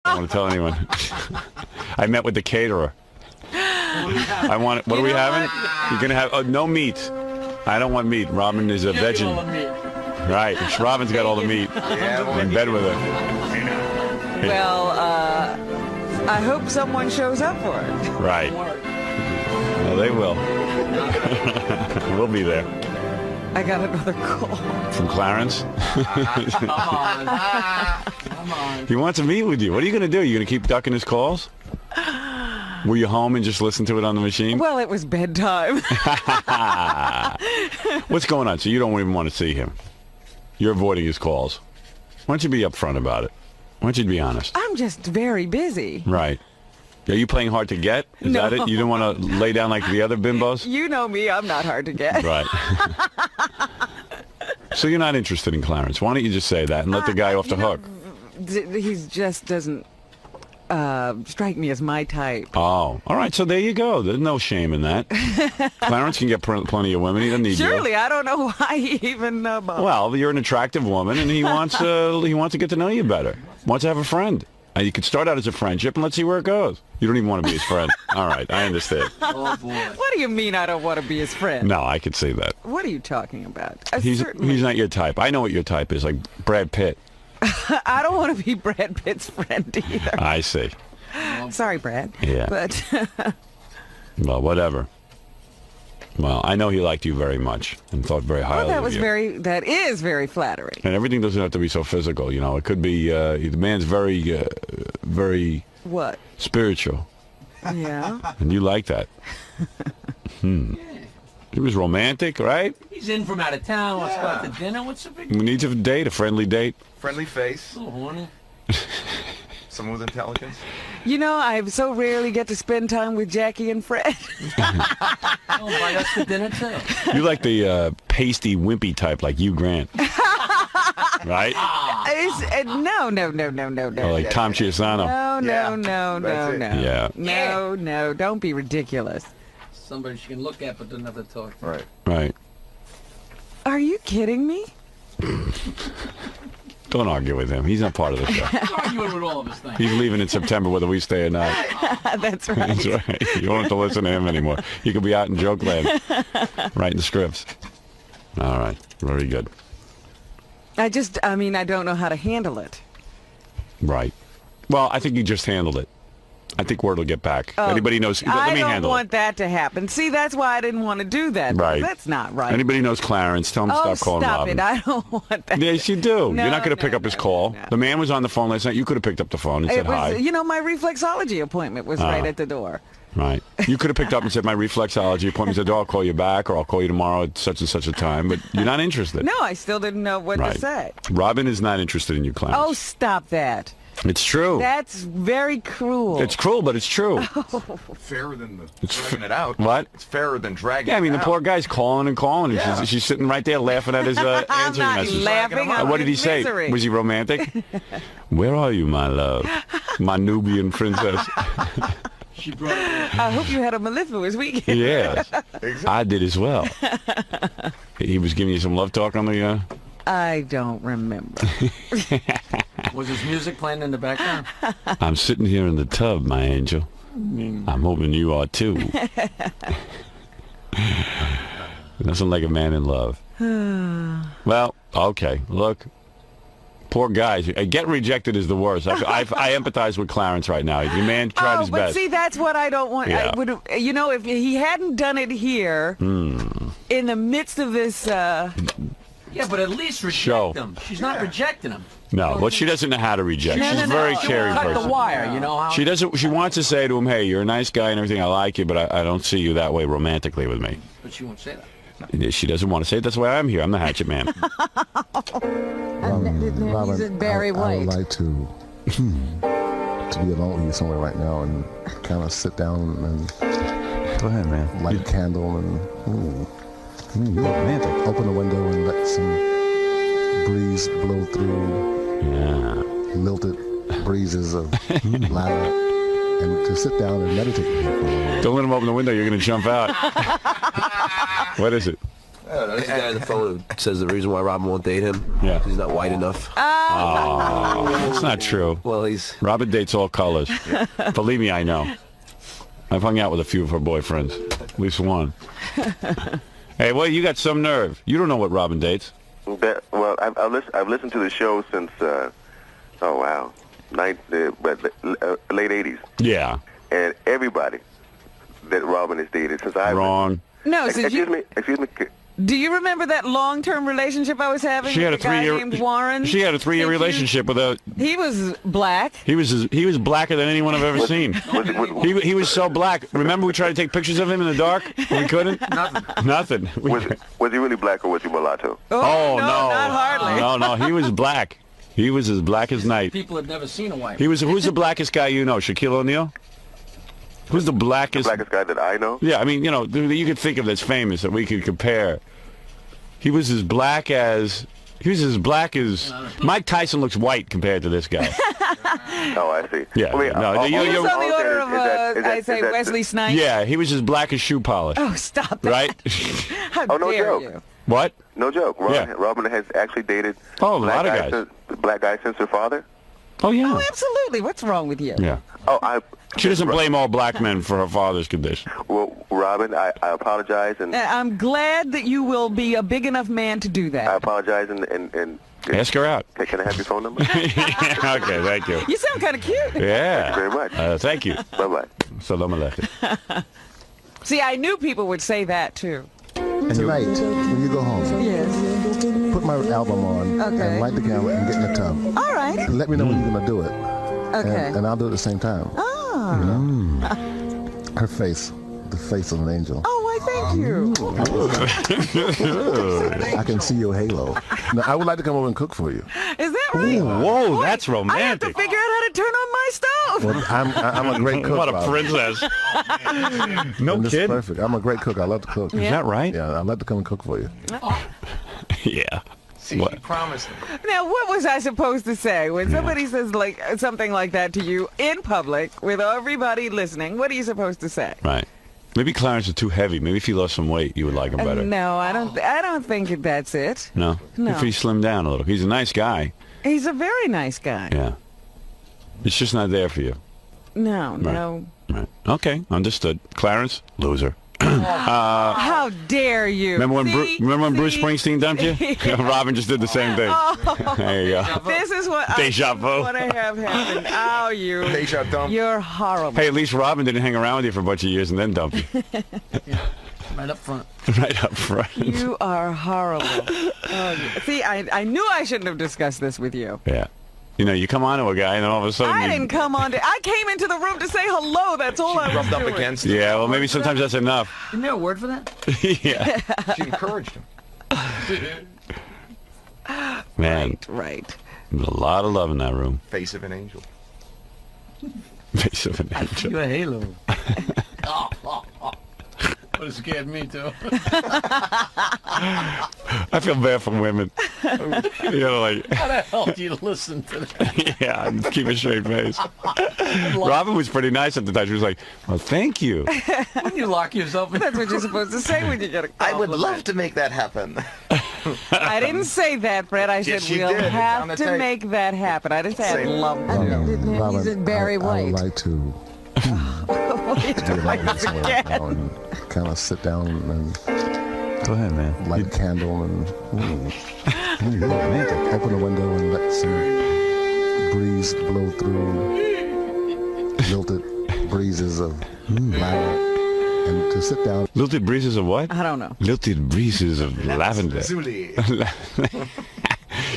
I don't want to tell anyone. I met with the caterer. I want. What are we having? You're gonna have no meat. I don't want meat. Robin is a vegan. Right. Robin's got all the meat. I'm in bed with her. Well, I hope someone shows up for it. Right. Well, they will. We'll be there. I got another call. From Clarence? Come on. Come on. He wants to meet with you. What are you going to do? You going to keep ducking his calls? Were you home and just listen to it on the machine? Well, it was bedtime. What's going on? So you don't even want to see him. You're avoiding his calls. Why don't you be upfront about it? Why don't you be honest? I'm just very busy. Right. Are you playing hard to get? Is that it? You don't want to lay down like the other bimbos? You know me. I'm not hard to get. Right. So you're not interested in Clarence. Why don't you just say that and let the guy off the hook? He just doesn't strike me as my type. Oh, all right. So there you go. There's no shame in that. Clarence can get plenty of women. He doesn't need Surely, you. I don't know why he even... Well, you're an attractive woman, and he wants to get to know you better. Wants to have a friend. You could start out as a friendship, and let's see where it goes. You don't even want to be his friend. All right, I understand. Oh, boy. What do you mean I don't want to be his friend? No, I could see that. What are you talking about? He's not your type. I know what your type is, like Brad Pitt. I don't want to be Brad Pitt's friend either. I see. Sorry, Brad. Yeah. But Well, whatever. Well, I know he liked you very much and thought very highly of you. That is very flattering. And everything doesn't have to be so physical, you know. It could be, the man's very What? spiritual. Yeah. And you like that. He was romantic, right? He's in from out of town. Let's go out to dinner. What's the big We need to date, a friendly date. Friendly face, deal? Horny. smooth intelligence. You know, I so rarely get to spend time with Jackie and Fred. Oh, invite us to dinner, too. You like the pasty, wimpy type like Hugh Grant. Right? No. Or like Tom Chiasano. No, don't be ridiculous. Somebody she can look at but doesn't have to talk to. Right. Right. Are you kidding me? Don't argue with him. He's not part of the show. He's arguing with all of us things. He's leaving in September whether we stay or not. That's right. That's right. You don't have to listen to him anymore. You could be out in joke land writing scripts. All right. Very good. I don't know how to handle it. Right. Well, I think you just handled it. I think word will get back. Anybody knows? Let me handle it. I don't want that to happen. See, that's why I didn't want to do that. Right. That's not right. Anybody knows Clarence? Tell him to stop calling stop Robin. it. I don't want that. Yes, you do. No, You're not going to pick up his call. no. The man was on the phone last night. You could have picked up the phone and said hi. You know, my reflexology appointment was right at the door. Right. You could have picked up and said, my reflexology appointment said, I'll call you back or I'll call you tomorrow at such and such a time. But you're not interested. No, I still didn't know what to say. Robin is not interested in you, Clarence. Oh, stop that. It's true. That's very cruel. It's cruel, but it's true. Fairer than dragging it out. What? It's fairer than dragging Yeah, I mean, it the out. poor guy's calling and calling. And Yeah. she's sitting right there laughing at his I'm answering not message. laughing. I'm What did in he say? misery. Was he romantic? Where are you, my love? My Nubian princess. She brought it. I hope you had a mellifluous weekend. Yes. I did as well. He was giving you some love talk on the... I don't remember. Was his music playing in the background? I'm sitting here in the tub, my angel. I'm hoping you are too. Nothing like a man in love. Well, okay. Look, poor guys. Get rejected is the worst. I empathize with Clarence right now. The man tried his but best. see, that's what I don't want. Yeah. I would, you know, if he hadn't done it here, in the midst of this... Yeah, but at least reject him. She's not rejecting him. No, well, she doesn't know how to reject. She's a very caring Cut person. the wire, you know how. She doesn't. She wants to say to him, "Hey, you're a nice guy and everything. I like you, but I don't see you that way romantically with me." But she won't say that. She doesn't want to say it. That's why I'm here. I'm the hatchet man. He's very I white. would like to be alone with you somewhere right now and kind of sit down and Go ahead, man. light a candle and Romantic. open the window and let some breeze blow through Yeah. milted breezes of lilac and to sit down and meditate with you for a little while. Don't let him open the window. You're going to jump out. What is it? There's a guy on the phone who says the reason why Robin won't date him is he's not white enough. Oh, that's not true. Well, he's... Robin dates all colors. Believe me, I know. I've hung out with a few of her boyfriends. At least one. Hey, well, you got some nerve. You don't know what Robin dates. Well, I've listened to the show since, late 80s. Yeah. And everybody that Robin has dated since I... Wrong. No, so Excuse me. do you remember that long-term relationship I was having She had with a a guy 3-year named Warren? She had a 3-year relationship with a... He was black. He was blacker than anyone I've ever seen. He was so black. Remember we tried to take pictures of him in the dark? We couldn't? Nothing. Was he really black or was he mulatto? Oh, no, not hardly. No, he was black. He was as black as night. People have never seen a white. Who's the blackest guy you know? Shaquille O'Neal? Who's the blackest? The blackest guy that I know? Yeah, I mean, you know, you could think of that's famous that we could compare. He was as black as Mike Tyson looks white compared to this guy. Oh, I see. Yeah. I mean, He was on the order of, I say, Wesley Snipes. Yeah, he was as black as shoe polish. Oh, stop that. Right? How Oh, no dare joke. you? What? No joke. Robin has actually dated a lot of guys. Black guys since her father? Oh, yeah. Oh, absolutely. What's wrong with you? Yeah. Oh, She doesn't blame all black men for her father's condition. Well, Robin, I apologize, and I'm glad that you will be a big enough man to do I that. apologize, and Ask her out. can I have your phone number? Yeah, okay, thank you. You sound kind of cute. Yeah. Thank you very much. Thank you. Bye-bye. Salam alaikum. See, I knew people would say that, too. Tonight, when you go home, Yes. put my album on Okay. and light the candle and get in the tub. All right. Let me know when you're going to do it. Okay. And I'll do it at the same time. Ah. Her face, the face of an angel. Oh, why, thank you. I can see your halo. Now, I would like to come over and cook for you. Is that right? Whoa, that's I have to romantic. figure out how to turn on my stove. Well, I'm a great cook. What a Bob. princess. No And this is kidding. perfect. I'm a great cook. I love to cook. Is that right? Yeah, I'd like to come and cook for you. Yeah. See, What? she promised him. Now, what was I supposed to say when somebody says like something like that to you in public with everybody listening? What are you supposed to say? Right. Maybe Clarence is too heavy. Maybe if he lost some weight, you would like him better. No, I don't think that's it. No? No. If he slimmed down a little. He's a nice guy. He's a very nice guy. Yeah. It's just not there for you. No, Right. no. Right. Okay, understood. Clarence, loser. How dare you? Remember when See? Bruce See? Springsteen dumped you? Robin just did the same thing. There you go. This is what Deja vu. want to have happen. Oh, you. Deja dump. You're horrible. Hey, at least Robin didn't hang around with you for a bunch of years and then dump you. Right up front. Right up front. You are horrible. Oh, see, I knew I shouldn't have discussed this with you. Yeah. You know, you come on to a guy and then all of a sudden I didn't come on to... I came into the room to say hello. That's all I was Rubbed up doing. against him. Yeah, well, maybe sometimes that's enough. Isn't there a word for that? Yeah. She encouraged him. Man, Right. there's a lot of love in that room. Face of an angel. Face of an angel. You a halo. Would have scared me too. I feel bad for women. You know, like, How the hell do you listen to that? yeah, and keep a straight face. Robin was pretty nice at the time. She was like, well, thank you. Wouldn't you lock yourself in? That's what you're supposed to say when you get a I would compliment. love to make that happen. I didn't say that, Fred. I said Yes, you we'll did. It's on have the to tape. make that happen. I didn't say I'd Same. love to. Robin, He's in Barry I White. would like to be alone somewhere right now and kind of sit down and Go ahead, man. light a candle and You're romantic. open the window and let some breeze blow through lilted breezes of lavender and to sit down. Lilted breezes of what? I don't know. Lilted breezes of lavender. Zuli.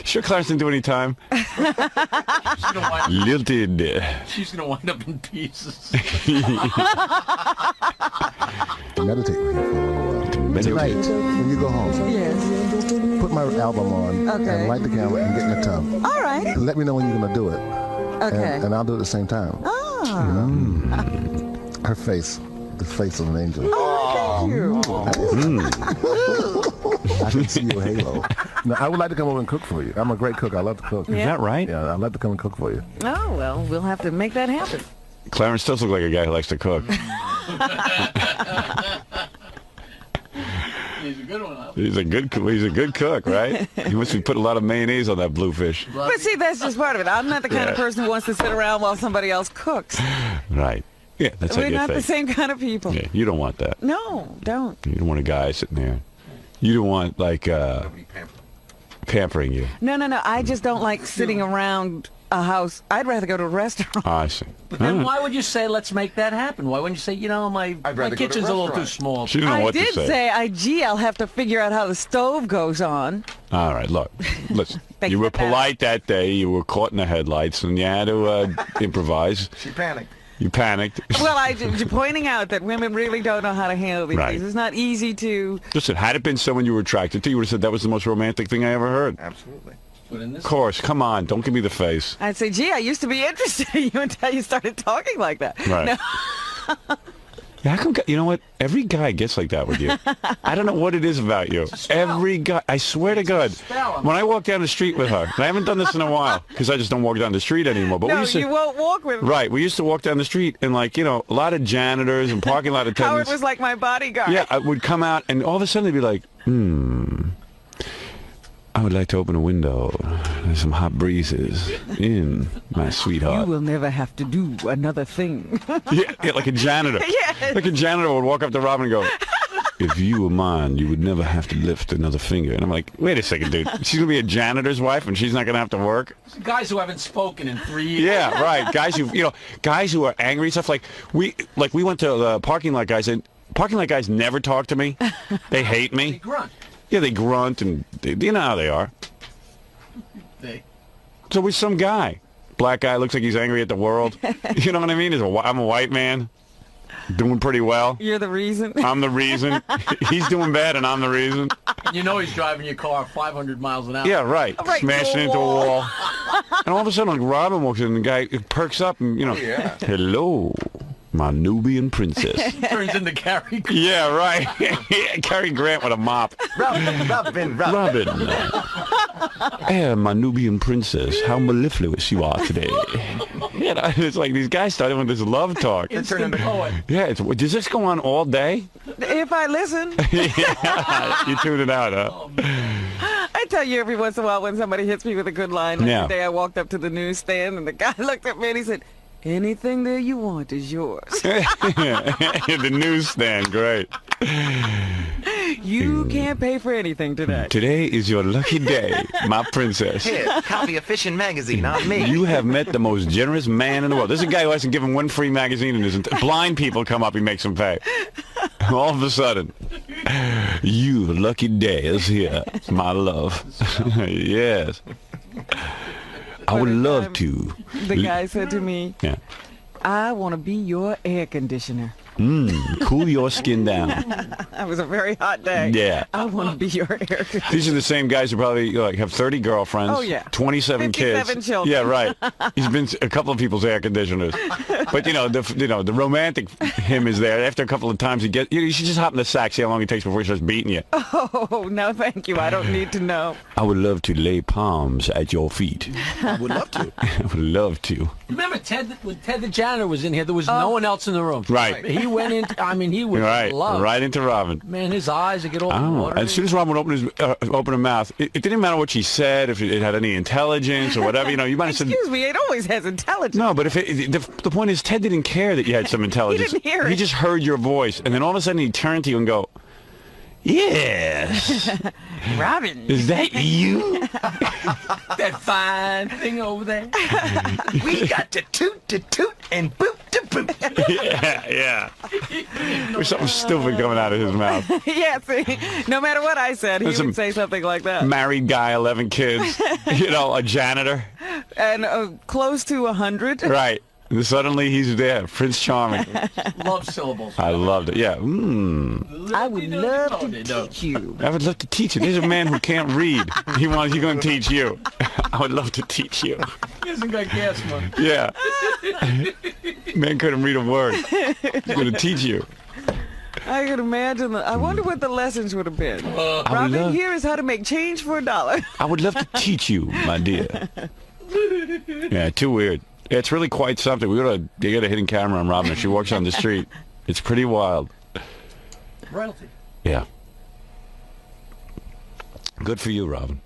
Sure Clarence didn't do any time? Lilted. She's gonna wind up in pieces. Meditate with you for a little while. Tonight, when you go home, Yes. put my album on Okay. and light the candle and get in the tub. All right. Let me know when you're going to do it. Okay. And I'll do it at the same time. Ah. Her face, the face of an angel. Thank you. I can see your halo. Now, I would like to come over and cook for you. I'm a great cook. I love to cook. Is that right? Yeah, I'd like to come and cook for you. Oh, well, we'll have to make that happen. Clarence does look like a guy who likes to cook. He's a good one. He's a good cook, right? He must be putting a lot of mayonnaise on that bluefish. But see, that's just part of it. I'm not the kind of person who wants to sit around while somebody else cooks. Right. Yeah, that's how We're you not think. the same kind of people. Yeah, you don't want that. No, don't. You don't want a guy sitting there. You don't want, like, pampering you. No. I just don't like sitting around a house. I'd rather go to a restaurant. I see. But then why would you say, let's make that happen? Why wouldn't you say, my I'd rather go to a kitchen's a little too restaurant. small? She didn't know I what did to say. gee, I'll have to figure out how the stove goes on. All right, look, listen. Thank You you were for that. polite that day. You were caught in the headlights, and you had to improvise. She panicked. You panicked. Well, you're pointing out that women really don't know how to handle these Right. things. It's not easy to... Listen, had it been someone you were attracted to, you would have said that was the most romantic thing I ever heard. Absolutely. But in this Of course, come on, don't give me the face. I'd say, gee, I used to be interested in you until you started talking like that. Right. No. Yeah, how come, you know what? Every guy gets like that with you. I don't know what it is about you. Every guy, I swear to God, when I walk down the street with her, and I haven't done this in a while, because I just don't walk down the street anymore. But we No, used to, you won't walk with me. right, we used to walk down the street, and a lot of janitors and parking lot Howard attendants. was like my bodyguard. Yeah, I would come out, and all of a sudden they'd be like, I would like to open a window. There's some hot breezes in, my You sweetheart. will never have to do another thing. Yeah, like a janitor. Yes. Like a janitor would walk up to Robin and go, if you were mine, you would never have to lift another finger. And I'm like, wait a second, dude. She's going to be a janitor's wife and she's not going to have to work? guys who haven't spoken in 3 years. Yeah, right. Guys who are angry and stuff. Like we went to the parking lot guys, and parking lot guys never talk to me. They hate They me. grunt. Yeah, they grunt and you know how they are. They. So we're some guy. Black guy looks like he's angry at the world. You know what I mean? I'm a white man. Doing pretty well. You're the reason. I'm the reason. He's doing bad and I'm the reason. You know he's driving your car 500 miles an hour. Yeah, right. Right, Smashing into a wall. And all of a sudden, like, Robin walks in and the guy perks up and, yeah. hello, my Nubian princess. Turns into Cary. Yeah, right. Cary Grant with a mop. Robin. My Nubian princess, how mellifluous you are today. It's like these guys started with this love talk. Instant poet. Yeah, does this go on all day? If I listen, Yeah, you tune it out, huh? I tell you every once in a while when somebody hits me with a good line. Like Yeah. the day I walked up to the newsstand and the guy looked at me and he said, anything that you want is yours. The newsstand, great. You can't pay for anything today. Today is your lucky day, my princess. Here, copy a fishing magazine on me. You have met the most generous man in the world. This is a guy who hasn't given one free magazine in his blind people come up, he makes them pay. All of a sudden, you lucky day is here, my love. Yes. I would love to. The guy said to me, Yeah. I want to be your air conditioner. Cool your skin down. That was a very hot day. Yeah. I want to be your air conditioner. These are the same guys who probably have 30 girlfriends. Oh, yeah. 27 kids. 57 children. Yeah, right. He's been a couple of people's air conditioners. But the romantic him is there. After a couple of times you should just hop in the sack, see how long it takes before he starts beating you. Oh, no, thank you. I don't need to know. I would love to lay palms at your feet. I would love to. I would love to. Remember when Ted the janitor was in here, there was no one else in the room. Right. He went in, he was Right. in love. Right into Robin. Man, his eyes would get all Oh, watery. as soon as Robin would open her mouth, it didn't matter what she said, if it had any intelligence or whatever. You might have said. Excuse me, it always has intelligence. No, but if the point is, Ted didn't care that you had some intelligence. didn't hear He it. just heard your voice, and then all of a sudden he'd turn to you and go, "Yes, Robin. is that you?" that fine thing over there. We got to toot and boot to boot. Yeah. There's something stupid coming out of his mouth. Yeah, see, no matter what I said, he Listen, would say something like that. Married guy, 11 kids, a janitor. And close to 100. Right. And suddenly he's there, Prince Charming. Love syllables. I loved it. Yeah. I would love to teach you. I would love to teach you. There's a man who can't read. He's going to teach you. I would love to teach you. He hasn't got gas money. Yeah. Man couldn't read a word. He's going to teach you. I could imagine. I wonder what the lessons would have been. Robin, here is how to make change for $1. I would love to teach you, my dear. Yeah, too weird. Yeah, it's really quite something. You got a hidden camera on Robin. If she walks on the street, it's pretty wild. Royalty. Yeah. Good for you, Robin.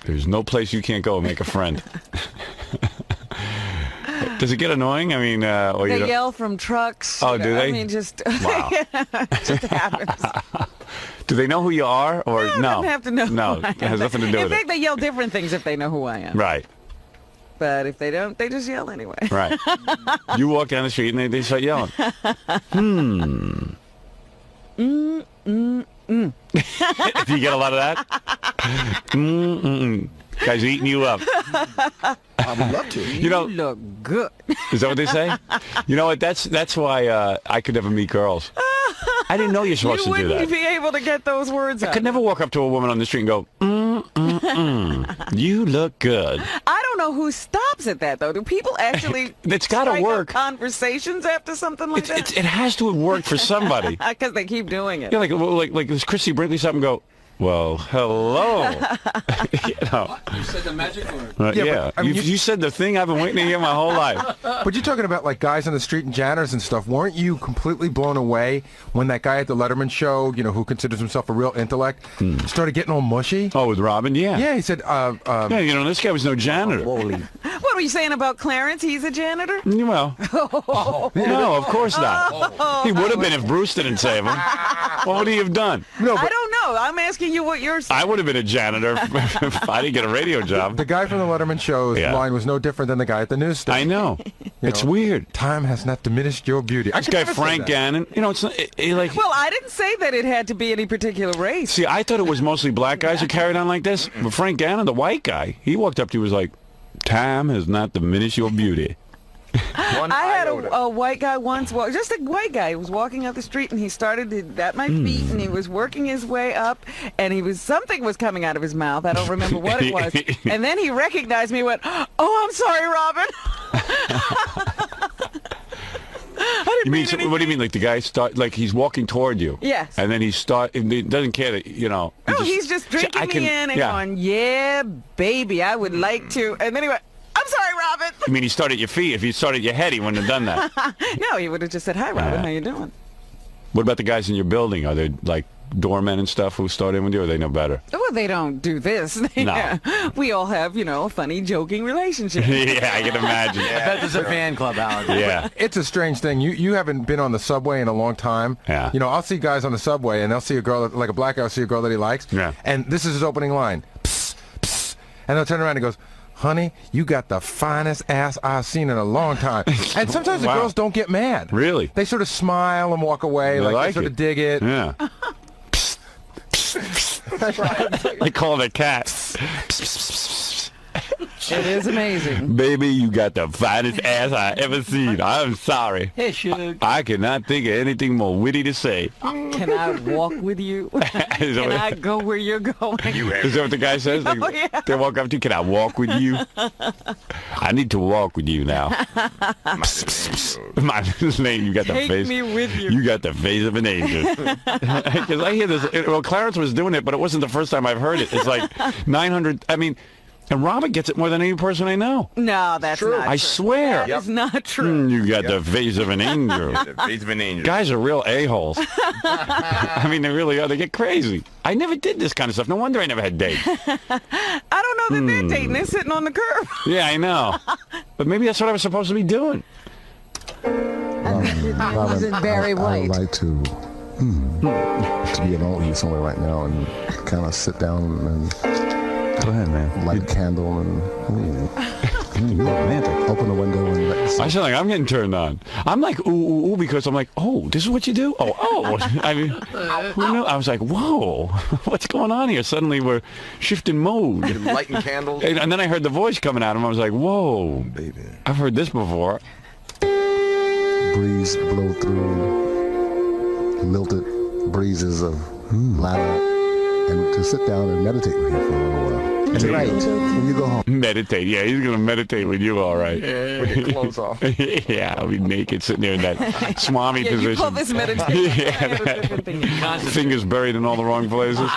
There's no place you can't go and make a friend. Does it get annoying? I mean, or they yell from trucks. Oh, do they? I mean, just wow. it just happens. Do they know who you are, or no? No, They have to know. No, it has nothing to do with it. In fact, they yell different things if they know who I am. Right. But if they don't, they just yell anyway. Right. You walk down the street and they start yelling. Do you get a lot of that? Guys eating you up. I would love to. You know, look good. Is that what they say? You know what? That's why I could never meet girls. I didn't know you're supposed to do You that. wouldn't be able to get those words out. I could never walk up to a woman on the street and go, you look good. I don't know who stops at that, though. Do people actually It's got to strike up work. Conversations after something like that? It has to work for somebody. Because they keep doing it. Yeah, like does Chrissy Brinkley something go, well, hello. You know. You said the magic word. Yeah, but, I mean, you said the thing I've been waiting to hear my whole life. But you're talking about like guys on the street and janitors and stuff. Weren't you completely blown away when that guy at the Letterman show, you know, who considers himself a real intellect, started getting all mushy? Oh, with Robin, yeah. Yeah, he said, Yeah, you know, this guy was no janitor. What were you saying about Clarence? He's a janitor? Well, no, of course not. He would have been if Bruce didn't save him. What would he have done? no, I but don't know. I'm asking you what you're saying. I would have been a janitor if I didn't get a radio job. the guy from the Letterman show's Yeah. line was no different than the guy at the newsstand. I know. It's weird. Time has not diminished your beauty. This guy Frank Gannon, you know, it's not, like. Well, I didn't say that it had to be any particular race. See, I thought it was mostly black guys who carried on like this. But Frank Gannon, the white guy, he walked up to you and was like, time has not diminished your beauty. I had a white guy once, just a white guy. He was walking up the street and he started at my feet and he was working his way up and something was coming out of his mouth. I don't remember what it was. And then he recognized me and went, "Oh, I'm sorry, Robin." You mean, what do you mean? Like the guy like he's walking toward you? Yes. And then he doesn't care that, you know. He's just drinking me in and going, "Yeah, baby, I would like to." And then he went, "I'm sorry, Robin." I mean, he started at your feet. If he started at your head, he wouldn't have done that. No, he would have just said, "Hi, Robin, how you doing?" What about the guys in your building? Are they like doormen and stuff who start in with you, or they know better? Well, they don't do this. No. We all have, a funny, joking relationship. Yeah, I can imagine. I bet there's a fan club out. Yeah. It's a strange thing. You haven't been on the subway in a long time. Yeah. You know, I'll see guys on the subway and they'll see a girl, like a black guy will see a girl that he likes. Yeah. And this is his opening line. Psst, psst. And they'll turn around and he goes, "Honey, you got the finest ass I've seen in a long time." And sometimes the Wow. girls don't get mad. Really? They sort of smile and walk away. Like they sort of dig it. Yeah. They call it a cat. It is amazing. Baby, you got the finest ass I ever seen. I'm sorry. Hey, Suge. I cannot think of anything more witty to say. Can I walk with you? Can I go where you're going? Is that what the guy says? Like, Oh, yeah. They walk up to you, "Can I walk with you?" I need to walk with you now. My little lady, you got the Take face. me with you. You got the face of an angel. Because I hear this. Well, Clarence was doing it, but it wasn't the first time I've heard it. It's like 900. I mean, and Robin gets it more than any person I know. No, that's not true. I swear. That is not true. You got the face of an angel. The face of an angel. Guys are real a-holes. I mean, they really are. They get crazy. I never did this kind of stuff. No wonder I never had dates. I don't know that they're dating. They're sitting on the curb. Yeah, I know. But maybe that's what I was supposed to be doing. Robin, Barry I would White. like to be alone with you somewhere right now and kind of sit down and Go ahead, man. light a candle and Romantic. open the window and let the sun. I sound like I'm getting turned on. I'm like, ooh, ooh, ooh, because I'm like, oh, this is what you do? Oh. I mean, who knew? I was like, whoa, what's going on here? Suddenly we're shifting mode. Lighting candles. And then I heard the voice coming out of him. I was like, whoa, Baby. I've heard this before. Breeze blow through lilted breezes of lilac and to sit down and meditate with you for a little while. Tonight, when you go home. Meditate. Yeah, he's going to meditate with you, all right. With your clothes off. Yeah, I'll be naked sitting there in that swami Yeah, position. you call this meditation. Yeah, I have a different thing. fingers buried in all the wrong places.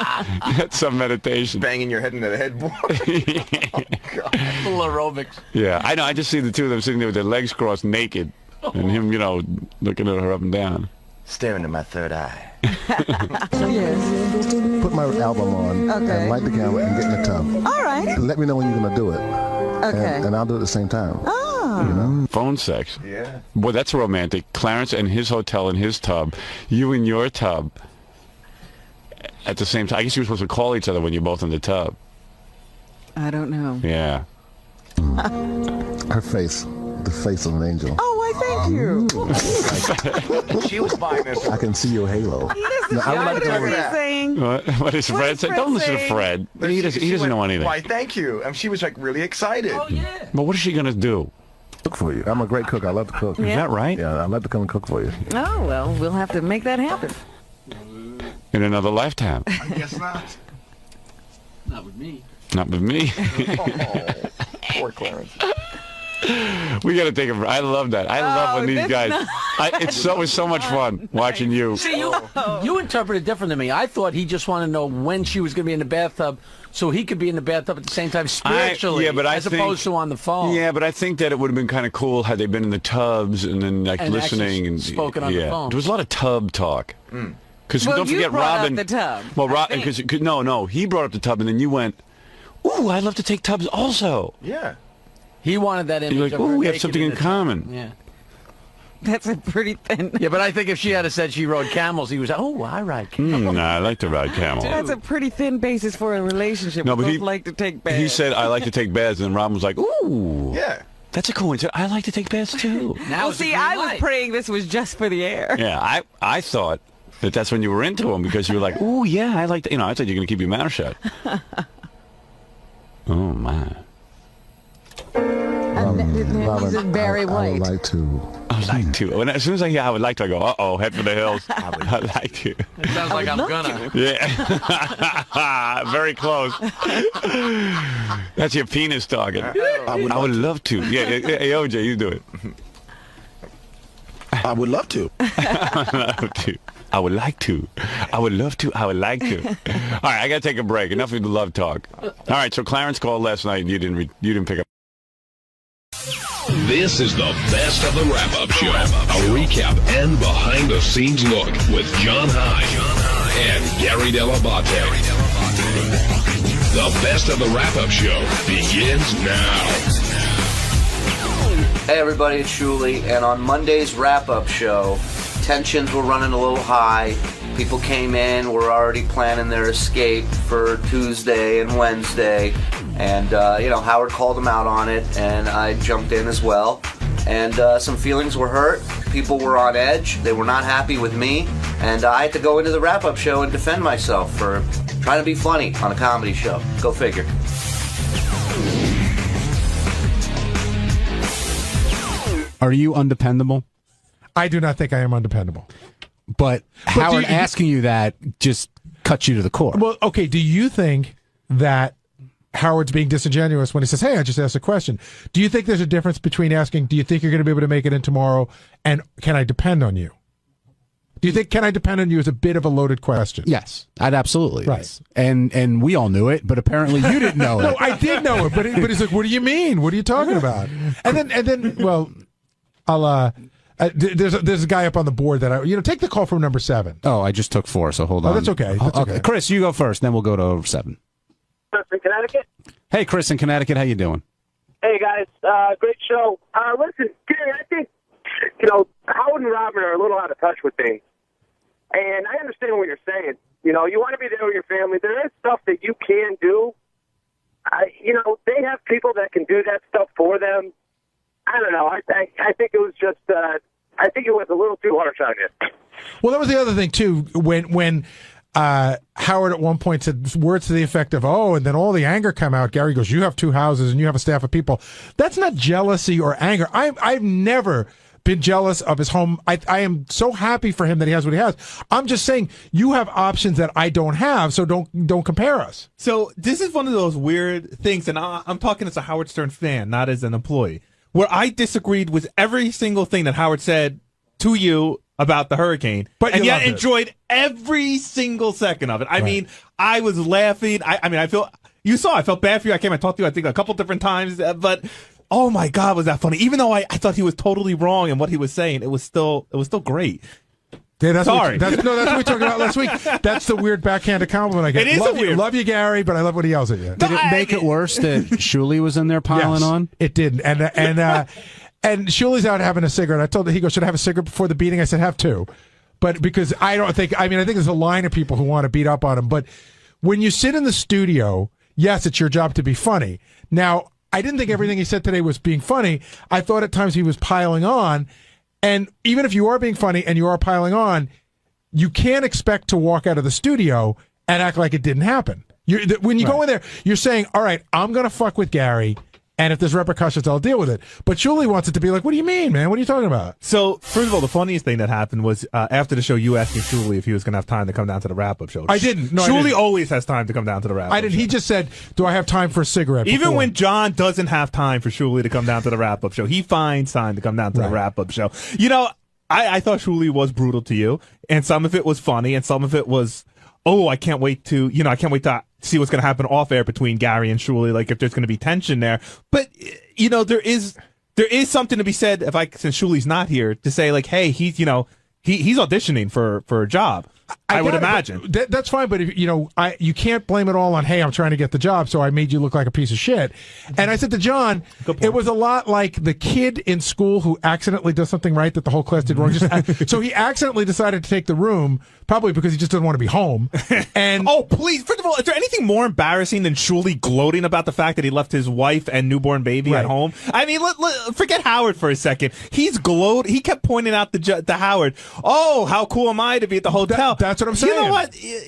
That's some meditation. Banging your head into the headboard. Full aerobics. Yeah, I know. I just see the two of them sitting there with their legs crossed naked and him, looking at her up and down. staring at my third eye. Yes. Put my album on Okay. and light the camera and get in the tub. All right. And let me know when you're going to do it. Okay. And I'll do it at the same time. Oh. You know? Phone sex. Yeah. Boy, that's romantic. Clarence in his hotel in his tub, you in your tub at the same time. I guess you were supposed to call each other when you're both in the tub. I don't know. Yeah. Her face, the face of an angel. Oh, why, thank you. She was buying this. I can see your halo. No, I would like to What go is with he saying? What does Fred say? Fred Don't listen to saying? Fred. He doesn't know anything. Why, thank you. And she was like really excited. Oh, yeah. But what is she going to do? cook for you. I'm a great cook. I love to cook. Is that right? Yeah, I'd love to come and cook for you. Oh, well, we'll have to make that happen. In another lifetime. I guess not. Not with me. Not with me. Poor Clarence. We got to take a. I love that. I love when these that's guys. not- It's so much fun watching you. See, you interpret it different than me. I thought he just wanted to know when she was going to be in the bathtub so he could be in the bathtub at the same time spiritually, as opposed to on the phone. Yeah, but I think that it would have been kind of cool had they been in the tubs and then like And listening actually and spoken on the phone. There was a lot of tub talk. Because Well, don't you forget brought up Robin. the tub, Well, I think. because no, he brought up the tub and then you went, "Ooh, I love to take tubs also." Yeah. He wanted that image. You're like, of her "Ooh, we have naked something in the- common." Yeah. That's a pretty thin. Yeah, but I think if she had said she rode camels, he was, oh, I ride camels. I like to ride camel. That's a pretty thin basis for a relationship. No, We but both he like to take baths. He said, "I like to take baths," and Robin was like, "Ooh, Yeah. that's a coincidence. I like to take baths too." Now Well, it's a see, green I was light. praying this was just for the air. Yeah, I thought that's when you were into him because you were like, "Ooh, yeah, I like to," I thought you were going to keep your mouth shut. Oh my. He's a Barry I White. would like to. I would like to. When, as soon as I hear I would like to, I go, uh-oh, head for the hills. I'd like to. It sounds like I'm gonna. Yeah. Very close. That's your penis talking. I would love to. Yeah, hey, OJ, you do it. I would love to. I would love to. I would like to. I would love to. I would like to. All right, I got to take a break. Enough of the love talk. All right, so Clarence called last night and you didn't pick up. This is the best of the wrap-up show. A recap and behind-the-scenes look with John High and Gary Dell'Abate. The best of the wrap-up show begins now. Hey everybody, it's Shuli, and on Monday's wrap-up show, tensions were running a little high. People came in, were already planning their escape for Tuesday and Wednesday, and Howard called them out on it, and I jumped in as well. And some feelings were hurt. People were on edge. They were not happy with me, and I had to go into the wrap-up show and defend myself for trying to be funny on a comedy show. Go figure. Are you undependable? I do not think I am undependable. But Howard asking you that just cuts you to the core. Well, okay, do you think that Howard's being disingenuous when he says, hey, I just asked a question? Do you think there's a difference between asking, do you think you're going to be able to make it in tomorrow, and can I depend on you? Do you think can I depend on you is a bit of a loaded question? Yes, I'd absolutely. Right. Yes. And we all knew it, but apparently you didn't know it. No, I did know it, but he's like, what do you mean? What are you talking about? And then, well, I'll, there's a guy up on the board that take the call from number 7. Oh, I just took 4, so hold on. Oh, that's okay. That's okay. Chris, you go first, then we'll go to 7. Chris in Connecticut. Hey, Chris in Connecticut, how you doing? Hey, guys. Great show. Listen, Gary, I think, Howard and Robin are a little out of touch with things. And I understand what you're saying. You want to be there with your family. There is stuff that you can do. They have people that can do that stuff for them. I don't know. I think it was just, I think it was a little too harsh on you. Well, that was the other thing, too, when Howard at one point said words to the effect of, oh, and then all the anger come out. Gary goes, you have 2 houses and you have a staff of people. That's not jealousy or anger. I've never been jealous of his home. I am so happy for him that he has what he has. I'm just saying you have options that I don't have, so don't compare us. So this is one of those weird things, and I'm talking as a Howard Stern fan, not as an employee, where I disagreed with every single thing that Howard said to you about the hurricane, and yet enjoyed every single second of it. I mean, I was laughing. I felt bad for you. I came and talked to you, I think, a couple different times, but oh my God, was that funny? Even though I thought he was totally wrong in what he was saying, it was still great. Yeah, that's Sorry. That's what we talked about last week. That's the weird backhanded compliment I get. It is weird. Love you, Gary, but I love when he yells at you. Did it make it worse that 𝗛𝗲 was in there piling on? It did. And 𝗛𝗲's out having a cigarette. I told him, he goes, should I have a cigarette before the beating? I said, have two. But because I think there's a line of people who want to beat up on him. But when you sit in the studio, yes, it's your job to be funny. Now, I didn't think everything he said today was being funny. I thought at times he was piling on. And even if you are being funny and you are piling on, you can't expect to walk out of the studio and act like it didn't happen. When you go in there, you're saying, all right, I'm going to fuck with Gary, and if there's repercussions, I'll deal with it. But 𝗛𝗲 wants it to be like, what do you mean, man? What are you talking about? So, first of all, the funniest thing that happened was after the show, you asked me 𝗛𝗲 if he was going to have time to come down to the wrap-up show. I didn't. No, 𝗛𝗲 always has time to come down to the wrap-up I didn't. show. He just said, do I have time for a cigarette? Even when John doesn't have time for 𝗛𝗲 to come down to the wrap-up show, he finds time to come down to the wrap-up show. You know, I thought 𝗛𝗲 was brutal to you, and some of it was funny, and some of it was, I can't wait to see what's going to happen off air between Gary and 𝗛𝗲, like if there's going to be tension there. But there is something to be said since 𝗛𝗲's not here, to say like, hey, he's auditioning for a job. I would imagine. That's fine, but if, you can't blame it all on, hey, I'm trying to get the job, so I made you look like a piece of shit. And I said to John, it was a lot like the kid in school who accidentally does something right that the whole class did wrong. So he accidentally decided to take the room, probably because he just doesn't want to be home. And please, first of all, is there anything more embarrassing than 𝗛𝗲 gloating about the fact that he left his wife and newborn baby at home? I mean, forget Howard for a second. He kept pointing out to Howard, how cool am I to be at the hotel? That's what I'm saying.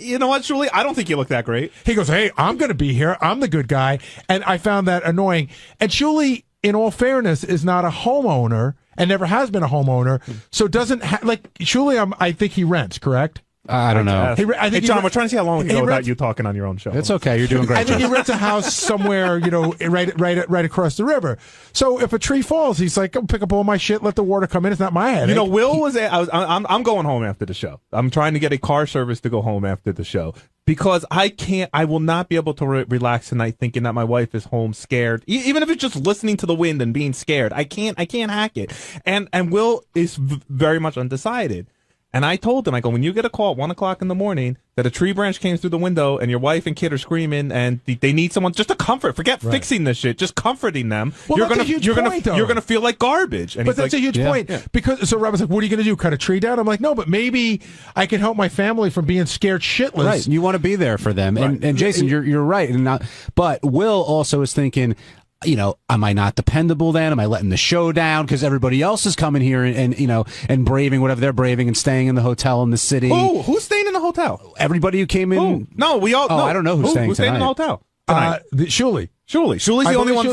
You know what, 𝗛𝗲? I don't think you look that great. He goes, hey, I'm going to be here. I'm the good guy. And I found that annoying. And 𝗛𝗲, in all fairness, is not a homeowner and never has been a homeowner. So doesn't 𝗛𝗲, I think he rents, correct? I don't know. Hey, John, we're trying to see how long we can go without you talking on your own show. It's okay. You're doing great. I think he rents a house somewhere, right across the river. So if a tree falls, he's like, "Go pick up all my shit, let the water come in. It's not my headache." Will was. I'm going home after the show. I'm trying to get a car service to go home after the show because I will not be able to relax tonight thinking that my wife is home scared. Even if it's just listening to the wind and being scared, I can't hack it. And Will is very much undecided. And I told him, I go, when you get a call at 1 o'clock in the morning that a tree branch came through the window and your wife and kid are screaming and they need someone just to comfort, forget fixing this shit, just comforting them. Well, you're gonna feel like garbage. And but that's a huge point. Yeah. Because Robin's like, what are you gonna do? Cut a tree down? I'm like, no, but maybe I can help my family from being scared shitless. Right. You want to be there for them. Right. And Jason, you're right. But Will also is thinking, am I not dependable then? Am I letting the show down because everybody else is coming here and braving whatever they're braving and staying in the hotel in the city? Who's staying in the hotel? Everybody who came in. No, we all. I don't know who's staying in the hotel tonight. 𝗛𝗲. 𝗛𝗲's the only one,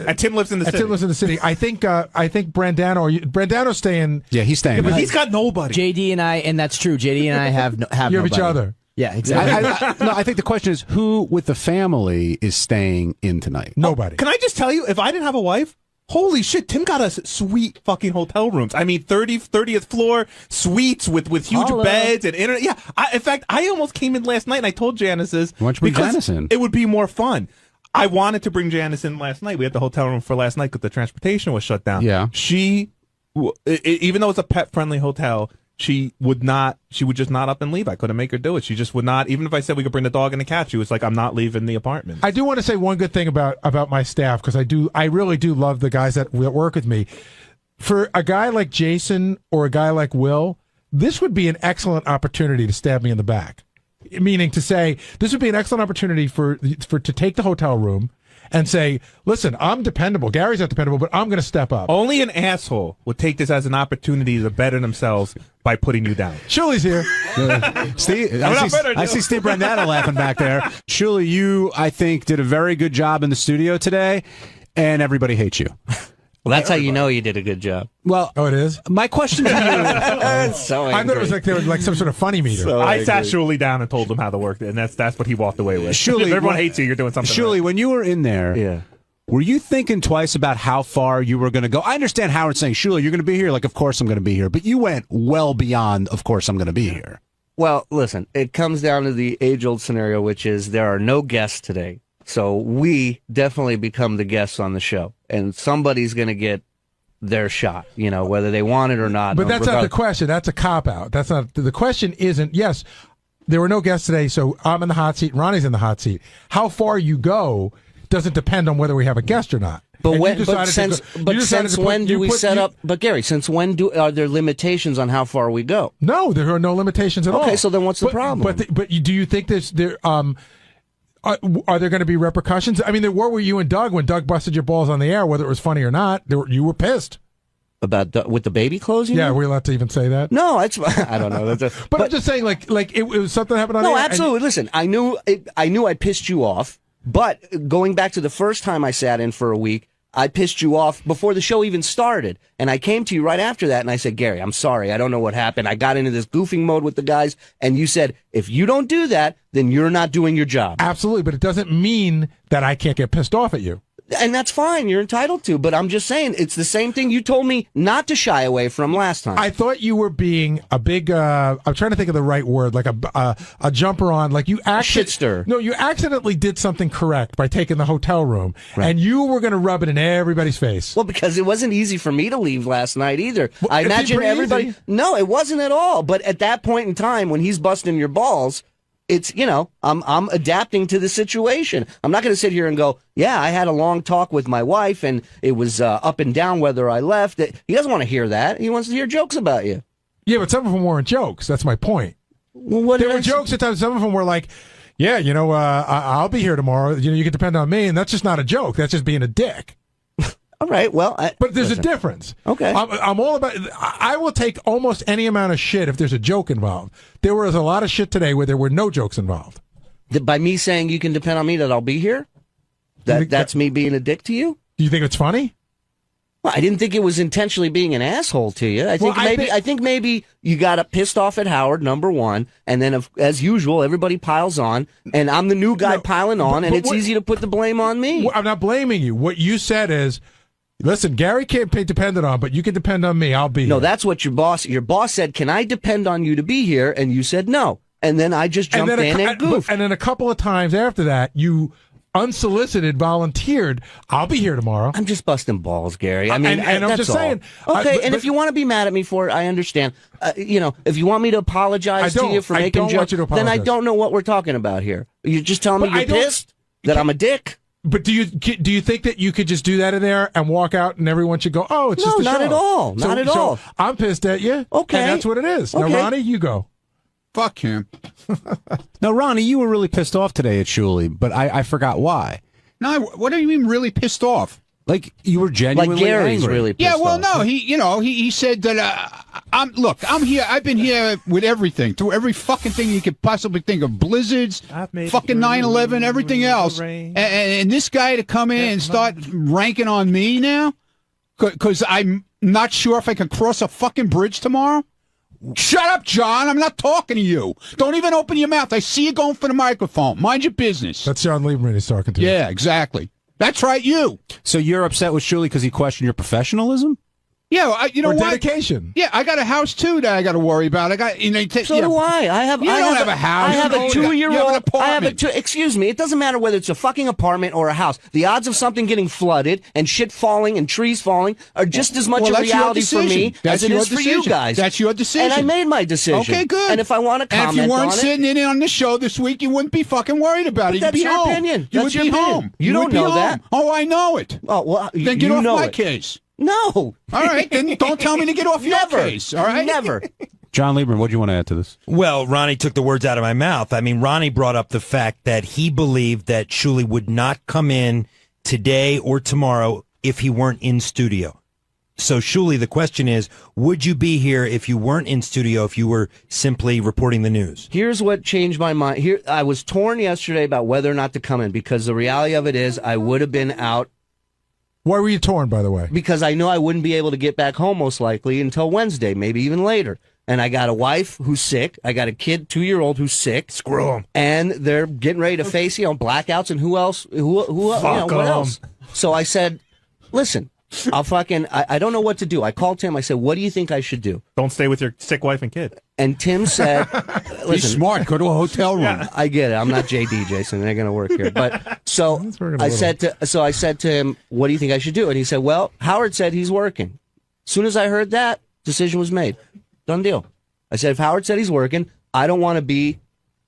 and Tim lives in the city. Tim lives in the city. I think Brandano's staying. Yeah, he's staying. But he's got nobody. JD and I, and that's true. JD and I have you have each other. Yeah, exactly. I think the question is who with the family is staying in tonight? Nobody. Can I just tell you, if I didn't have a wife, holy shit, Tim got us sweet fucking hotel rooms. I mean, 30th floor suites with huge beds and internet. Yeah, in fact, I almost came in last night and I told Janice why don't you bring Janice in? It would be more fun. I wanted to bring Janice in last night. We had the hotel room for last night because the transportation was shut down. Yeah. Even though it's a pet-friendly hotel, she would just not up and leave. I couldn't make her do it. She just would not. Even if I said we could bring the dog and the cat, she was like, I'm not leaving the apartment. I do want to say one good thing about my staff, because I really do love the guys that work with me. For a guy like Jason or a guy like Will, this would be an excellent opportunity to stab me in the back. Meaning to say, this would be an excellent opportunity to take the hotel room and say, listen, I'm dependable. Gary's not dependable, but I'm going to step up. Only an asshole would take this as an opportunity to better themselves by putting you down. 𝗛𝗲's here. Steve, I see Steve Brandano laughing back there. 𝗛𝗲, you, I think, did a very good job in the studio today, and everybody hates you. Well, that's how you know you did a good job. Well, it is? My question to you... so I thought it was like they were like some sort of funny meter. So I sat 𝗛𝗲 down and told him how to work it, and that's what he walked away with. 𝗛𝗲, if everyone hates you, you're doing something 𝗛𝗲, right. when you were in there, were you thinking twice about how far you were going to go? I understand Howard saying, 𝗛𝗲, you're going to be here. Like, of course I'm going to be here. But you went well beyond, of course I'm going to be here. Well, listen, it comes down to the age-old scenario, which is there are no guests today. So we definitely become the guests on the show. And somebody's going to get their shot, whether they want it or not. But that's not the question. That's a cop-out. That's not the question. Isn't, yes, there were no guests today, so I'm in the hot seat, Ronnie's in the hot seat. How far you go doesn't depend on whether we have a guest or not. But since when do we set up? But Gary, since when are there limitations on how far we go? No, there are no limitations at all. Okay, so then what's the problem? But do you think are there going to be repercussions? I mean, there were with you and Doug when Doug busted your balls on the air, whether it was funny or not. You were pissed. About with the baby clothes? Yeah, are we allowed to even say that? No, I don't know. But I'm just saying, like it was something happened on the air. No, absolutely. Listen, I knew I pissed you off, but going back to the first time I sat in for a week, I pissed you off before the show even started. And I came to you right after that and I said, Gary, I'm sorry. I don't know what happened. I got into this goofing mode with the guys. And you said, if you don't do that, then you're not doing your job. Absolutely. But it doesn't mean that I can't get pissed off at you. And that's fine. You're entitled to. But I'm just saying, it's the same thing you told me not to shy away from last time. I thought you were being a big, I'm trying to think of the right word, like a jumper on, like you shitster. No, you accidentally did something correct by taking the hotel room, right. And you were going to rub it in everybody's face. Well, because it wasn't easy for me to leave last night either. Well, I imagine everybody. Easy. No, it wasn't at all. But at that point in time, when he's busting your balls, it's, I'm adapting to the situation. I'm not going to sit here and go, yeah, I had a long talk with my wife and it was up and down whether I left. He doesn't want to hear that. He wants to hear jokes about you. Yeah, but some of them weren't jokes. That's my point. Well, there were jokes at times. Some of them were like, yeah, I'll be here tomorrow. You can depend on me. And that's just not a joke. That's just being a dick. All right, well... but there's a difference. Okay. I'm all about... I will take almost any amount of shit if there's a joke involved. There was a lot of shit today where there were no jokes involved. By me saying you can depend on me that I'll be here? That's me being a dick to you? Do you think it's funny? Well, I didn't think it was intentionally being an asshole to you. I think maybe you got pissed off at Howard, number one, and then as usual, everybody piles on, and I'm the new guy piling on, and it's easy to put the blame on me. I'm not blaming you. What you said is... Listen, Gary can't be dependent on, but you can depend on me. I'll be here. No, that's what your boss said, can I depend on you to be here? And you said no. And then I just jumped in and goofed. And then a couple of times after that, you unsolicited volunteered, I'll be here tomorrow. I'm just busting balls, Gary. I mean, and I'm just saying. Okay, and if you want to be mad at me for it, I understand. If you want me to apologize to you for making jokes, then I don't know what we're talking about here. You're just telling me you're pissed? That I'm a dick? But do you think that you could just do that in there and walk out and everyone should go, oh, it's just a show? No, not at all. Not at all. I'm pissed at you. Okay. And that's what it is. Okay. Now, Ronnie, you go. Fuck him. Now, Ronnie, you were really pissed off today at 𝗛𝗲, but I forgot why. No, what do you mean really pissed off? Like you were genuinely like Gary's angry. Really pissed off. No, he said that I'm here. I've been here with everything, through every fucking thing you could possibly think of, blizzards, fucking 9/11, everything else, and this guy to come in and start ranking on me now, because I'm not sure if I can cross a fucking bridge tomorrow. Shut up, John. I'm not talking to you. Don't even open your mouth. I see you going for the microphone. Mind your business. That's John Lieberman he's talking to. Yeah, exactly. That's right, you. So you're upset with 𝗛𝗲 because he questioned your professionalism? Yeah, you know what? Dedication. Yeah, I got a house too that I got to worry about. I got so do I. You don't have a house. I have a 2-year-old. I have excuse me. It doesn't matter whether it's a fucking apartment or a house. The odds of something getting flooded and shit falling and trees falling are just as much a reality for me as it is for you guys. That's your decision. And I made my decision. Okay, good. And if I want to comment on it, and if you weren't sitting in on the show this week, you wouldn't be fucking worried about it. You'd be home. That's your opinion. You would be home. You don't know that. Oh, I know it. Oh well, then get off my case. No. All right, then don't tell me to get off your case, all right? Never. John Lieberman, what do you want to add to this? Well, Ronnie took the words out of my mouth. I mean, Ronnie brought up the fact that he believed that 𝗛𝗲 would not come in today or tomorrow if he weren't in studio. So, 𝗛𝗲, the question is, would you be here if you weren't in studio, if you were simply reporting the news? Here's what changed my mind. I was torn yesterday about whether or not to come in, because the reality of it is I would have been out. Why were you torn, by the way? Because I know I wouldn't be able to get back home most likely until Wednesday, maybe even later. And I got a wife who's sick. I got a kid, 2-year-old, who's sick. Screw them. And they're getting ready to face, blackouts and who else? What else? So I said, listen, I don't know what to do. I called Tim. I said, what do you think I should do? Don't stay with your sick wife and kid. And Tim said, listen. Be smart. Go to a hotel room. Yeah. I get it. I'm not JD, Jason. It ain't going to work here. But so I said to him, what do you think I should do? And he said, well, Howard said he's working. As soon as I heard that, decision was made. Done deal. I said, if Howard said he's working, I don't want to be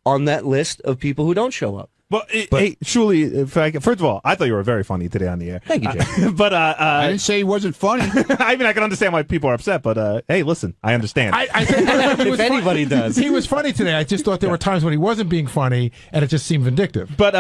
on that list of people who don't show up. Well, hey, Shuli, first of all, I thought you were very funny today on the air. Thank you, Jay. But I didn't say he wasn't funny. I mean, I can understand why people are upset, but hey, listen, I understand. I think if anybody does. He was funny today. I just thought there were times when he wasn't being funny, and it just seemed vindictive. But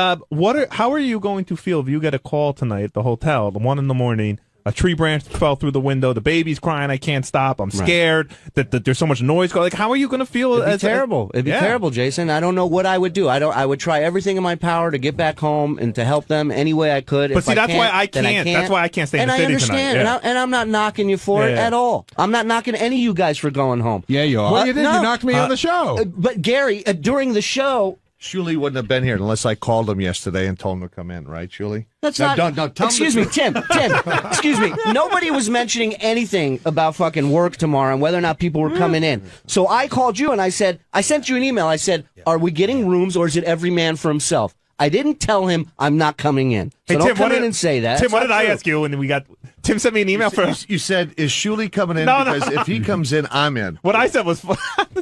how are you going to feel if you get a call tonight at the hotel, 1 a.m, a tree branch fell through the window, the baby's crying, I can't stop, I'm scared that there's so much noise going. Like, how are you going to feel? It'd be terrible. It'd be terrible, Jason. I don't know what I would do. I would try everything in my power to get back home and to help them any way I could. But see, that's why I can't. That's why I can't stay in the city tonight. And I understand, and I'm not knocking you for it at all. I'm not knocking any of you guys for going home. Yeah, you are. Well, you did. No. You knocked me on the show. But Gary, during the show, Shuli wouldn't have been here unless I called him yesterday and told him to come in, right, Shuli? That's not. Excuse me, Tim. Excuse me. Nobody was mentioning anything about fucking work tomorrow and whether or not people were coming in. So I called you and I said, I sent you an email. I said, are we getting rooms or is it every man for himself? I didn't tell him I'm not coming in. So hey, don't Tim, come in and say that. Tim, what did I ask you when we got? Tim sent me an email You said, is Shuli coming in? Because if he comes in, I'm in. What I said was,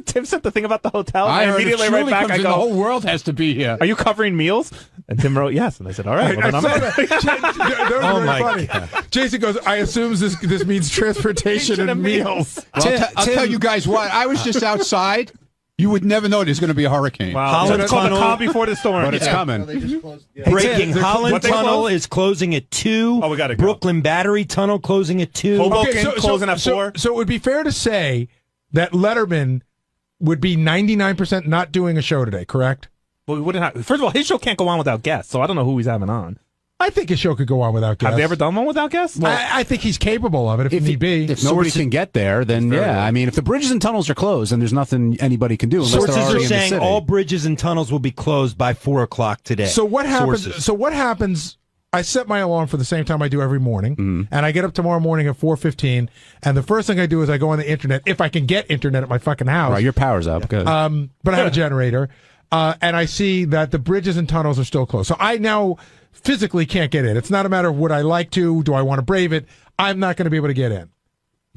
Tim sent the thing about the hotel. I and heard immediately if right Shuli back, comes I in, go, the whole world has to be here. Are you covering meals? And Tim wrote yes. And I said, all right. Well, I saw that. Oh, Very my funny. God. Jason goes, I assume this means transportation and meals. Well, I'll tell you guys what. I was just outside. You would never know there's going to be a hurricane. Wow. So it's called the calm before the storm. But it's coming. Breaking Holland Tunnel is closing at 2. Oh, we got to go. Brooklyn Battery Tunnel closing at 2. Hoboken closing at 4. So it would be fair to say that Letterman would be 99% not doing a show today, correct? Well, we wouldn't have. First of all, his show can't go on without guests, so I don't know who he's having on. I think his show could go on without guests. Have they ever done one without guests? Well, I think he's capable of it if need be. If nobody can get there, then yeah. I mean, if the bridges and tunnels are closed, then there's nothing anybody can do unless Sources they're already are saying in the city. all bridges and tunnels will be closed by 4 o'clock today. So what happens? I set my alarm for the same time I do every morning, and I get up tomorrow morning at 4:15, and the first thing I do is I go on the internet, if I can get internet at my fucking house. Right, your power's up. Good. But I have a generator, and I see that the bridges and tunnels are still closed. So I now physically can't get in. It's not a matter of would I like to, do I want to brave it? I'm not going to be able to get in.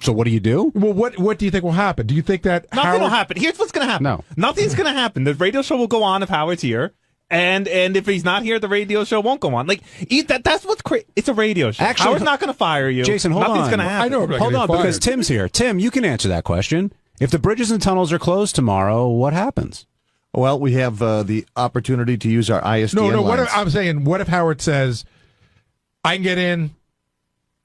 So what do you do? Well, what do you think will happen? Do you think that nothing will happen? Here's what's going to happen. No. Nothing's going to happen. The radio show will go on if Howard's here. And if he's not here, the radio show won't go on. Like that's what's crazy. It's a radio show. Actually, Howard's not going to fire you. Jason, hold Nothing's on. going to happen. I know. Hold on, because Tim's here. Tim, you can answer that question. If the bridges and tunnels are closed tomorrow, what happens? Well, we have the opportunity to use our ISDN No. lines. I'm saying, what if Howard says, I can get in,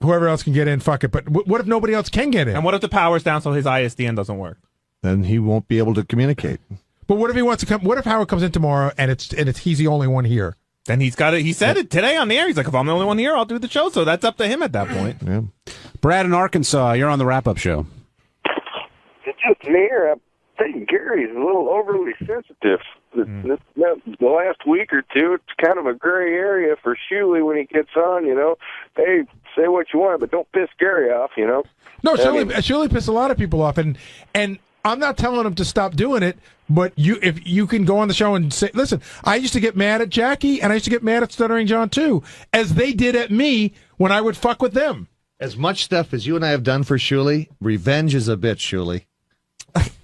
whoever else can get in, fuck it. But what if nobody else can get in? And what if the power's down so his ISDN doesn't work? Then he won't be able to communicate. But what if he wants to come? What if Howard comes in tomorrow and he's the only one here? Then he's got it. He said it today on the air. He's like, if I'm the only one here, I'll do the show. So that's up to him at that point. Yeah. Brad in Arkansas, you're on the wrap-up show. It's just me here. I think Gary's a little overly sensitive. The last week or two, it's kind of a gray area for Shuli when he gets on, you know. Hey, say what you want, but don't piss Gary off, you know. No, Shuli pissed a lot of people off, and I'm not telling him to stop doing it, but if you can go on the show and say, listen, I used to get mad at Jackie, and I used to get mad at Stuttering John, too, as they did at me when I would fuck with them. As much stuff as you and I have done for Shuli, revenge is a bitch, Shuli.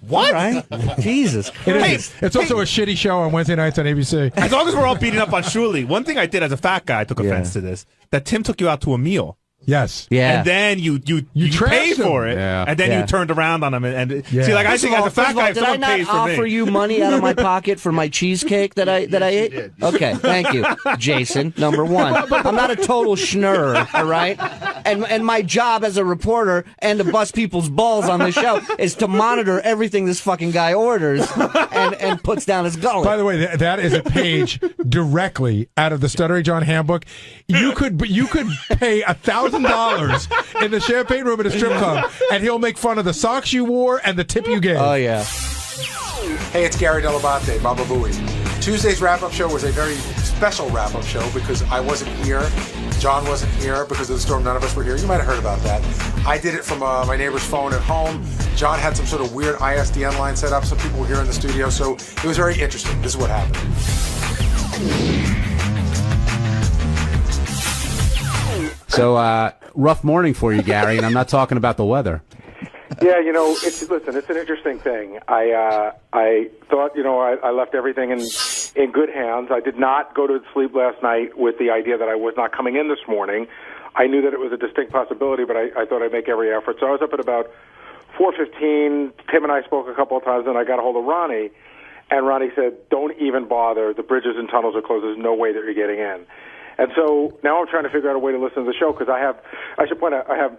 What? Right? Jesus Christ. It's also a shitty show on Wednesday nights on ABC. As long as we're all beating up on Shuli, one thing I did as a fat guy, I took offense to this, that Tim took you out to a meal. Yes. Yeah. And then you paid for it, and then you turned around on him. And see, like I think as a fat guy, if did I someone not pays for offer me, you money out of my pocket for my cheesecake that I ate? Okay, thank you, Jason. Number one, I'm not a total schnurr, all right? And my job as a reporter and to bust people's balls on the show is to monitor everything this fucking guy orders and puts down his gullet. By the way, that is a page directly out of the Stuttering John handbook. You could pay $1,000 in the champagne room at a strip club, and he'll make fun of the socks you wore and the tip you gave. Oh yeah. Hey, it's Gary 𝗏𝗏𝗿𝗍, Baba Booey. Tuesday's wrap-up show was a very special wrap-up show because I wasn't here. John wasn't here because of the storm. None of us were here. You might have heard about that. I did it from my neighbor's phone at home. John had some sort of weird ISDN line set up. Some people were here in the studio, so it was very interesting. This is what happened. So So, rough morning for you, Gary, and I'm not talking about the weather. Yeah, it's an interesting thing. I thought, I left everything in good hands. I did not go to sleep last night with the idea that I was not coming in this morning. I knew that it was a distinct possibility, but I thought I'd make every effort. So I was up at about 4:15. Tim and I spoke a couple of times, and I got a hold of Ronnie, and Ronnie said, "Don't even bother. The bridges and tunnels are closed. There's no way that you're getting in." And so now I'm trying to figure out a way to listen to the show because I should point out, I have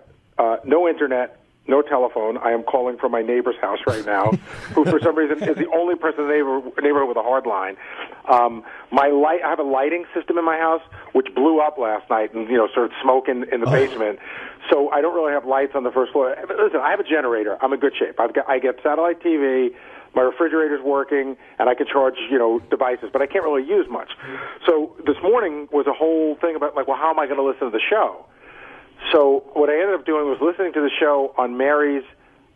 no internet, no telephone. I am calling from my neighbor's house right now, who for some reason is the only person in the neighborhood with a hard line. I have a lighting system in my house which blew up last night and started smoke in the basement. So I don't really have lights on the first floor. But listen, I have a generator. I'm in good shape. I get satellite TV. My refrigerator's working, and I can charge, devices, but I can't really use much. So this morning was a whole thing about, how am I going to listen to the show? So what I ended up doing was listening to the show on Mary's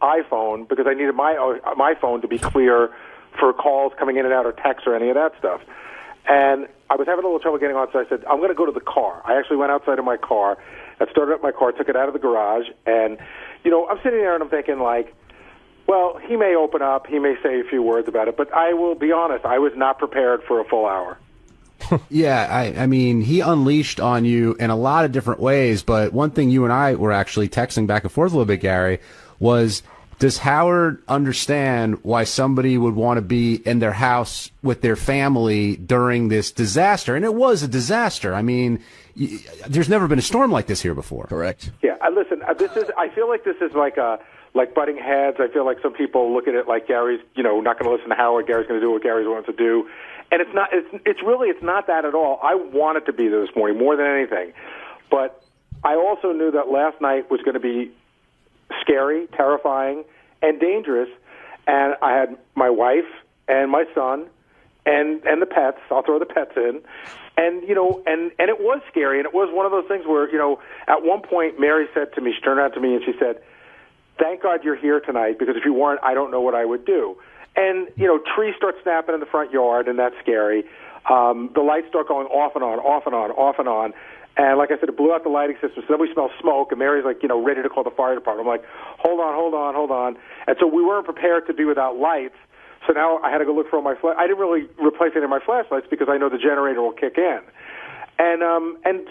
iPhone because I needed my phone to be clear for calls coming in and out or texts or any of that stuff. And I was having a little trouble getting on, so I said, I'm going to go to the car. I actually went outside of my car and started up my car, took it out of the garage, and, I'm sitting there and I'm thinking, well, he may open up, he may say a few words about it, but I will be honest, I was not prepared for a full hour. Yeah, I mean, he unleashed on you in a lot of different ways, but one thing you and I were actually texting back and forth a little bit, Gary, was does Howard understand why somebody would want to be in their house with their family during this disaster? And it was a disaster. I mean, there's never been a storm like this here before. Correct. Yeah, listen, I feel like this is like butting heads. I feel like some people look at it like Gary's, not going to listen to Howard. Gary's going to do what Gary wants to do. And it's not that at all. I wanted to be there this morning more than anything. But I also knew that last night was going to be scary, terrifying, and dangerous. And I had my wife and my son and the pets. I'll throw the pets in. And, and it was scary. And it was one of those things where, at one point Mary said to me, she turned around to me and she said, "Thank God you're here tonight, because if you weren't, I don't know what I would do." And, trees start snapping in the front yard, and that's scary. The lights start going off and on, off and on, off and on. And like I said, it blew out the lighting system, so then we smell smoke, and Mary's ready to call the fire department. I'm like, hold on. And so we weren't prepared to be without lights, so now I had to go look for all my I didn't really replace any of my flashlights because I know the generator will kick in. And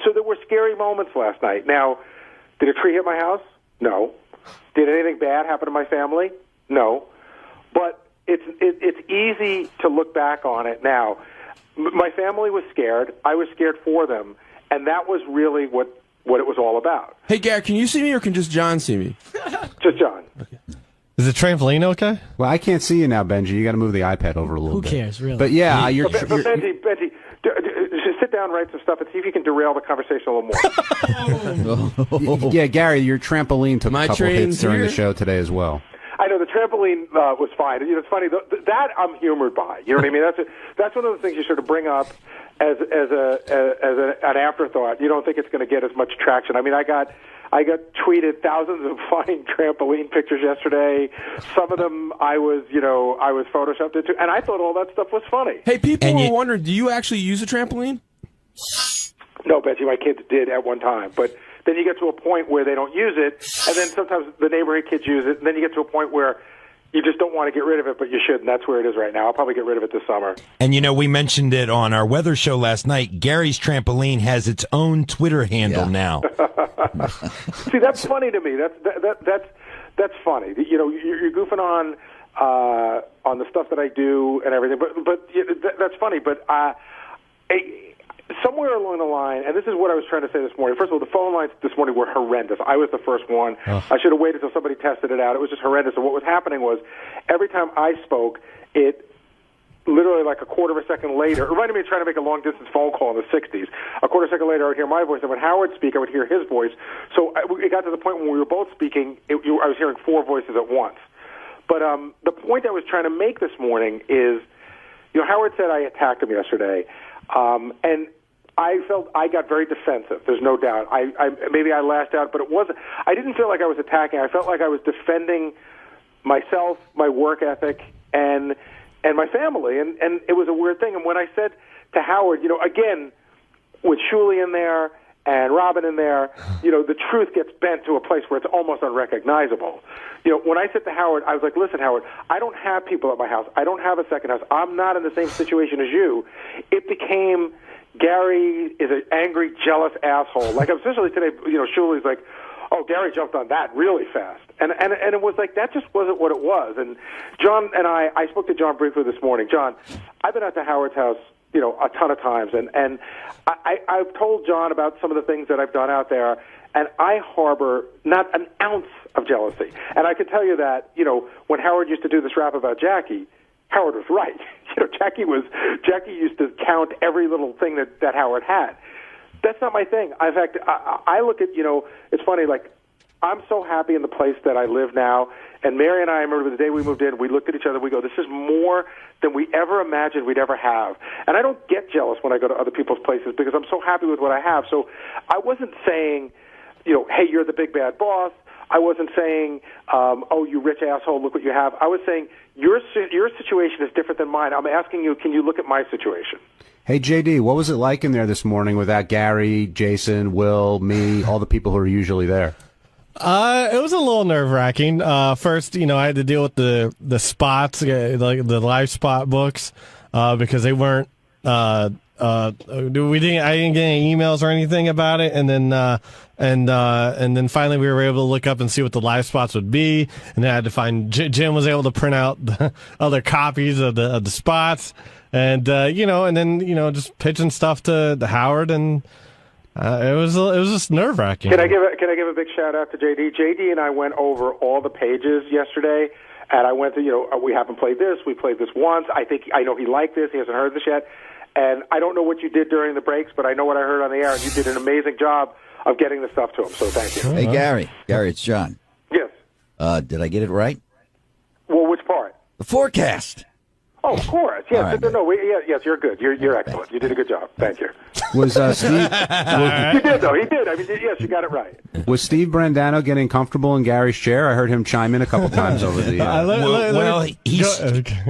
so there were scary moments last night. Now, did a tree hit my house? No. Did anything bad happen to my family? No. But it's easy to look back on it now. My family was scared. I was scared for them, and that was really what it was all about. Hey, Gary, can you see me, or can just John see me? Just John. Okay. Is the trampoline okay? Well, I can't see you now, Benji. You got to move the iPad over a little bit. Who cares, really? But yeah, Benji, just sit down, write some stuff, and see if you can derail the conversation a little more. Yeah, Gary, your trampoline took a couple hits during the show today as well. I know the trampoline was fine. It's funny that I'm humored by. You know what I mean? That's one of the things you sort of bring up as an afterthought. You don't think it's going to get as much traction. I mean, I got tweeted thousands of fine trampoline pictures yesterday. Some of them I was photoshopped into, and I thought all that stuff was funny. Hey, people were wondering, do you actually use a trampoline? No, Betsy, my kids did at one time, but then you get to a point where they don't use it, and then sometimes the neighborhood kids use it, and then you get to a point where you just don't want to get rid of it, but you should, and that's where it is right now. I'll probably get rid of it this summer. And, we mentioned it on our weather show last night. Gary's Trampoline has its own Twitter handle now. See, that's funny to me. That's funny. You're goofing on the stuff that I do and everything, but that's funny. But somewhere along the line, and this is what I was trying to say this morning. First of all, the phone lines this morning were horrendous. I was the first one. Oh. I should have waited until somebody tested it out. It was just horrendous. And what was happening was every time I spoke, it literally like a quarter of a second later, it reminded me of trying to make a long-distance phone call in the 60s. A quarter of a second later, I would hear my voice, and when Howard would speak, I would hear his voice. So it got to the point when we were both speaking, I was hearing four voices at once. But the point I was trying to make this morning is, Howard said I attacked him yesterday, and I felt I got very defensive. There's no doubt. Maybe I lashed out, but it wasn't. I didn't feel like I was attacking. I felt like I was defending myself, my work ethic, and my family, and it was a weird thing. And when I said to Howard, again, with 𝗛𝗲𝗿𝗱 in there and Robin in there, the truth gets bent to a place where it's almost unrecognizable. When I said to Howard, I was like, listen, Howard, I don't have people at my house. I don't have a second house. I'm not in the same situation as you. It became Gary is an angry, jealous asshole. Like, especially today, Shuli's like, oh, Gary jumped on that really fast. And it was like, that just wasn't what it was. And John and I spoke to John briefly this morning. John, I've been out to Howard's house, a ton of times. And I've told John about some of the things that I've done out there, and I harbor not an ounce of jealousy. And I can tell you that, when Howard used to do this rap about Jackie, Howard was right. Jackie used to count every little thing that Howard had. That's not my thing. In fact, I look at, it's funny, like, I'm so happy in the place that I live now. And Mary and I remember the day we moved in, we looked at each other, we go, this is more than we ever imagined we'd ever have. And I don't get jealous when I go to other people's places because I'm so happy with what I have. So I wasn't saying, hey, you're the big bad boss. I wasn't saying, oh, you rich asshole, look what you have. I was saying, your situation is different than mine. I'm asking you, can you look at my situation? Hey, JD, what was it like in there this morning without Gary, Jason, Will, me, all the people who are usually there? It was a little nerve-wracking. First, I had to deal with the spots, like the live spot books, because they weren't. I didn't get any emails or anything about it, and then finally we were able to look up and see what the live spots would be, and then I had to find. Jim was able to print out the other copies of the spots, and and then just pitching stuff to Howard, and it was just nerve-wracking. Can I give a big shout out to JD? JD and I went over all the pages yesterday, and I went to we haven't played this. We played this once. I know he liked this. He hasn't heard this yet. And I don't know what you did during the breaks, but I know what I heard on the air, and you did an amazing job of getting the stuff to him, so thank you. Hey, Gary, it's John. Yes. Did I get it right? Well, which part? The forecast. Oh, of course. Yes, right, yes, you're good. You're excellent. You did a good job. Thank you. Was Steve? You did, though. He did. I mean, yes, you got it right. Was Steve Brandano getting comfortable in Gary's chair? I heard him chime in a couple times over the.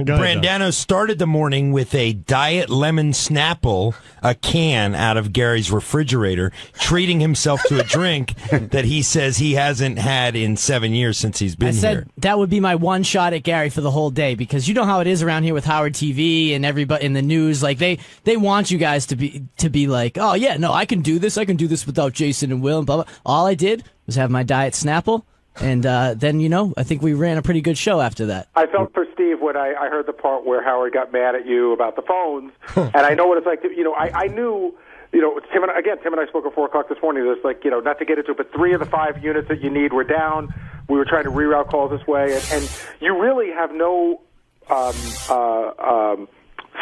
Brandano started the morning with a Diet Lemon Snapple, a can out of Gary's refrigerator, treating himself to a drink that he says he hasn't had in 7 years since he's been here. I said that would be my one shot at Gary for the whole day, because you know how it is around here with Howard TV and everybody in the news. Like they want you guys to be like, oh yeah, no, I can do this without Jason and Will and blah blah. All I did was have my Diet Snapple, and then I think we ran a pretty good show after that. I felt for Steve when I heard the part where Howard got mad at you about the phones, and I know what it's like. I knew. Tim and I spoke at 4 o'clock this morning. There's not to get into it, but 3 of the 5 units that you need were down. We were trying to reroute calls this way, and you really have no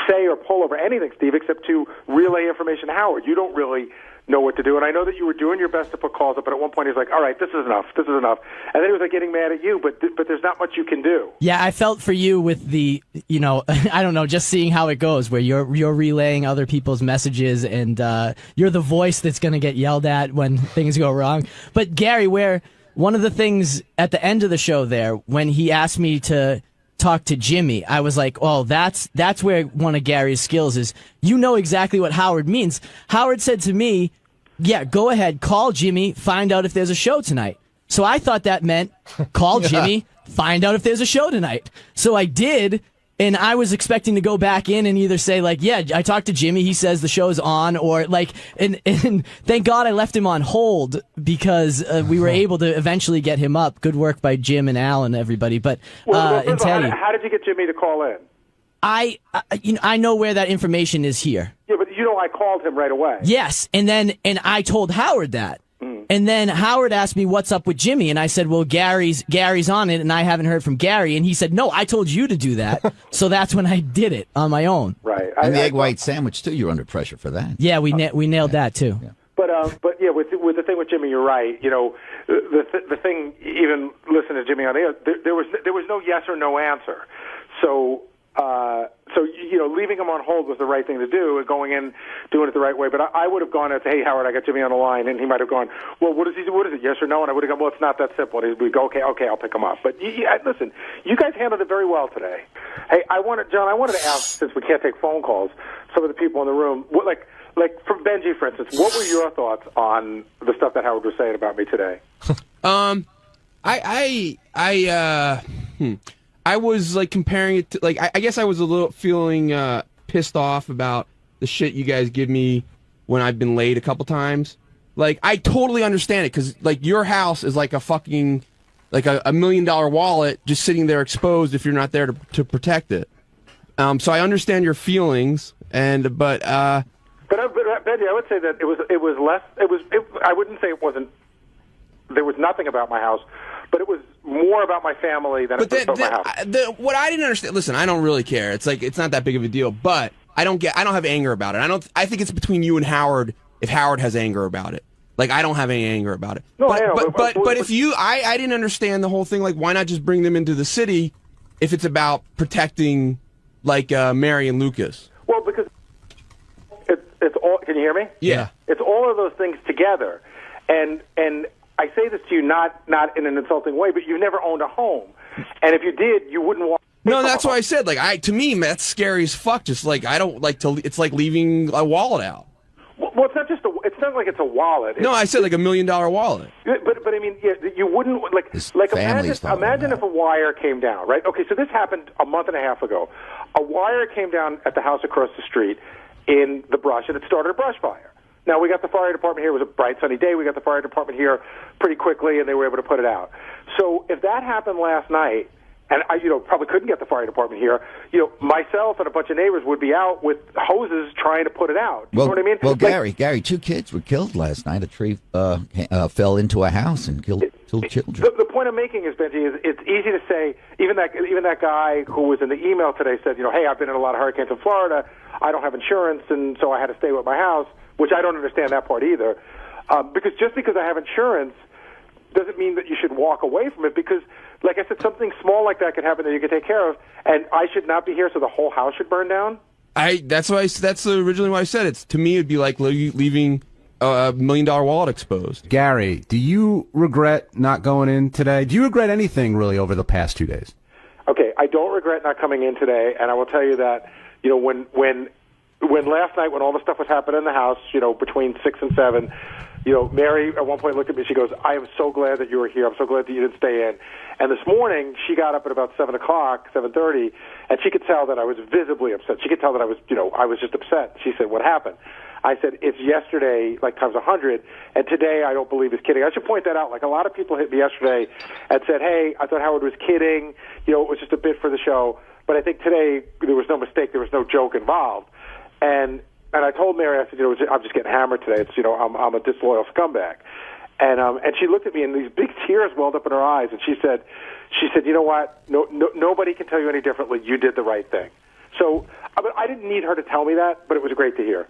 say or pull over anything, Steve, except to relay information to Howard. You don't really know what to do, and I know that you were doing your best to put calls up, but at one point he's like, all right, this is enough, and then he was getting mad at you, but there's not much you can do. Yeah, I felt for you with the, I don't know, just seeing how it goes, where you're relaying other people's messages, and you're the voice that's going to get yelled at when things go wrong. But Gary, where one of the things at the end of the show there, when he asked me to talk to Jimmy, I was like, oh, that's where one of Gary's skills is. You know exactly what Howard means. Howard said to me, yeah, go ahead, call Jimmy, find out if there's a show tonight. So I thought that meant call Jimmy, find out if there's a show tonight. So I did, and I was expecting to go back in and either say, yeah, I talked to Jimmy, he says the show's on, or and thank God I left him on hold, because we were able to eventually get him up. Good work by Jim and Al and everybody. But and Teddy. How did you get Jimmy to call in? I know where that information is here. Yeah, but I called him right away. Yes, and I told Howard that. And then Howard asked me what's up with Jimmy, and I said, well, Gary's on it, and I haven't heard from Gary. And he said, no, I told you to do that. So that's when I did it on my own. Right. And the egg white sandwich, too, you're under pressure for that. Yeah, we nailed that, too. Yeah. But yeah, with the thing with Jimmy, you're right. The thing, even listening to Jimmy on the air, there was no yes or no answer. So leaving him on hold was the right thing to do, and going in, doing it the right way. But I would have gone and said, hey, Howard, I got Jimmy on the line, and he might have gone, well, what is it, yes or no? And I would have gone, well, it's not that simple. And he'd go, okay, I'll pick him up. But listen, you guys handled it very well today. Hey, John, I wanted to ask, since we can't take phone calls, some of the people in the room, like from Benji, for instance, what were your thoughts on the stuff that Howard was saying about me today? I was like comparing it to like I guess I was a little feeling pissed off about the shit you guys give me when I've been late a couple times. Like I totally understand it because like your house is like a fucking like a $1 million wallet just sitting there exposed if you're not there to protect it. So I understand your feelings, but Benji, I would say that it was less. I wouldn't say it wasn't. There was nothing about my house, but it was more about my family than it was about my house. What I didn't understand. Listen, I don't really care. It's like it's not that big of a deal, but I don't have anger about it. I think it's between you and Howard. If Howard has anger about it, like I don't have any anger about it. No, but if you, I didn't understand the whole thing. Like, why not just bring them into the city if it's about protecting like Mary and Lucas? Well, because it's all. Can you hear me? Yeah. It's all of those things together, and I say this to you not in an insulting way, but you've never owned a home, and if you did, you wouldn't want. No, that's why I said like to me that's scary as fuck. Just like I don't like to. It's like leaving a wallet out. Well, it's not just it's not like it's a wallet. No, I said like $1 million wallet. But I mean, yeah, you wouldn't like imagine if a wire came down, right? Okay, so this happened a month and a half ago. A wire came down at the house across the street in the brush, and it started a brush fire. Now we got the fire department here. It was a bright sunny day. We got the fire department here pretty quickly, and they were able to put it out. So if that happened last night, and I probably couldn't get the fire department here, myself and a bunch of neighbors would be out with hoses trying to put it out. You know what I mean? Well, Gary, 2 kids were killed last night. A tree fell into a house and killed 2 children. The point I'm making is, Benji, is it's easy to say. Even that guy who was in the email today said, hey, I've been in a lot of hurricanes in Florida. I don't have insurance, and so I had to stay with my house, which I don't understand that part either. Because just because I have insurance doesn't mean that you should walk away from it, because, like I said, something small like that could happen that you could take care of, and I should not be here, so the whole house should burn down? That's originally why I said it. To me, it'd be like leaving a $1 million wallet exposed. Gary, do you regret not going in today? Do you regret anything, really, over the past 2 days? Okay, I don't regret not coming in today, and I will tell you that, when last night, when all the stuff was happening in the house, between 6 and 7, Mary at one point looked at me. She goes, "I am so glad that you were here. I'm so glad that you didn't stay in." And this morning, she got up at about 7:30, and she could tell that I was visibly upset. She could tell that I was just upset. She said, "What happened?" I said, "It's yesterday, like times 100, and today I don't believe is kidding." I should point that out. Like a lot of people hit me yesterday and said, "Hey, I thought Howard was kidding. It was just a bit for the show." But I think today there was no mistake. There was no joke involved. And I told Mary, I said, I'm just getting hammered today. It's, I'm a disloyal scumbag. And she looked at me, and these big tears welled up in her eyes, and she said, "You know what? Nobody can tell you any differently. You did the right thing." So I didn't need her to tell me that, but it was great to hear.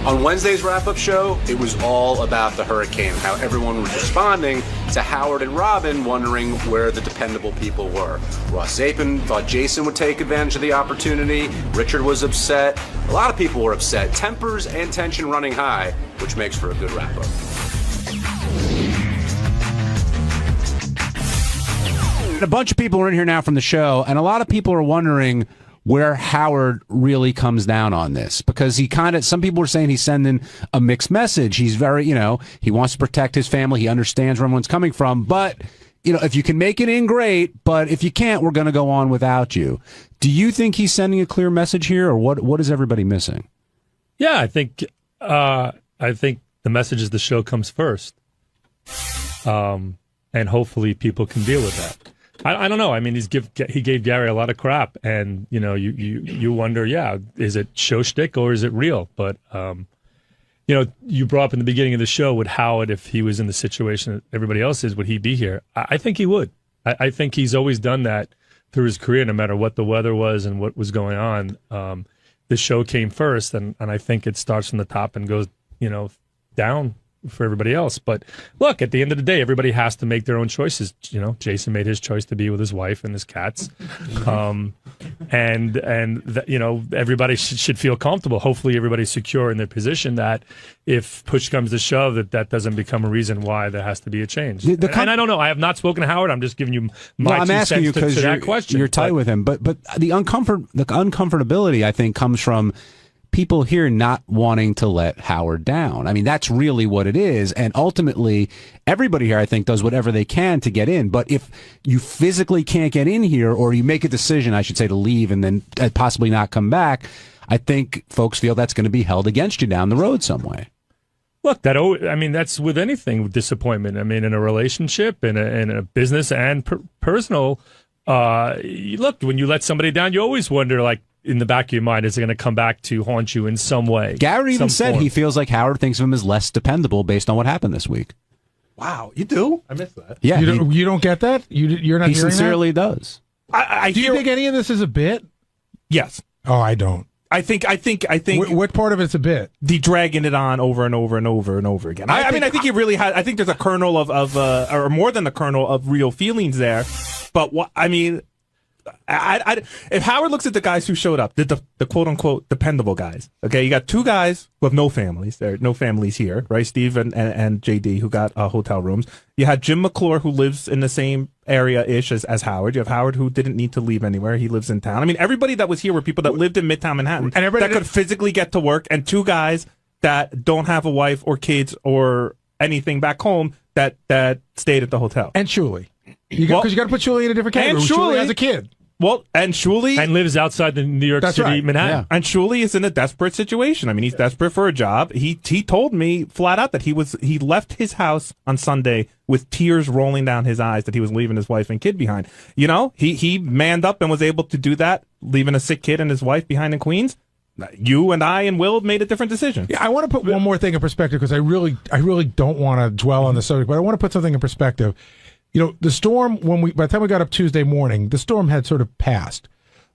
On Wednesday's wrap-up show, it was all about the hurricane, how everyone was responding to Howard and Robin wondering where the dependable people were. Ross Zapin thought Jason would take advantage of the opportunity. Richard was upset. A lot of people were upset. Tempers and tension running high, which makes for a good wrap-up. A bunch of people are in here now from the show, and a lot of people are wondering where Howard really comes down on this, because some people are saying he's sending a mixed message. He's very, he wants to protect his family. He understands where everyone's coming from, but, if you can make it in, great, but if you can't, we're going to go on without you. Do you think he's sending a clear message here, or what is everybody missing? Yeah, I think the message is the show comes first. And hopefully people can deal with that. I don't know. I mean, he gave Gary a lot of crap, and you wonder, is it show shtick or is it real? But you brought up in the beginning of the show, would Howard, if he was in the situation that everybody else is, would he be here? I think he would. I think he's always done that through his career, no matter what the weather was and what was going on. The show came first, and I think it starts from the top and goes down for everybody else. But look, at the end of the day, everybody has to make their own choices. Jason made his choice to be with his wife and his cats, and everybody should feel comfortable. Hopefully, everybody's secure in their position. That if push comes to shove, that doesn't become a reason why there has to be a change. And I don't know. I have not spoken to Howard. I'm just giving you my I'm asking you because that question. You're tight with him, but the uncomfortability, I think, comes from people here not wanting to let Howard down. I mean, that's really what it is. And ultimately, everybody here, I think, does whatever they can to get in. But if you physically can't get in here, or you make a decision, I should say, to leave and then possibly not come back, I think folks feel that's going to be held against you down the road some way. Look, that's with anything, with disappointment. I mean, in a relationship, in a business, and personal. Look, when you let somebody down, you always wonder, like, in the back of your mind, is it going to come back to haunt you in some way? Gary even said he feels like Howard thinks of him as less dependable based on what happened this week. Wow, you do? I missed that. Yeah, you don't get that? You're not. He hearing sincerely that? does. Do you think any of this is a bit? Yes. Oh, I don't. I think. What part of it's a bit? The dragging it on over and over and over and over again. I think he really has. I think there's a kernel of or more than a kernel of real feelings there. But what I mean, if Howard looks at the guys who showed up, the quote unquote dependable guys. Okay, you got two guys who have no families. There are no families here, right? Steve and JD, who got hotel rooms. You had Jim McClure, who lives in the same area-ish as Howard. You have Howard, who didn't need to leave anywhere. He lives in town. I mean, everybody that was here were people that lived in Midtown Manhattan and that could physically get to work, and two guys that don't have a wife or kids or anything back home that stayed at the hotel. And Shuli. Because you got to put Shuli in a different category. And Shuli has a kid. Well, and Shuli... And lives outside the New York City, Manhattan. Yeah. And Shuli is in a desperate situation. I mean, he's desperate for a job. He told me flat out that he left his house on Sunday with tears rolling down his eyes that he was leaving his wife and kid behind. You know, he manned up and was able to do that, leaving a sick kid and his wife behind in Queens. You and I and Will made a different decision. Yeah, I want to put one more thing in perspective, because I really don't want to dwell on the subject, but I want to put something in perspective. You know, the storm, by the time we got up Tuesday morning, the storm had sort of passed.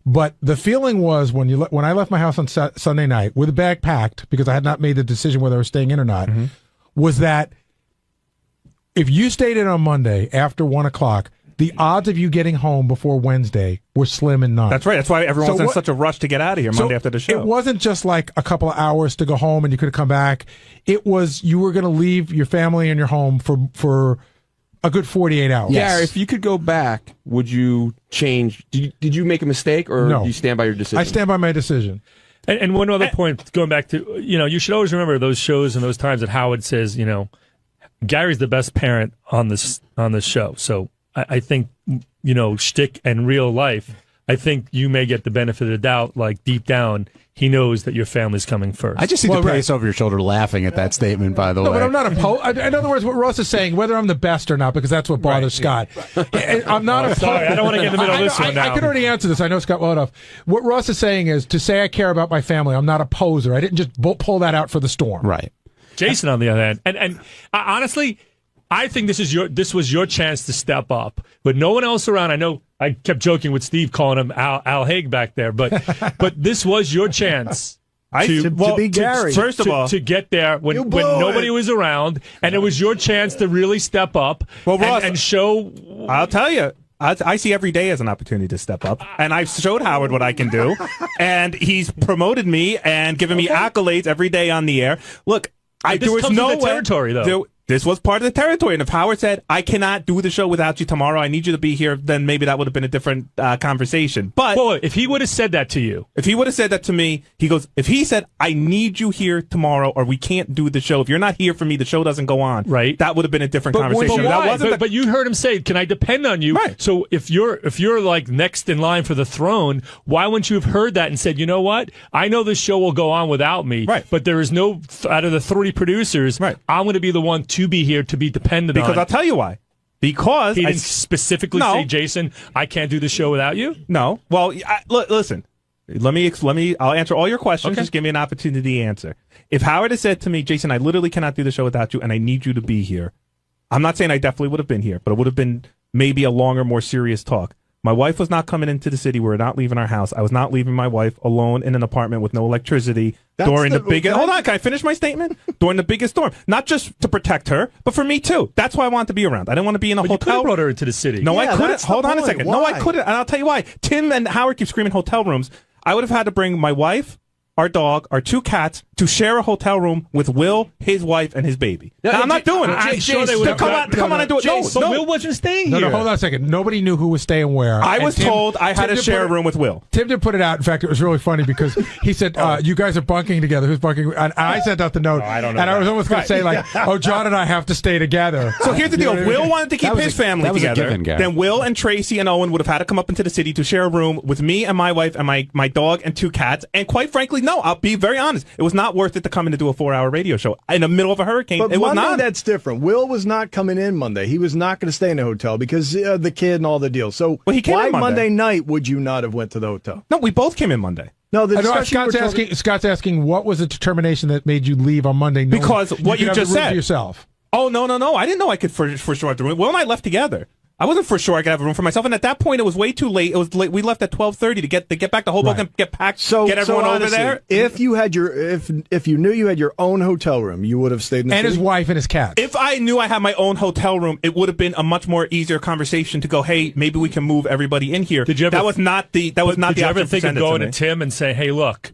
But the feeling was when I left my house on Sunday night with a bag packed, because I had not made the decision whether I was staying in or not, was that if you stayed in on Monday after 1 o'clock, the odds of you getting home before Wednesday were slim and none. That's right. That's why everyone was in such a rush to get out of here Monday after the show. It wasn't just like a couple of hours to go home and you could have come back. It was you were going to leave your family and your home for a good 48 hours. Yeah, if you could go back, would you change? Did you make a mistake, or do you stand by your decision? I stand by my decision. And one other point, going back to, you should always remember those shows and those times that Howard says, Gary's the best parent on this show. So I think, shtick and real life, I think you may get the benefit of the doubt, like deep down, he knows that your family's coming first. I just see the face over your shoulder laughing at that statement, by the way. No, but I'm not opposed. In other words, what Ross is saying, whether I'm the best or not, because that's what bothers Scott. I'm not opposed. Sorry, I don't want to get in the middle of this one now. I can already answer this. I know Scott well enough. What Ross is saying is, to say I care about my family, I'm not a poser. I didn't just pull that out for the storm. Right. Jason, on the other hand, and honestly, I think this was your chance to step up. With no one else around, I know I kept joking with Steve calling him Al Haig back there, but this was your chance to be Gary. First of all, to get there when nobody was around, and it was your chance to really step up Ross, and show. I'll tell you. I see every day as an opportunity to step up, and I've showed Howard what I can do, and he's promoted me and given me accolades every day on the air. Look, there was no territory, though. This was part of the territory, and if Howard said, I cannot do the show without you tomorrow, I need you to be here, then maybe that would have been a different conversation. But if he would have said that to you. If he would have said that to me, he goes, if he said, I need you here tomorrow, or we can't do the show, if you're not here for me, the show doesn't go on. Right. That would have been a different conversation. But why? That wasn't but you heard him say, can I depend on you? Right. So if you're like next in line for the throne, why wouldn't you have heard that and said, you know what? I know this show will go on without me, but there is no, out of the 3 producers, I'm going to be the one to be here to be dependent on. Because I'll tell you why. Because he didn't specifically say, Jason, I can't do the show without you? No. Well, listen. Let me. I'll answer all your questions. Okay. Just give me an opportunity to answer. If Howard had said to me, Jason, I literally cannot do the show without you, and I need you to be here, I'm not saying I definitely would have been here, but it would have been maybe a longer, more serious talk. My wife was not coming into the city. We were not leaving our house. I was not leaving my wife alone in an apartment with no electricity during the biggest... Hold on, can I finish my statement? During the biggest storm. Not just to protect her, but for me too. That's why I wanted to be around. I didn't want to be in a hotel. You could have brought her into the city. No, I couldn't. Hold on a second. Why? No, I couldn't. And I'll tell you why. Tim and Howard keep screaming hotel rooms. I would have had to bring my wife, our dog, our 2 cats to share a hotel room with Will, his wife, and his baby. Now, I'm not doing it. I'm sure they would come on and do it. No, but Will wasn't staying here. No, hold on a second. Nobody knew who was staying where. I was told I had to share a room with Will. Tim did put it out. In fact, it was really funny because he said, you guys are bunking together. Who's bunking? And I sent out the note. I don't know. And I was almost going to say, like, oh, John and I have to stay together. So here's the deal. Will wanted to keep his family together. Gary. Then Will and Tracy and Owen would have had to come up into the city to share a room with me and my wife and my dog and 2 cats. And quite frankly, no, I'll be very honest. It was not worth it to come in to do a 4-hour radio show in the middle of a hurricane. But it was Monday, not. that's different. Will was not coming in Monday. He was not going to stay in the hotel because the kid and all the deals. So he came why in Monday night would you not have went to the hotel? No, we both came in Monday. No, Scott's asking what was the determination that made you leave on Monday? Because what you just said. Yourself. Oh, no. I didn't know I could for sure have the room. Will and I left together. I wasn't for sure I could have a room for myself, and at that point it was way too late. It was late. We left at 12:30 to get back to Hoboken, get packed, get everyone over there. If you had if you knew you had your own hotel room, you would have stayed in the and city? his wife and his cat. If I knew I had my own hotel room, it would have been a much more easier conversation to go, hey, maybe we can move everybody in here. Did you ever, that was not the Did you option ever think of presented going to to Tim and say, hey, look,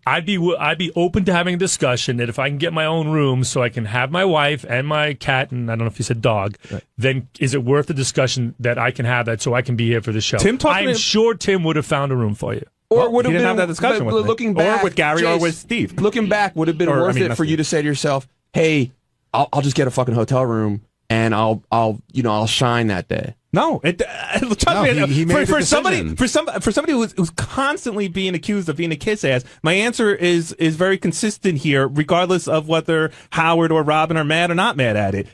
I'd be open to having a discussion that if I can get my own room so I can have my wife and my cat and I don't know if you said dog, then is it worth the discussion that I can have that so I can be here for the show? I'm sure Tim would have found a room for you. Or would he have didn't been have that discussion with me. looking back, or with Gary, Jace, or with Steve. Looking back, would have been worth it for you to say to yourself, "Hey, I'll just get a fucking hotel room and I'll shine that day." No, he made for somebody who's constantly being accused of being a kiss ass. My answer is very consistent here, regardless of whether Howard or Robin are mad or not mad at it.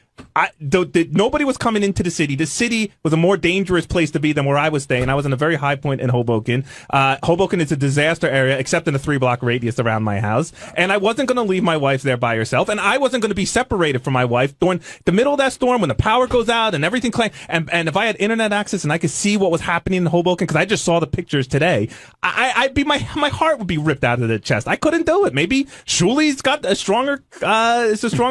Nobody was coming into the city. The city was a more dangerous place to be than where I was staying. I was in a very high point in Hoboken. Hoboken is a disaster area, except in a 3-block radius around my house. And I wasn't going to leave my wife there by herself. And I wasn't going to be separated from my wife during the middle of that storm when the power goes out and everything. And if I had internet access and I could see what was happening in Hoboken, because I just saw the pictures today, my heart would be ripped out of the chest. I couldn't do it. Maybe Shuli's got a stronger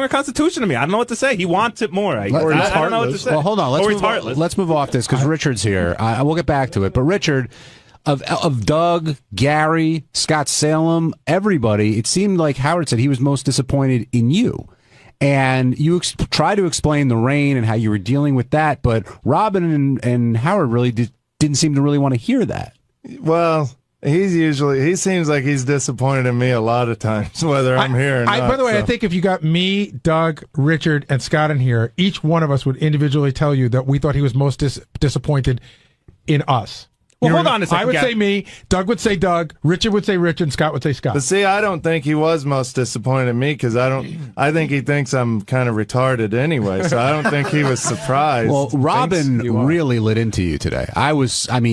constitution than me. I don't know what to say. He wants it more. I don't know what to say. Well, hold on. Let's move off this because Richard's here. We'll get back to it. But Richard, of Doug, Gary, Scott Salem, everybody, it seemed like Howard said he was most disappointed in you. And you try to explain the rain and how you were dealing with that, but Robin and Howard really didn't seem to really want to hear that. Well, he seems like he's disappointed in me a lot of times, whether I'm here or not. By the way, I think if you got me, Doug, Richard, and Scott in here, each one of us would individually tell you that we thought he was most disappointed in us. Well, hold on a second. I would say me, Doug would say Doug, Richard would say Richard, and Scott would say Scott. But see, I don't think he was most disappointed in me because I think he thinks I'm kind of retarded anyway, so I don't think he was surprised. Well, Robin really lit into you today.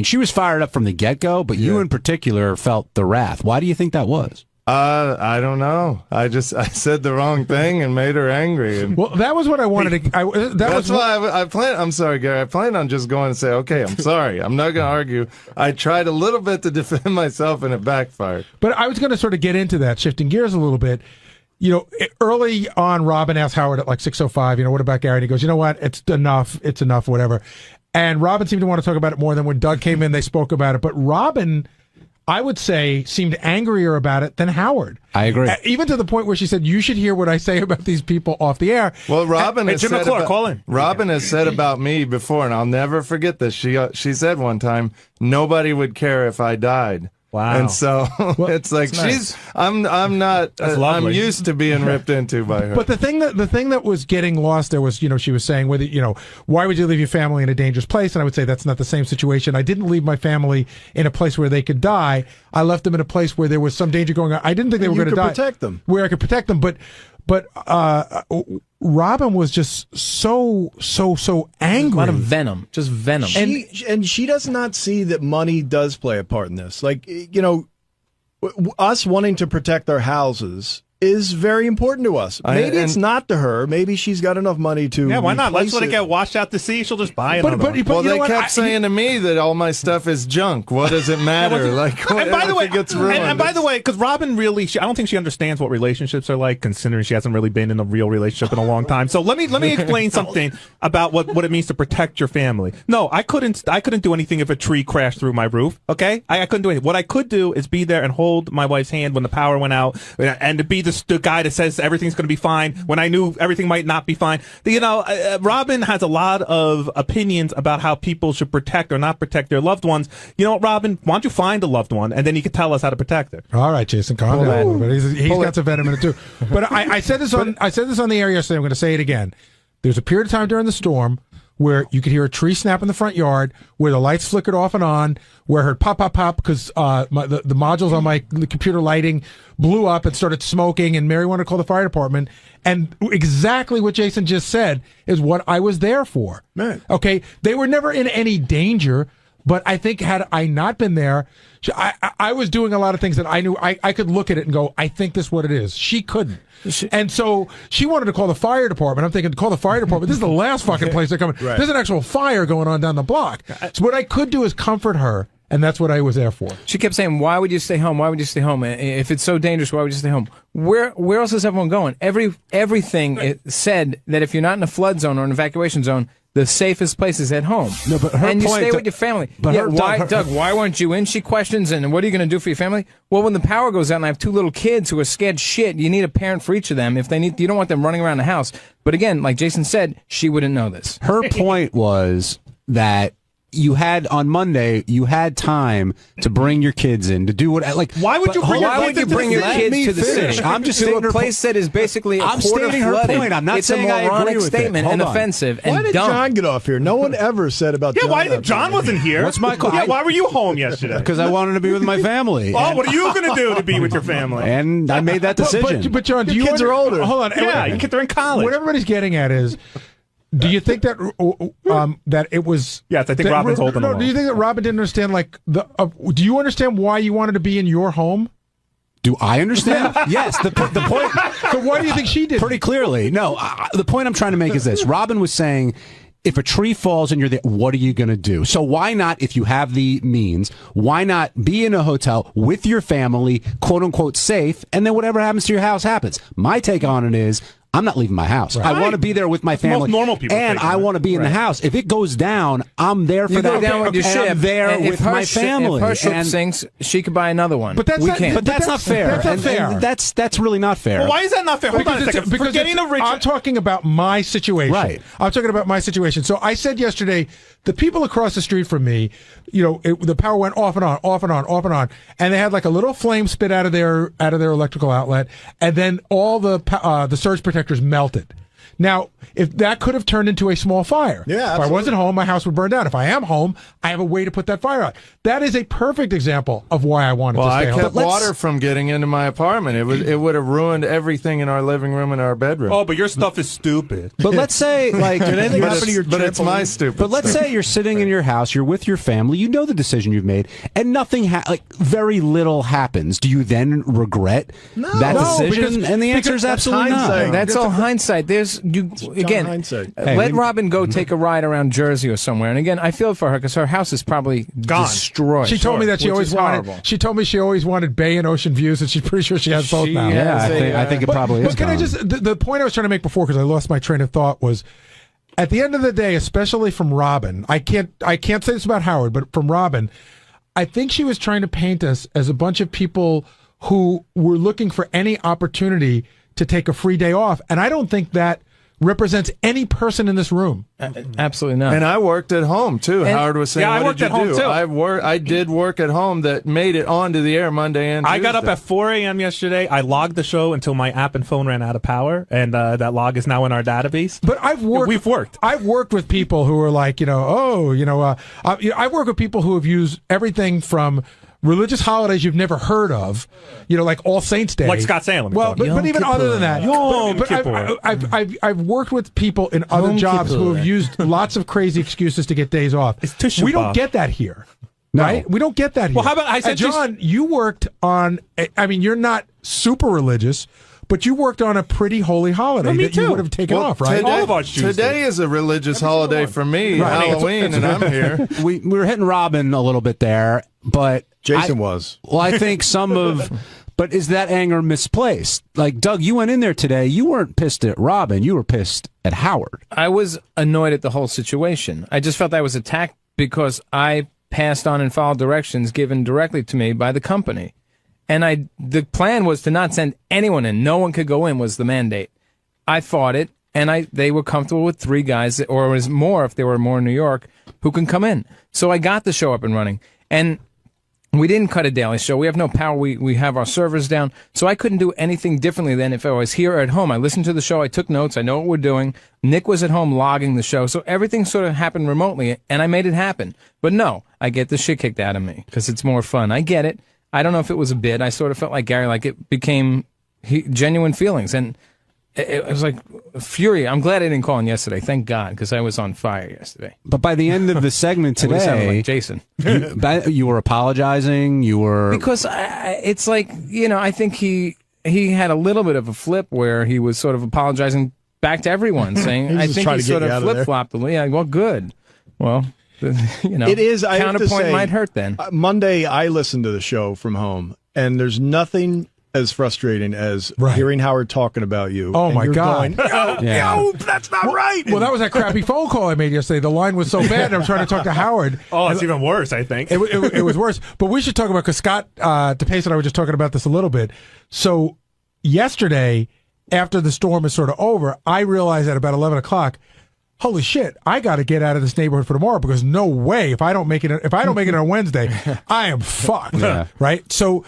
She was fired up from the get-go, but you in particular felt the wrath. Why do you think that was? I don't know. I said the wrong thing and made her angry. And well, that was what I wanted to. That's why I planned. I'm sorry, Gary. I planned on just going and say, okay, I'm sorry. I'm not going to argue. I tried a little bit to defend myself, and it backfired. But I was going to sort of get into that, shifting gears a little bit. Early on, Robin asked Howard at like 6:05, what about Gary? And he goes, you know what? It's enough, whatever. And Robin seemed to want to talk about it more than when Doug came in, they spoke about it. But Robin, I would say, seemed angrier about it than Howard. I agree. Even to the point where she said, you should hear what I say about these people off the air. Well, Robin has said about me before, and I'll never forget this. She said one time, nobody would care if I died. Wow. And so it's like I'm used to being ripped into by her. But the thing that was getting lost there was, she was saying why would you leave your family in a dangerous place? And I would say that's not the same situation. I didn't leave my family in a place where they could die. I left them in a place where there was some danger going on. I didn't think they were going to die. Protect them. Where I could protect them, but Robin was just so angry. A lot of venom, just venom. And she does not see that money does play a part in this. Like, us wanting to protect our houses is very important to us. Maybe it's not to her. Maybe she's got enough money to. Yeah, why not? Let's let it it get washed out to sea. She'll just buy another one. Well, they kept saying to me that all my stuff is junk. What does it matter? And by the way, it gets ruined? and by the way, because Robin really, I don't think she understands what relationships are like, considering she hasn't really been in a real relationship in a long time. So let me explain something about what it means to protect your family. No, I couldn't do anything if a tree crashed through my roof. Okay, I couldn't do anything. What I could do is be there and hold my wife's hand when the power went out, and to be the guy that says everything's going to be fine when I knew everything might not be fine. You know, Robin has a lot of opinions about how people should protect or not protect their loved ones. You know what, Robin? Why don't you find a loved one, and then you can tell us how to protect her. All right, Jason, calm down a little bit. He's got some venom in it too. But I said this on the air yesterday. I'm going to say it again. There's a period of time during the storm where you could hear a tree snap in the front yard, where the lights flickered off and on, where I heard pop, pop, pop, because the modules on my computer lighting blew up and started smoking, and Mary wanted to call the fire department. And exactly what Jason just said is what I was there for. Man. Okay? They were never in any danger, but I think had I not been there, I was doing a lot of things that I knew I could look at it and go, I think this is what it is. She couldn't. And so she wanted to call the fire department. I'm thinking, call the fire department. This is the last fucking place they're coming. Right. There's an actual fire going on down the block. So what I could do is comfort her, and that's what I was there for. She kept saying, why would you stay home? Why would you stay home? If it's so dangerous, why would you stay home? Where else is everyone going? Everything it said that if you're not in a flood zone or an evacuation zone, the safest place is at home. No, but her and you point, stay with your family. But yeah, Doug, why weren't you in? She questions, and what are you going to do for your family? Well, when the power goes out and I have two little kids who are scared shit, you need a parent for each of them. If you don't want them running around the house. But again, like Jason said, she wouldn't know this. Her point was that you had on Monday, you had time to bring your kids in to do what Why would you bring your kids to the city? I'm just to a place that is basically a quarter stating her flooded. point. I'm not it's saying a I agree moronic with statement it. and Hold on. offensive and Why did dumb. John get off here? No one ever said about John. Why did John wasn't here? What's my call? Yeah, why were you home yesterday? Because I wanted to be with my family. Oh, what are you going to do to be with your family? And I made that decision. But John, do Your you kids are older. Hold on. Yeah, your kids are in college. What everybody's getting at is, do you think that that it was? Yes, I think Robin's holding No, along. do you think that Robin didn't understand? Do you understand why you wanted to be in your home? Do I understand? Yes. The point. So why do you think she did? Pretty clearly. No. The point I'm trying to make is this: Robin was saying, if a tree falls and you're there, what are you going to do? So why not, if you have the means, why not be in a hotel with your family, quote unquote, safe, and then whatever happens to your house happens? My take on it is, I'm not leaving my house. Right. I want to be there with my family. Most normal people and I want to be in the house. If it goes down, I'm there for You that. go down with your and ship. I'm there and with my family. If her ship And- sinks, she could buy another one. But that's we not, can't. But that's not fair. That's not fair. And that's really not fair. Well, why is that not fair? Hold on a second. Because Forgetting the rich. I'm talking about my situation. Right. I'm talking about my situation. So I said yesterday, the people across the street from me, the power went off and on, off and on, off and on, and they had like a little flame spit out of their electrical outlet, and then all the surge protectors melted. Now, if that could have turned into a small fire. Yeah, if absolutely. I wasn't home, my house would burn down. If I am home, I have a way to put that fire out. That is a perfect example of why I wanted Well, to stay I home. kept water from getting into my apartment. It would have ruined everything in our living room and our bedroom. Oh, but your stuff is stupid. But let's say, like, but it's my stupid. But let's say you're sitting in your house, you're with your family, you know the decision you've made, and nothing, very little happens. Do you then regret that decision? And the answer is absolutely not. That's all hindsight. Again, let Robin go take a ride around Jersey or somewhere. And again, I feel for her because her house is probably destroyed. She told me that she always wanted. She told me she always wanted bay and ocean views, and she's pretty sure she has both now. Yeah, I think it probably is. But can I just the point I was trying to make before, because I lost my train of thought, was at the end of the day, especially from Robin. I can't say this about Howard, but from Robin, I think she was trying to paint us as a bunch of people who were looking for any opportunity to take a free day off, and I don't think that represents any person in this room. Absolutely not. And I worked at home too. And, Howard was saying, I "What worked did at you home do?" too. I did work at home that made it onto the air Monday and I got up Tuesday. at 4 a.m. yesterday. I logged the show until my app and phone ran out of power, and that log is now in our database. But we've worked. I've worked with people who are like, I work with people who have used everything from religious holidays you've never heard of, like All Saints Day, like Scott Salem. Well, but even other than that, I've worked with people in other jobs who have used lots of crazy excuses to get days off. We don't get that here. No. Right? We don't get that here. Well, how about I said, John, you worked on. I mean, you're not super religious, but you worked on a pretty holy holiday that you would have taken off, right? Today, All of us Tuesdays. today is a religious holiday for me, Right. Halloween, and I'm here. We were hitting Robin a little bit there, but Jason was. Well, I think some of. But is that anger misplaced? Like, Doug, you went in there today. You weren't pissed at Robin. You were pissed at Howard. I was annoyed at the whole situation. I just felt I was attacked because I passed on and followed directions given directly to me by the company. And the plan was to not send anyone in. No one could go in was the mandate. I fought it, and they were comfortable with 3 guys, or it was more if there were more in New York, who can come in. So I got the show up and running. And we didn't cut a daily show. We have no power. We have our servers down. So I couldn't do anything differently than if I was here or at home. I listened to the show. I took notes. I know what we're doing. Nick was at home logging the show. So everything sort of happened remotely, and I made it happen. But no, I get the shit kicked out of me because it's more fun. I get it. I don't know if it was a bit. I sort of felt like Gary, like it became genuine feelings. And it was like fury. I'm glad I didn't call in yesterday. Thank God, because I was on fire yesterday. But by the end of the segment I would've sounded today, like Jason. you were apologizing. You were because it's like, I think he had a little bit of a flip where he was sort of apologizing back to everyone, saying I think he sort of flip flopped a little. Yeah, well, good. Well, it is. I have to counterpoint say, might hurt then. Monday, I listened to the show from home, and there's nothing as frustrating as hearing Howard talking about you. Oh, and my you're God. going, no, that's not right. Well, that was that crappy phone call I made yesterday. The line was so bad, and I'm trying to talk to Howard. Oh, it's even worse, I think. It was worse. But we should talk about, because Scott DePace and I were just talking about this a little bit. So yesterday, after the storm is sort of over, I realized at about 11 o'clock, holy shit, I got to get out of this neighborhood for tomorrow, because no way, if I don't make it on Wednesday, I am fucked. Yeah. Right? So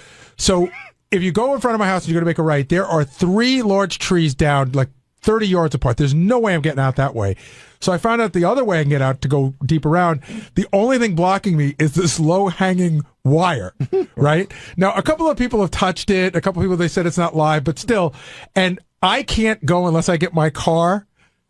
if you go in front of my house and you're going to make a right, there are 3 large trees down like 30 yards apart. There's no way I'm getting out that way. So I found out the other way I can get out to go deep around. The only thing blocking me is this low-hanging wire, right? Now, a couple of people have touched it. A couple of people, they said it's not live, but still. And I can't go unless I get my car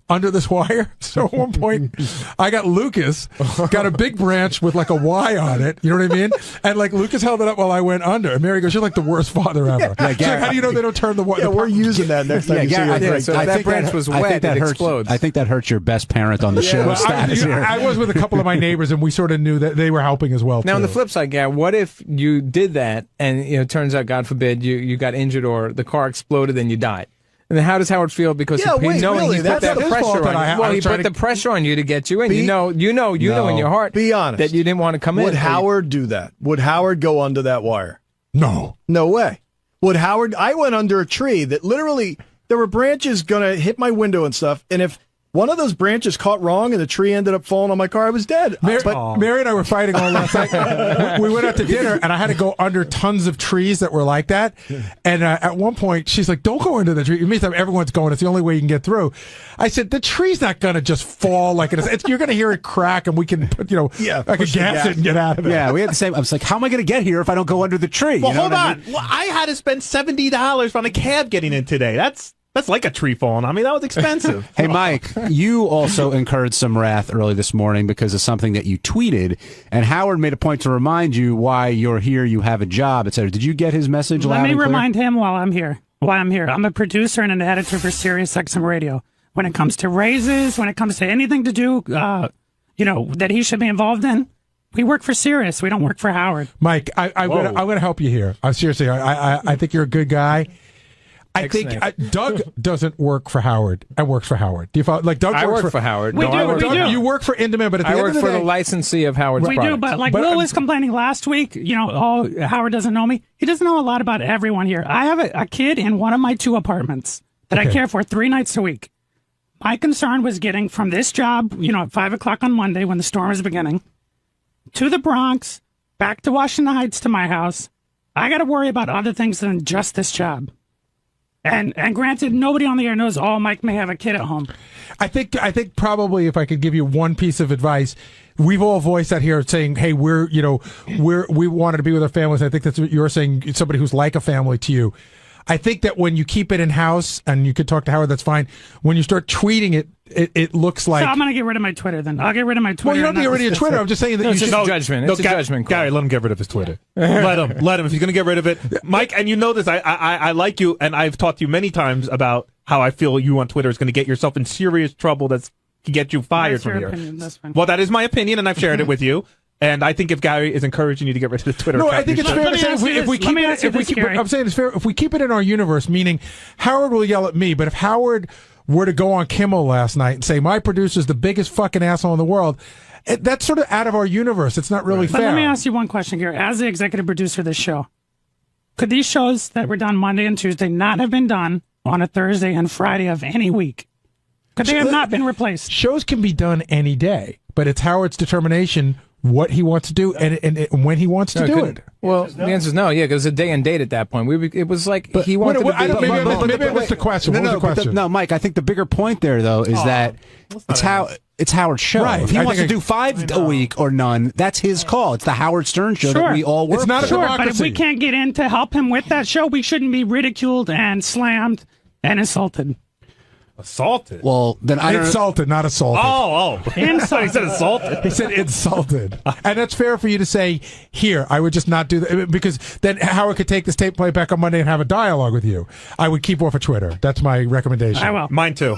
under this wire. So at one point, I got Lucas, got a big branch with like a Y on it. You know what I mean? And like Lucas held it up while I went under. And Mary goes, "You're like the worst father ever." Yeah, Gary, like, how do you know they don't turn the wire? Yeah, we're using that next time. So if that branch was wet, it explodes. I think that hurts your best parent on the show. Well, status here. I was with a couple of my neighbors, and we sort of knew that they were helping as well. Now, too. on the flip side, Gary, what if you did that and it turns out, God forbid, you got injured or the car exploded and you died? And then how does Howard feel? Because he put that pressure on you. Well, he put the pressure on you to get you in. You know in your heart. Be honest. That you didn't want to come in. Would Howard do that? Would Howard go under that wire? No. No way. Would Howard? I went under a tree that literally there were branches gonna hit my window and stuff. And if one of those branches caught wrong and the tree ended up falling on my car, I was dead. Mary and I were fighting all last night. We went out to dinner, and I had to go under tons of trees that were like that. And at one point, she's like, "Don't go into the tree." It means that everyone's going. It's the only way you can get through. I said, "The tree's not going to just fall like it is. You're going to hear it crack, and we can, I can gas it and get out of it." Yeah, we had the same. I was like, "How am I going to get here if I don't go under the tree?" Well, You know hold what I on. mean? Well, I had to spend $70 on a cab getting in today. That's like a tree falling on me. That was expensive. Hey, Mike, you also incurred some wrath early this morning because of something that you tweeted, and Howard made a point to remind you why you're here, you have a job, etc. Did you get his message loud Let me and clear? remind him why I'm here. I'm a producer and an editor for Sirius XM Radio. When it comes to raises, when it comes to anything to do, that he should be involved in, we work for Sirius. We don't work for Howard. Mike, I'm going to help you here. Seriously, I think you're a good guy. I think Doug doesn't work for Howard. I works for Howard. Do you follow? Like Doug I works work for Howard. We do. You work for Indomit, but at the I end work of the for day, the licensee of Howard's We products. do, but Will was complaining last week, Howard doesn't know me. He doesn't know a lot about everyone here. I have a kid in one of my 2 apartments that I care for 3 nights a week. My concern was getting from this job, at 5 o'clock on Monday when the storm is beginning, to the Bronx, back to Washington Heights to my house. I got to worry about other things than just this job. And granted, nobody on the air knows, Mike may have a kid at home. I think probably if I could give you one piece of advice, we've all voiced that here saying, hey, we wanted to be with our families. I think that's what you're saying, somebody who's like a family to you. I think that when you keep it in house and you could talk to Howard, that's fine. When you start tweeting it, it looks like. So I'm going to get rid of my Twitter then. I'll get rid of my Twitter. Well, you don't need to get rid of your Twitter. I'm just saying that it's you should. just judgment. It's a judgment call. Gary, let him get rid of his Twitter. Let him. If he's going to get rid of it, Mike, and you know this. I like you, and I've talked to you many times about how I feel you on Twitter is going to get yourself in serious trouble. That's to get you fired from here. Opinion. That's fine. Well, that is my opinion, and I've shared it with you. And I think if Gary is encouraging you to get rid of the Twitter account, I think it's fair to say if we keep it. I'm saying it's fair if we keep it in our universe. Meaning, Howard will yell at me, but if Howard were to go on Kimmel last night and say my producer's the biggest fucking asshole in the world, that's sort of out of our universe. It's not really fair. But let me ask you one question, Gary. As the executive producer of this show, could these shows that were done Monday and Tuesday not have been done on a Thursday and Friday of any week? Could they have not been replaced? Shows can be done any day, but it's Howard's determination what he wants to do and when he wants to do it. Well, the answer is no. Yeah, because it was a day and date at that point. It was like he wanted to be. Maybe I missed the question. What was the question? No, Mike. I think the bigger point there, though, is that it's Howard's show. Right. If he wants to do 5 a week or none, that's his call. It's the Howard Stern show that we all work. It's not a democracy. But if we can't get in to help him with that show, we shouldn't be ridiculed and slammed and insulted. Assaulted? Well, then I insulted, not assaulted. Oh. Insulted. He said assaulted. He said insulted. And that's fair for you to say, here, I would just not do that, because then Howard could take this tape, play it back on Monday, and have a dialogue with you. I would keep off of Twitter. That's my recommendation. I will. Mine too.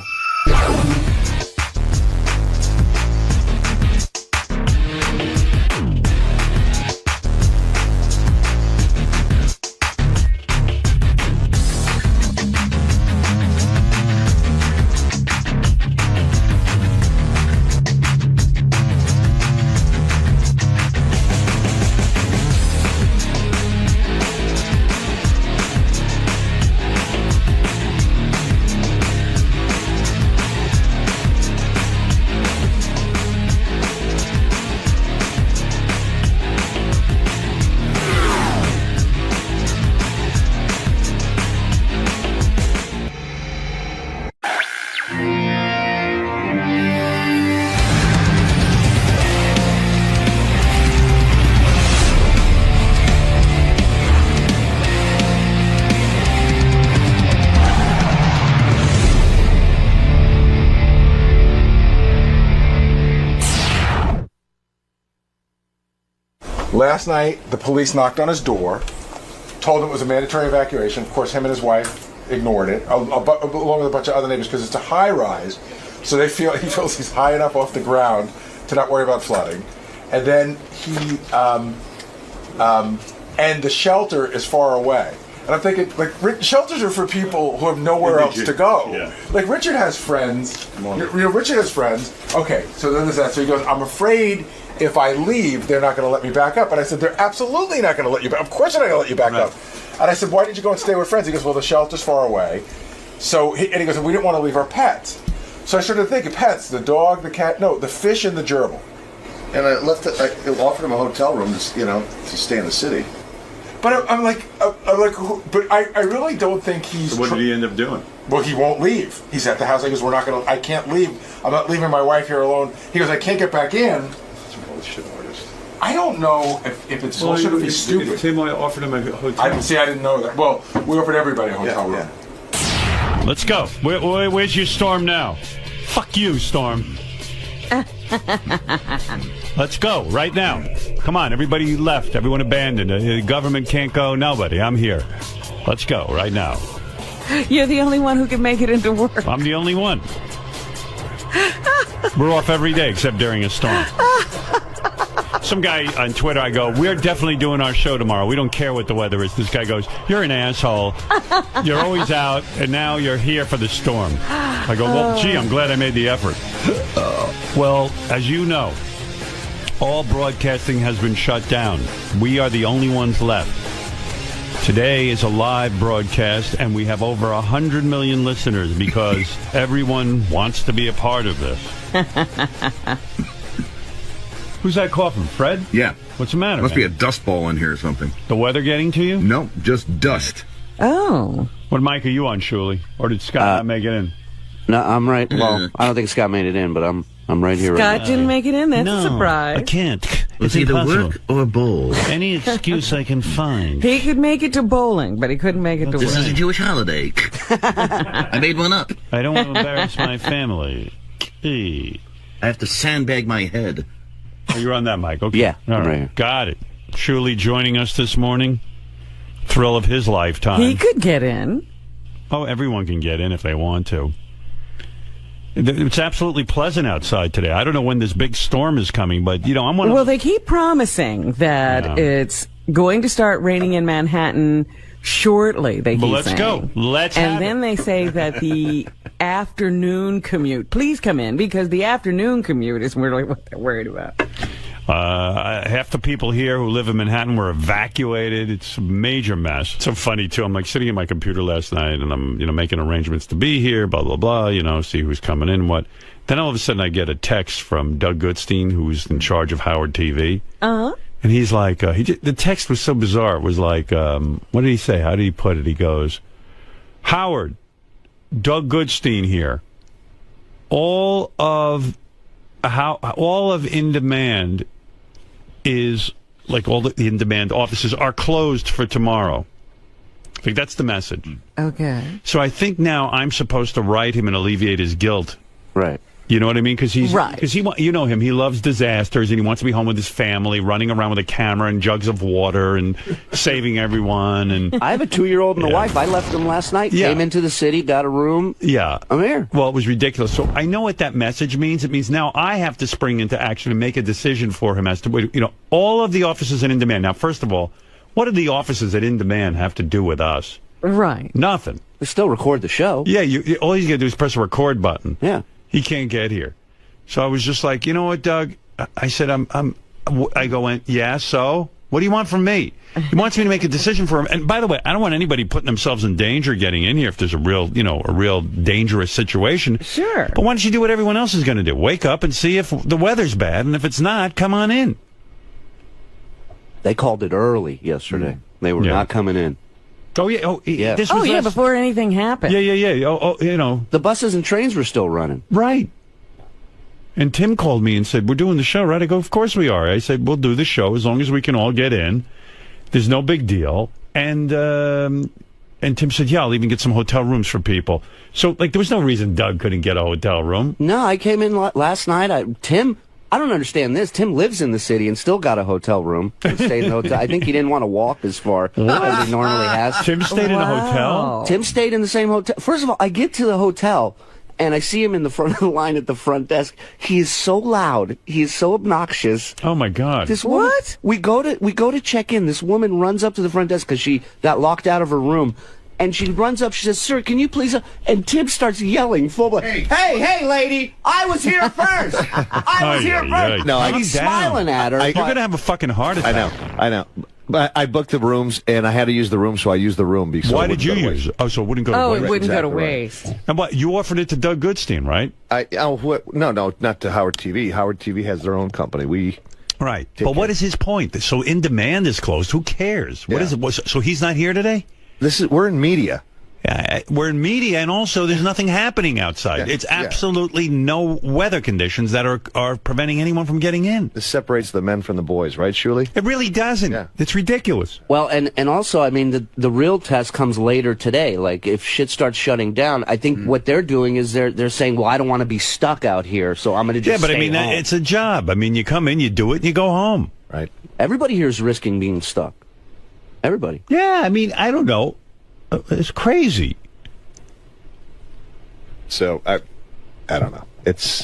Last night, the police knocked on his door, told him it was a mandatory evacuation. Of course, him and his wife ignored it, along with a bunch of other neighbors, because it's a high rise. So he feels he's high enough off the ground to not worry about flooding. And then and the shelter is far away. And I'm thinking, like, shelters are for people who have nowhere else to go. Yeah. Like, Richard has friends. Richard has friends. Okay, so then there's that. So he goes, I'm afraid if I leave, they're not going to let me back up. And I said, they're absolutely not going to let you back. Of course they're not going to let you back up. And I said, why did you go and stay with friends? He goes, well, the shelter's far away. So he goes, we didn't want to leave our pets. So I started thinking, pets, the dog, the cat, no, the fish and the gerbil. And I offered him a hotel room to stay in the city. But I'm like, but I really don't think he's. So what did he end up doing? Well, he won't leave. He's at the house. He goes, I can't leave. I'm not leaving my wife here alone. He goes, I can't get back in. That's a bullshit artist. I don't know if it's bullshit or if he's stupid. Tim offered him a hotel. I didn't know that. Well, we offered everybody a hotel room. Yeah. Let's go. Where's your Storm now? Fuck you, Storm. Let's go right now. Come on, everybody left. Everyone abandoned. The government can't go. Nobody. I'm here. Let's go right now. You're the only one who can make it into work. I'm the only one. We're off every day except during a storm. Some guy on Twitter, I go, we're definitely doing our show tomorrow. We don't care what the weather is. This guy goes, you're an asshole. You're always out, and now you're here for the storm. I go, well, gee, I'm glad I made the effort. Well, as you know, all broadcasting has been shut down. We are the only ones left. Today is a live broadcast, and we have over 100 million listeners because everyone wants to be a part of this. Who's that coughing? Fred? Yeah. What's the matter? Must man? be a dust ball in here or something. The weather getting to you? No, just dust. Oh. What mic are you on, Shuli? Or did Scott not make it in? No, I'm right. Well, I don't think Scott made it in, but I'm right here. Scott didn't make it in. That's no, a surprise. I can't. It's either impossible. work or bowl. Any excuse I can find. He could make it to bowling, but he couldn't make it to This work. is a Jewish holiday. I made one up. I don't want to embarrass my family. I have to sandbag my head. Oh, you're on that mic, okay? Yeah, all I'm right. right here. Got it. Shuli joining us this morning. Thrill of his lifetime. He could get in. Oh, everyone can get in if they want to. It's absolutely pleasant outside today. I don't know when this big storm is coming, but, I'm one of... Well, they keep promising that it's going to start raining in Manhattan shortly, they keep Well, let's saying. go. Let's And have then they say that the afternoon commute, please come in, because the afternoon commute is really what they're worried about. Half the people here who live in Manhattan were evacuated. It's a major mess. It's so funny, too. I'm like sitting at my computer last night and I'm, making arrangements to be here, blah, blah, blah, see who's coming in, what. Then all of a sudden I get a text from Doug Goodstein, who's in charge of Howard TV. Uh-huh. And he's like, the text was so bizarre. It was like, what did he say? How did he put it? He goes, Howard, Doug Goodstein here. All of In Demand is, like all the In Demand offices are closed for tomorrow. I think that's the message. Okay. So I think now I'm supposed to write him and alleviate his guilt. Right. You know what I mean? Because right. You know him. He loves disasters and he wants to be home with his family, running around with a camera and jugs of water and saving everyone. And I have a 2-year-old and a wife. I left them last night. Yeah. Came into the city, got a room. Yeah. I'm here. Well, it was ridiculous. So I know what that message means. It means now I have to spring into action and make a decision for him as to, all of the offices at In Demand. Now, first of all, what do the offices at In Demand have to do with us? Right. Nothing. They still record the show. Yeah. All he's got to do is press a record button. Yeah. He can't get here. So I was just like, you know what, Doug? I said, I go in, yeah, so? What do you want from me? He wants me to make a decision for him. And by the way, I don't want anybody putting themselves in danger getting in here if there's a real dangerous situation. Sure. But why don't you do what everyone else is going to do? Wake up and see if the weather's bad, and if it's not, come on in. They called it early yesterday. They were not coming in. Oh, yeah. Oh, yeah. This was before anything happened. Yeah. Oh, The buses and trains were still running. Right. And Tim called me and said, we're doing the show, right? I go, of course we are. I said, we'll do the show as long as we can all get in. There's no big deal. And Tim said, yeah, I'll even get some hotel rooms for people. So, there was no reason Doug couldn't get a hotel room. No, I came in last night. I don't understand this. Tim lives in the city and still got a hotel room. Stayed in the hotel. I think he didn't want to walk as far as he normally has. Tim stayed in a hotel? Tim stayed in the same hotel. First of all, I get to the hotel, and I see him in the front of the line at the front desk. He is so loud. He is so obnoxious. Oh, my God. This woman, we go to check in. This woman runs up to the front desk because she got locked out of her room. And she runs up. She says, "Sir, can you please?" And Tim starts yelling, full blown, "Hey, lady! I was here first. I was here first." No, he's smiling at her. You're gonna have a fucking heart attack. I know. But I booked the rooms, and I had to use the room, so I used the room. Because Why did you use it? Oh, so it wouldn't go to waste. It wouldn't go to Exactly right. waste. And what, you offered it to Doug Goodstein, right? No, not to Howard TV. Howard TV has their own company. Right. But what is his point? So In Demand is closed. Who cares? What is it? So he's not here today? We're in media. Yeah, we're in media, and also there's nothing happening outside. It's absolutely no weather conditions that are preventing anyone from getting in. This separates the men from the boys, right, Shuli? It really doesn't. Yeah. It's ridiculous. Well, and also, I mean, the real test comes later today. Like, if shit starts shutting down, I think what they're doing is they're saying, well, I don't want to be stuck out here, so I'm going to just but stay I mean, home. it's a job. I mean, you come in, you do it, and you go home. Right. Everybody here is risking being stuck. Everybody. Yeah, I mean, I don't know. It's crazy. So, I don't know.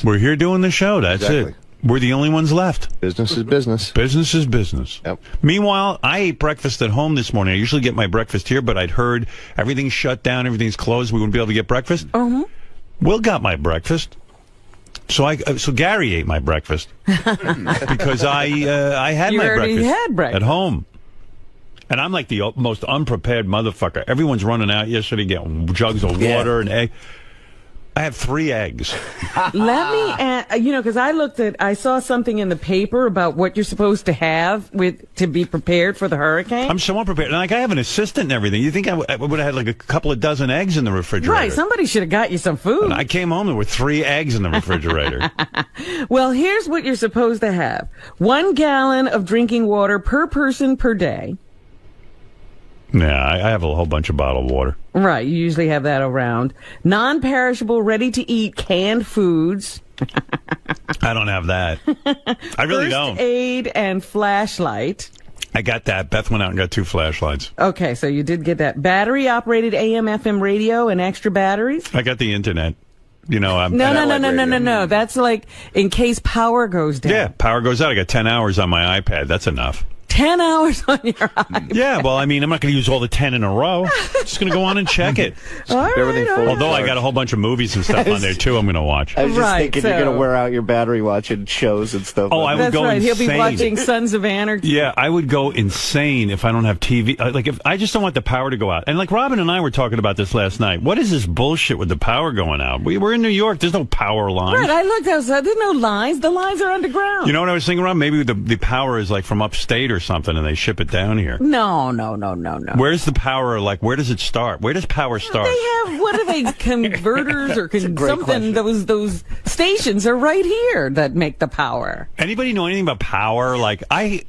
We're here doing the show. That's it. We're the only ones left. Business is business. Business is business. Yep. Meanwhile, I ate breakfast at home this morning. I usually get my breakfast here, but I'd heard everything's shut down, everything's closed. We wouldn't be able to get breakfast. Will got my breakfast. So Gary ate my breakfast because I had my breakfast at home. And I'm like the most unprepared motherfucker. Everyone's running out yesterday getting jugs of water and egg. I have 3 eggs. Let me, because I saw something in the paper about what you're supposed to have to be prepared for the hurricane. I'm so unprepared. Like, I have an assistant and everything. You think I would have had like a couple of dozen eggs in the refrigerator? Right. Somebody should have got you some food. And I came home, there were 3 eggs in the refrigerator. Well, here's what you're supposed to have. 1 gallon of drinking water per person per day. Yeah, I have a whole bunch of bottled water. Right, you usually have that around. Non-perishable, ready-to-eat canned foods. I don't have that. I really don't. First aid and flashlight. I got that. Beth went out and got 2 flashlights. Okay, so you did get that. Battery-operated AM/FM radio and extra batteries. I got the internet. No. That's like in case power goes down. Yeah, power goes out. I got 10 hours on my iPad. That's enough. 10 hours on your iPad. Yeah, well, I mean, I'm not going to use all the 10 in a row. I'm just going to go on and check it. Although I got a whole bunch of movies and stuff on there, too, I'm going to watch. I was just thinking you're going to wear out your battery watching shows and stuff. Oh, I would go insane. He'll be watching Sons of Anarchy. Yeah, I would go insane if I don't have TV. Like, if I just don't want the power to go out. And like Robin and I were talking about this last night. What is this bullshit with the power going out? We're in New York. There's no power lines. Right, I looked outside. There's no lines. The lines are underground. You know what I was thinking, Rob? Maybe the power is like from upstate or something, and they ship it down here. No. Where's the power? Like, where does it start? Where does power start? They have, what are they, converters or something? Those stations are right here that make the power. Anybody know anything about power? Like, I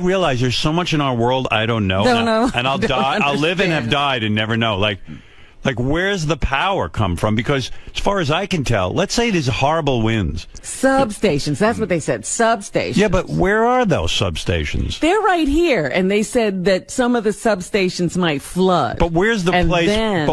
realize there's so much in our world I don't know. And I'll die. I'll live and have died and never know. Like, where's the power come from? Because as far as I can tell, let's say there's horrible winds. Substations. That's what they said. Substations. Yeah, but where are those substations? They're right here, and they said that some of the substations might flood. But where's the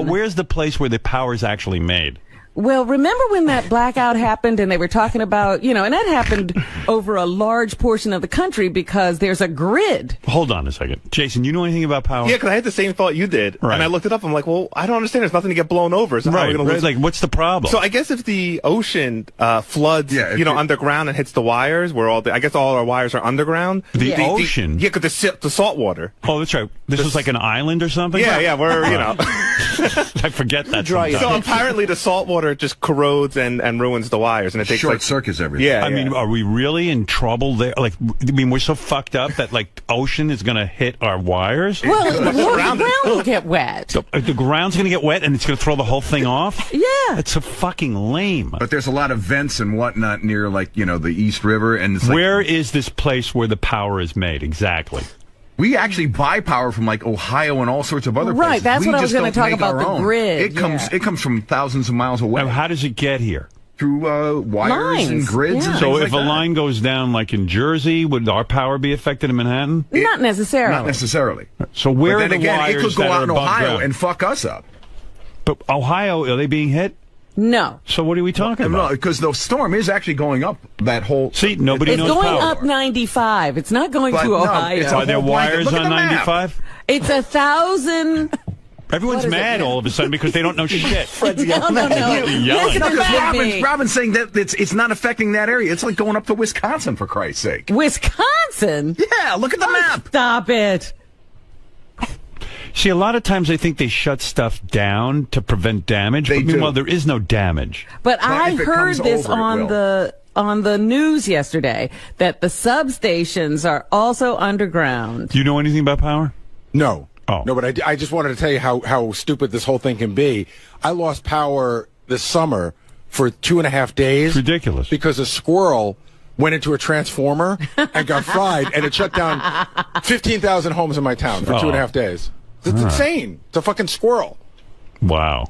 where's the place where the power is actually made? Well, remember when that blackout happened and they were talking about, and that happened over a large portion of the country because there's a grid. Hold on a second. Jason, you know anything about power? Yeah, because I had the same thought you did. Right. And I looked it up. I'm like, well, I don't understand. There's nothing to get blown over. So how are we gonna lose? Like, what's the problem? So I guess if the ocean floods, underground and hits the wires, where I guess all our wires are underground. The ocean? Yeah, because the salt water. Oh, that's right. This was like an island or something? Yeah, we're, I forget that. So apparently the salt water just corrodes and ruins the wires, and it takes short circuits everything. Yeah, I mean, are we really in trouble there? Like, I mean, we're so fucked up that like ocean is going to hit our wires. Well, the ground will get wet. The ground's going to get wet, and it's going to throw the whole thing off. Yeah, it's so fucking lame. But there's a lot of vents and whatnot near, like the East River, and it's where is this place where the power is made exactly? We actually buy power from like Ohio and all sorts of other places. Right, that's what I was going to talk about, the grid. It comes from thousands of miles away. Now, how does it get here? Through wires and grids. And so things if like a line goes down like in Jersey, would our power be affected in Manhattan? Not necessarily. Not necessarily. So where but are then the again, wires it could go that out are in above Ohio ground? and fuck us up. But Ohio, are they being hit? No. So what are we talking about? No, because the storm is actually going up that whole... See, nobody knows power. It's going power. up 95. It's not going to Ohio. Are there wires on 95? It's 1,000... Everyone's mad all of a sudden because they don't know shit. Fred's yelling. No. Robin's saying that it's not affecting that area. It's like going up to Wisconsin, for Christ's sake. Wisconsin? Yeah, look at the map. Stop it. See, a lot of times I think they shut stuff down to prevent damage, but meanwhile there is no damage. But I heard this on the news yesterday that the substations are also underground. Do you know anything about power? No. Oh. No, but I just wanted to tell you how stupid this whole thing can be. I lost power this summer for 2.5 days. It's ridiculous. Because a squirrel went into a transformer and got fried, and it shut down 15,000 homes in my town for 2.5 days. It's insane. It's a fucking squirrel. Wow.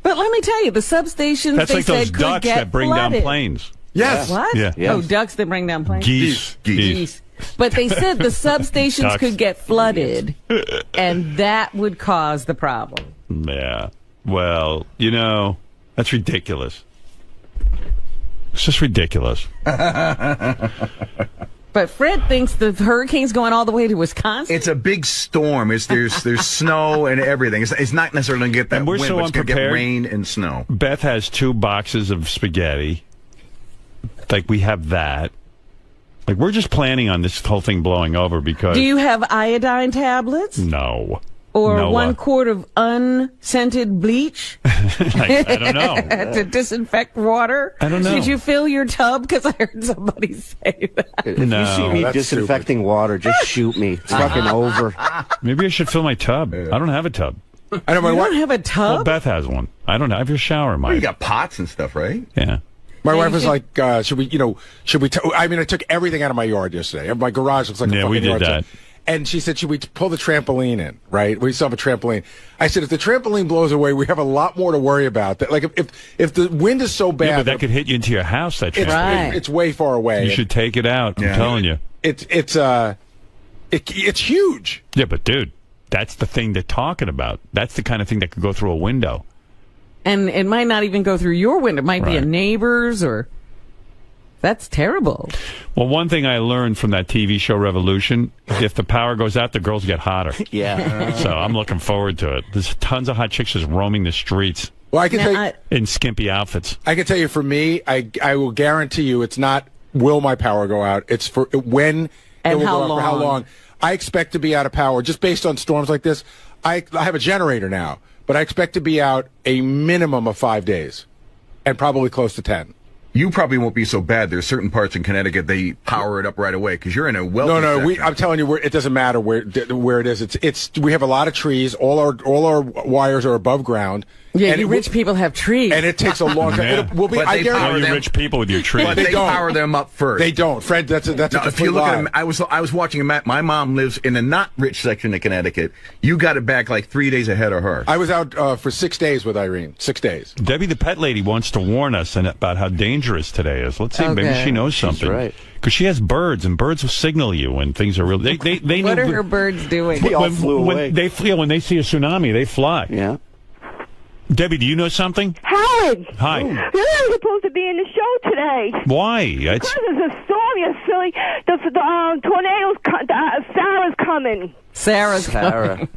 But let me tell you, the substations, that's they like those said, ducks that bring flooded. down planes. Yes. What? Yeah. Oh, ducks that bring down planes? Geese. But they said the substations could get flooded, and that would cause the problem. Yeah. Well, that's ridiculous. It's just ridiculous. But Fred thinks the hurricane's going all the way to Wisconsin. It's a big storm. There's snow and everything. It's not necessarily going to get that and we're wind, so but it's going to get unprepared. rain and snow. Beth has 2 boxes of spaghetti. Like, we have that. Like, we're just planning on this whole thing blowing over because... Do you have iodine tablets? No. Or No, 1 quart of unscented bleach? I don't know. To disinfect water? I don't know. Did you fill your tub? Because I heard somebody say that. If you see me disinfecting water, just shoot me. It's fucking over. Maybe I should fill my tub. I don't have a tub. I know, you don't have a tub? Well, Beth has one. I don't know. I have your shower, Mike. Well, you got pots and stuff, right? Yeah. My wife was like, should we I mean, I took everything out of my yard yesterday. My garage looks like a fucking we did yard. that. And she said, should we pull the trampoline in, right? We still have a trampoline. I said, if the trampoline blows away, we have a lot more to worry about. That, like, if the wind is so bad. Yeah, but that could hit you into your house, that trampoline. It's way far away. You should take it out. I'm telling you. It's huge. Yeah, but dude, that's the thing they're talking about. That's the kind of thing that could go through a window. And it might not even go through your window. It might be a neighbor's or... That's terrible. Well, one thing I learned from that TV show Revolution, if the power goes out, the girls get hotter. Yeah. So I'm looking forward to it. There's tons of hot chicks just roaming the streets. Well, I can tell you, in skimpy outfits. I can tell you, for me, I will guarantee you, it's not will my power go out. It's for when and it will how go out, long. for how long. I expect to be out of power just based on storms like this. I have a generator now, but I expect to be out a minimum of 5 days, and probably close to 10. You probably won't be so bad. There's certain parts in Connecticut they power it up right away because you're in a wealthy section. I'm telling you, it doesn't matter where it is. It's we have a lot of trees. All our wires are above ground. Yeah, and you rich people have trees. And it takes a long time. Yeah. We'll be, But I they power guarantee them. Rich people with your trees. But they power them up first. They don't, Fred. That's a Now, complete if you look lie. at them, I was watching a map. My mom lives in a not rich section of Connecticut. You got it back like 3 days ahead of her. I was out for 6 days with Irene. 6 days. Debbie the pet lady wants to warn us about how dangerous today is. Let's see, maybe she knows something. right. Because she has birds, and birds will signal you when things are real. They What know are her birds doing? They all flew away. When they see a tsunami, they fly. Yeah. Debbie, do you know something? Howard! Hi. You're not supposed to be in the show today. Why? Because there's a storm, you silly. The tornadoes, Sarah's coming. Sarah. Sarah.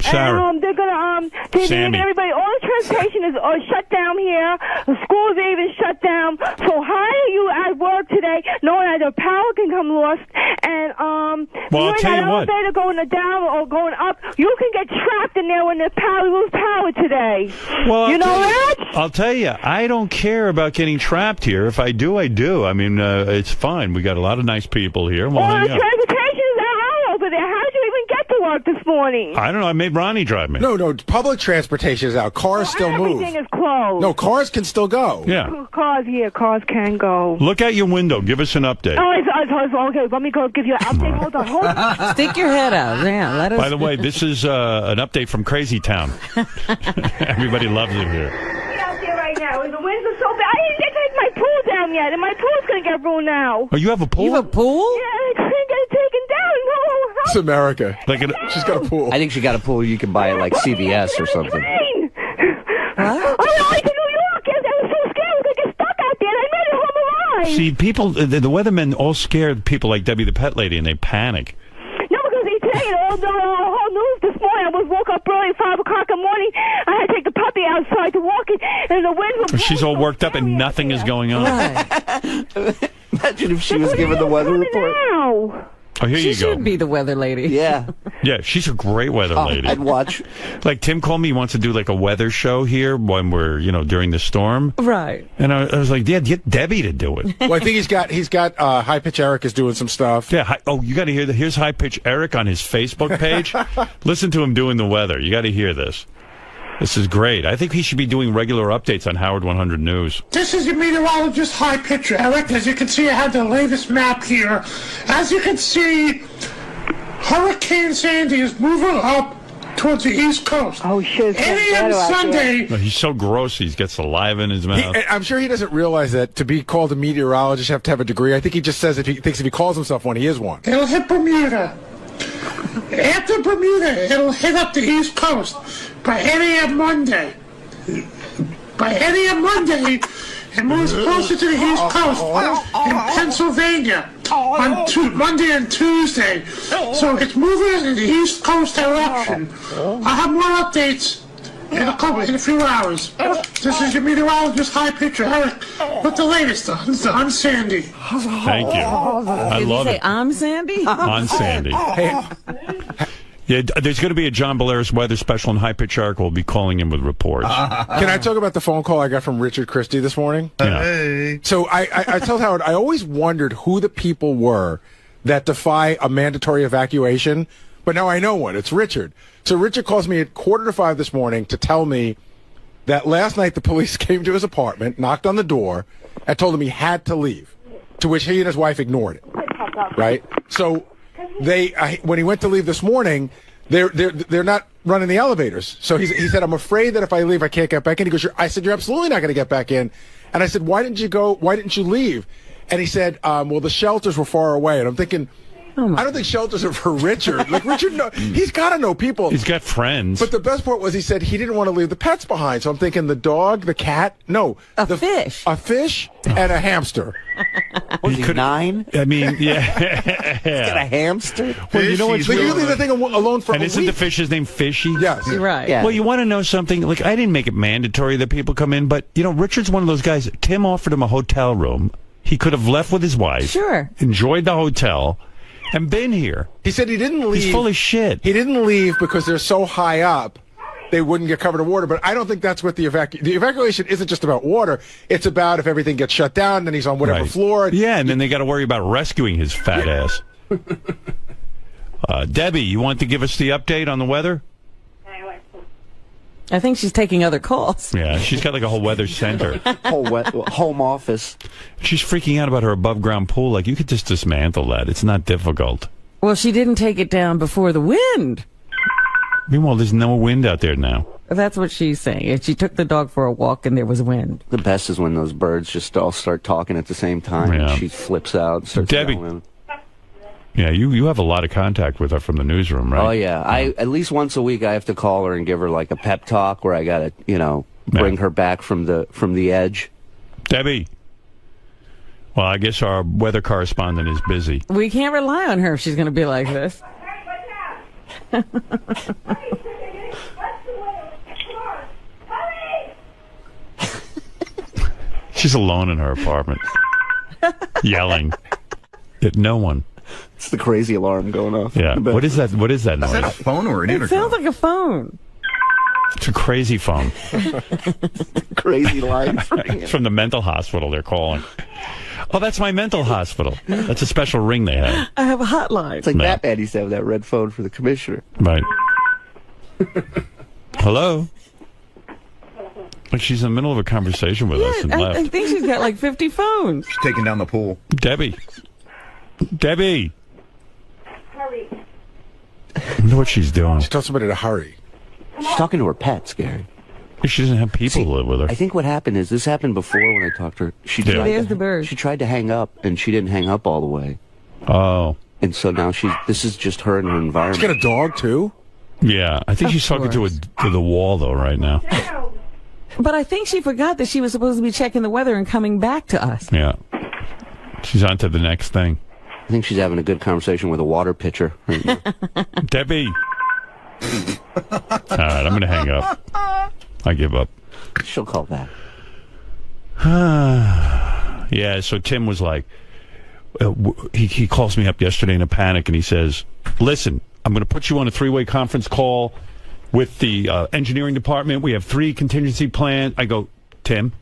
And they're gonna they're Sammy. everybody. All the transportation is shut down here. The schools are even shut down. So how are you at work today, knowing that the power can come lost? And Well, I'll you're tell in you that what. elevator going down or going up, you can get trapped in there when the power lose power today. Well, you know that? I'll tell you, I don't care about getting trapped here. If I do, I do. I mean, it's fine. We got a lot of nice people here. We'll All hang the out. transportation is out over there. How did you even get to work this morning? I don't know. I made Ronnie drive me. No, public transportation is out. Cars still move. Everything is closed. No, cars can still go. Yeah. Cars can go. Look out your window. Give us an update. Oh, it's okay. Let me go give you an update. Hold on. Stick your head out. Yeah, let us. By the way, this is an update from Crazy Town. Everybody loves it here. Out there right now. The winds are so bad. I didn't get to take my pool down yet, and my pool's gonna get ruined now. Oh, you have a pool? You have a pool? Yeah, I couldn't get it taken down. No, It's America. She's got a pool. I think she got a pool you can buy at like CVS or something. rain. Oh, I to New York. I was so scared I was gonna get stuck out there, and I made it home alive. See, people, the weathermen all scared people like Debbie the pet lady, and they panic. No, because they tell you all the whole news this morning. I woke up early at 5 o'clock in the morning. I had to take the puppy outside to walk it, and the wind was. She's all worked up, and nothing is going on. Imagine if she was given the weather report. Now. Oh, here She you go. should be the weather lady. Yeah. Yeah, she's a great weather lady. I'd watch. Like Tim called me, he wants to do like a weather show here when we're, during the storm. Right. And I was like, yeah, get Debbie to do it. Well, I think he's got High Pitch Eric is doing some stuff. Yeah. You got to hear here's High Pitch Eric on his Facebook page. Listen to him doing the weather. You got to hear this. This is great. I think he should be doing regular updates on Howard 100 News. This is your meteorologist High Pitcher, Eric. As you can see, I have the latest map here. As you can see, Hurricane Sandy is moving up towards the East Coast. Oh, shit. 8 a.m. Sunday. No, he's so gross. He gets saliva in his mouth. I'm sure he doesn't realize that to be called a meteorologist, you have to have a degree. I think he just says if he calls himself one, he is one. It'll hit Bermuda. After Bermuda, it'll hit up the East Coast by 8 a.m. Monday. By 8 a.m. Monday, it moves closer to the East Coast in Pennsylvania on Monday and Tuesday. So it's moving in the East Coast direction. I'll have more updates in a few hours. This is your meteorologist High Pitcher, Eric, with the latest on Sandy. Thank you. I Did love you say it. I'm Sandy? On Sandy. Hey, Yeah, there's going to be a John Belaris weather special, and High Pitch Eric will be calling in with reports. Can I talk about the phone call I got from Richard Christie this morning? Hey. So I told Howard, I always wondered who the people were that defy a mandatory evacuation, but now I know one. It's Richard. So Richard calls me at 4:45 this morning to tell me that last night the police came to his apartment, knocked on the door, and told him he had to leave, to which he and his wife ignored it. Right? So when he went to leave this morning, they're not running the elevators. So he said, I'm afraid that if I leave, I can't get back in. He goes, I said, you're absolutely not going to get back in. And I said, why didn't you leave? And he said, well, the shelters were far away. And I'm thinking, I don't think shelters are for Richard. Like, Richard, he's got to know people. He's got friends. But the best part was he said he didn't want to leave the pets behind. So I'm thinking the dog, the cat, the fish. A fish and a hamster. Was he 9? I mean, yeah. He's got a hamster? Well, you know what's you leave the thing alone for and a isn't week? the fish's name Fishy? Yes. Right. Yeah. Well, you want to know something? Like, I didn't make it mandatory that people come in, but, Richard's one of those guys. Tim offered him a hotel room. He could have left with his wife. Sure. Enjoyed the hotel. And been here. He said he didn't leave. He's full of shit. He didn't leave because they're so high up they wouldn't get covered in water. But I don't think that's what the evacuation isn't just about water. It's about if everything gets shut down, then he's on whatever floor. Yeah, and then they got to worry about rescuing his fat ass. Debbie, you want to give us the update on the weather? I think she's taking other calls. Yeah, she's got like a whole weather center. Home office. She's freaking out about her above-ground pool. Like, you could just dismantle that. It's not difficult. Well, she didn't take it down before the wind. Meanwhile, there's no wind out there now. That's what she's saying. And she took the dog for a walk and there was wind. The best is when those birds just all start talking at the same time. Yeah. And she flips out and starts Debbie. yelling. Yeah, you have a lot of contact with her from the newsroom, right? Oh, yeah. At least once a week I have to call her and give her like a pep talk where I got to, bring her back from the edge. Debbie. Well, I guess our weather correspondent is busy. We can't rely on her if she's going to be like this. She's alone in her apartment, yelling at no one. It's the crazy alarm going off. Yeah. What is that? What is that noise? Is that a phone or an It intercom? sounds like a phone. It's a crazy phone. Crazy line. It's from the mental hospital they're calling. Oh, that's my mental hospital. That's a special ring they have. I have a hotline. It's like Batman used to have that red phone for the commissioner. Right. Hello? Like she's in the middle of a conversation with us and left. I think she's got like 50 phones. She's taking down the pool. Debbie. Debbie. Hurry. I wonder what she's doing. She told somebody to hurry. She's talking to her pets, Gary. She doesn't have people live with her. I think what happened is this happened before when I talked to her. There's the bird. She tried to hang up, and she didn't hang up all the way. Oh. And so now this is just her and her environment. She's got a dog, too? Yeah. I think she's talking to the wall, though, right now. But I think she forgot that she was supposed to be checking the weather and coming back to us. Yeah. She's on to the next thing. I think she's having a good conversation with a water pitcher. Debbie. All right, I'm going to hang up. I give up. She'll call back. Yeah, so Tim was like, he calls me up yesterday in a panic, and he says, listen, I'm going to put you on a 3-way conference call with the engineering department. We have 3 contingency plans. I go, Tim,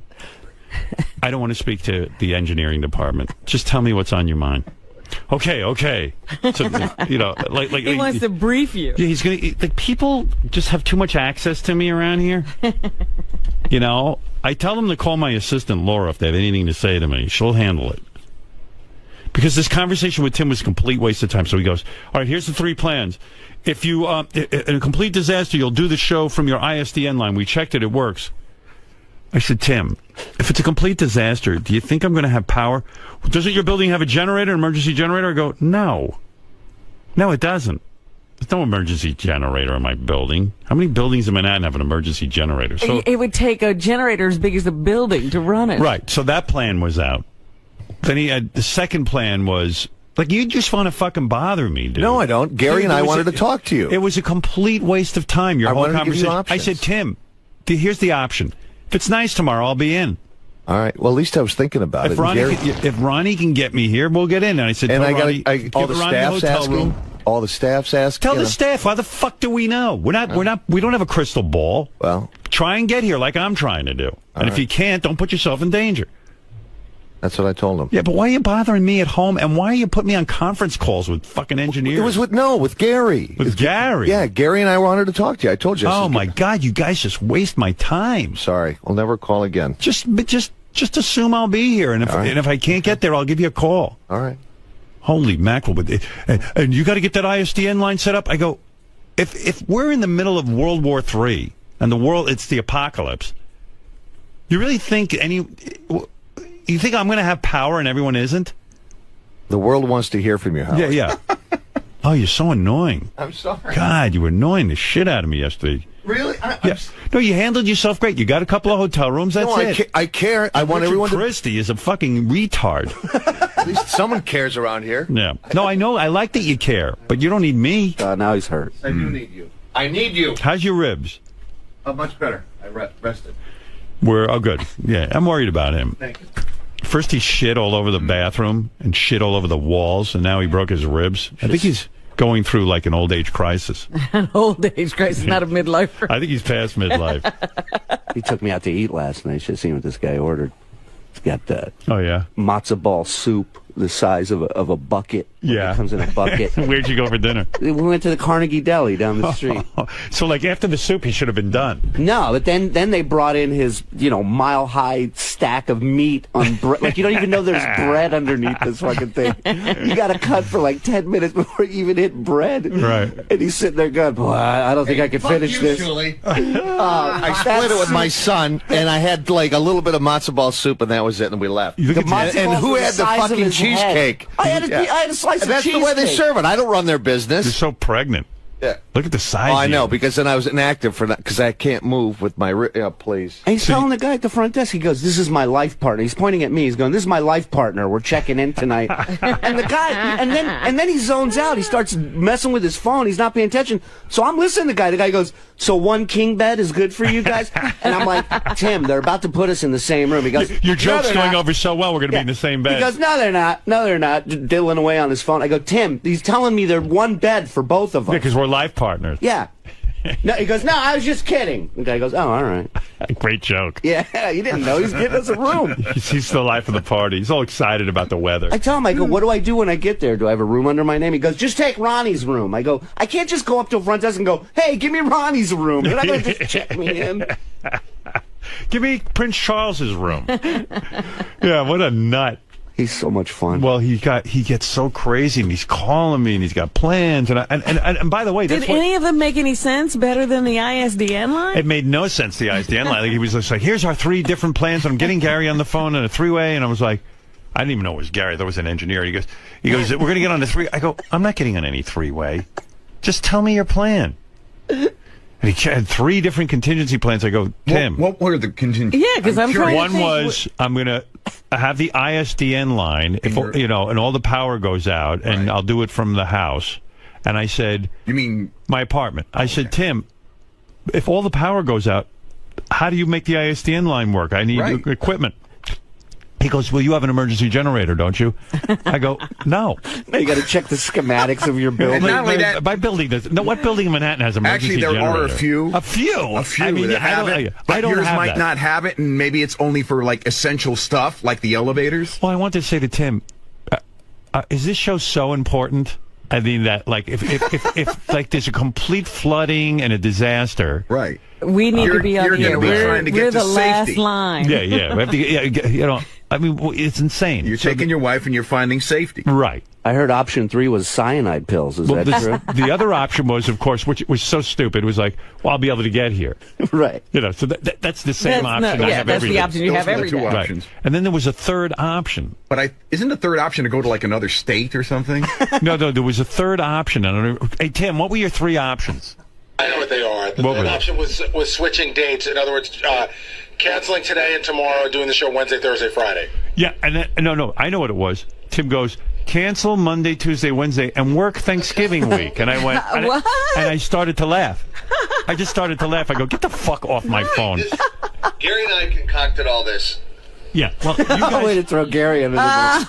I don't want to speak to the engineering department. Just tell me what's on your mind. Okay. So, like he wants to brief you. Yeah, he's gonna. Like, people just have too much access to me around here. I tell them to call my assistant Laura if they have anything to say to me. She'll handle it. Because this conversation with Tim was a complete waste of time. So he goes, all right, here's the 3 plans. If you, in a complete disaster, you'll do the show from your ISDN line. We checked it. It works. I said, Tim, if it's a complete disaster, do you think I'm going to have power? Doesn't your building have a generator, an emergency generator? I go, no. No, it doesn't. There's no emergency generator in my building. How many buildings in Manhattan have an emergency generator? So it would take a generator as big as the building to run it. Right. So that plan was out. Then he had the second plan was, like, you just want to fucking bother me, dude. No, I don't. Gary and I wanted to talk to you. It was a complete waste of time, your whole wanted to give you conversation. I said, Tim, here's the option. If it's nice tomorrow, I'll be in. All right. Well, at least I was thinking about If Ronnie can get me here, we'll get in. And I said, and Ronnie, all the staff's asking. all the staff's asking. Tell the staff. Why the fuck do we know? We don't have a crystal ball. Well, try and get here like I'm trying to do. And if you can't, don't put yourself in danger. That's what I told him. Yeah, but why are you bothering me at home? And why are you putting me on conference calls with fucking engineers? It was with Gary. With Gary? Yeah, Gary and I wanted to talk to you. I told you. Oh, my God, you guys just waste my time. Sorry. I'll never call again. Just assume I'll be here. And if I can't get there, I'll give you a call. All right. Holy mackerel. And you got to get that ISDN line set up? I go, if we're in the middle of World War III and it's the apocalypse, you really think you think I'm going to have power and everyone isn't? The world wants to hear from you, Howard. Yeah. Oh, you're so annoying. I'm sorry. God, you were annoying the shit out of me yesterday. Really? No, you handled yourself great. You got a couple of hotel rooms. That's it. I care. I want everyone to... Christie is a fucking retard. At least someone cares around here. Yeah. No, I know. I like that you care, but you don't need me. Now he's hurt. I do need you. I need you. How's your ribs? Much better. I rested. Good. Yeah, I'm worried about him. Thank you. First he shit all over the bathroom and shit all over the walls, and now he broke his ribs. I think he's going through like an old age crisis. An old age crisis, not a midlife. I think he's past midlife. He took me out to eat last night. You should have seen what this guy ordered. He's got that. Oh, yeah? Matzo ball soup the size of a bucket. Yeah. It comes in a bucket. Where'd you go for dinner? We went to the Carnegie Deli down the street. So, like, after the soup, he should have been done. No, but then they brought in his, mile-high stack of meat on bread. Like, you don't even know there's bread underneath this fucking thing. You got to cut for like 10 minutes before you even hit bread. Right. And he's sitting there going, boy, I don't think I can finish this. I split it with my son, and I had like a little bit of matzo ball soup, and that was it, and we left. And who had the fucking cheesecake? I had a slice of That's cheesecake. the way they serve it. I don't run their business. You're so pregnant. Yeah. Look at the size. Oh, I know, because then I was inactive for that, because I can't move with my... please. And he's telling the guy at the front desk, he goes, this is my life partner. He's pointing at me. He's going, this is my life partner. We're checking in tonight. And the guy, and then he zones out. He starts messing with his phone. He's not paying attention. So I'm listening to the guy. The guy goes, so one king bed is good for you guys? And I'm like, Tim, they're about to put us in the same room. He goes, your joke's no, going over so well, we're going to be in the same bed. He goes, no, they're not. No, they're not. Diddling away on his phone. I go, Tim, he's telling me they're one bed for both of us. Yeah, because we're life partners. Yeah. No, he goes, no, I was just kidding. The guy goes, oh, all right. Great joke. Yeah, you didn't know. He's getting us a room. He's the life of the party. He's all excited about the weather. I tell him, I go, what do I do when I get there? Do I have a room under my name? He goes, just take Ronnie's room. I go, I can't just go up to a front desk and go, hey, give me Ronnie's room. You're not going to just check me in. Give me Prince Charles's room. Yeah, what a nut. He's so much fun. Well, he gets so crazy, and he's calling me, and he's got plans, and by the way, did any of them make any sense better than the ISDN line? It made no sense, the ISDN line. Like, he was just like, here's our 3 different plans. I'm getting Gary on the phone in a 3-way, and I was like, I didn't even know it was Gary. That was an engineer. He goes, we're going to get on the 3. I go, I'm not getting on any 3-way. Just tell me your plan. And he had 3 different contingency plans. I go, Tim. What were the contingencies? Yeah, because I'm trying to think. One was, I'm going to have the ISDN line, if and all the power goes out, and I'll do it from the house. And I said, you mean my apartment? I said, Tim, if all the power goes out, how do you make the ISDN line work? I need equipment. He goes, well, you have an emergency generator, don't you? I go, no. Now you got to check the schematics of your building. Not only that, my building does. No, what building in Manhattan has an emergency generator? Actually, there are a few. A few. I mean, that have it. But yours might not have it, and maybe it's only for like essential stuff, like the elevators. Well, I wanted to say to Tim, is this show so important? I mean, that like if like there's a complete flooding and a disaster, right? We need to be up here. We're the last line. Yeah. We have to, I mean, it's insane. You're taking your wife and you're finding safety. Right. I heard option 3 was cyanide pills. Is that true? The other option was, of course, which was so stupid, was like, well, I'll be able to get here. Right. So that's the same option I have that's every the day. option you have every day. Right. And then there was a third option. But isn't the third option to go to like another state or something? No, there was a third option. Hey, Tim, what were your 3 options? I know what they are. The third option was switching dates. In other words, canceling today and tomorrow, doing the show Wednesday, Thursday, Friday. Yeah, and then, no, I know what it was. Tim goes, cancel Monday, Tuesday, Wednesday, and work Thanksgiving week. And I went, what? And I started to laugh. I just started to laugh. I go, get the fuck off my phone. Gary and I concocted all this. Yeah, well, you guys... way to throw Gary under the bus.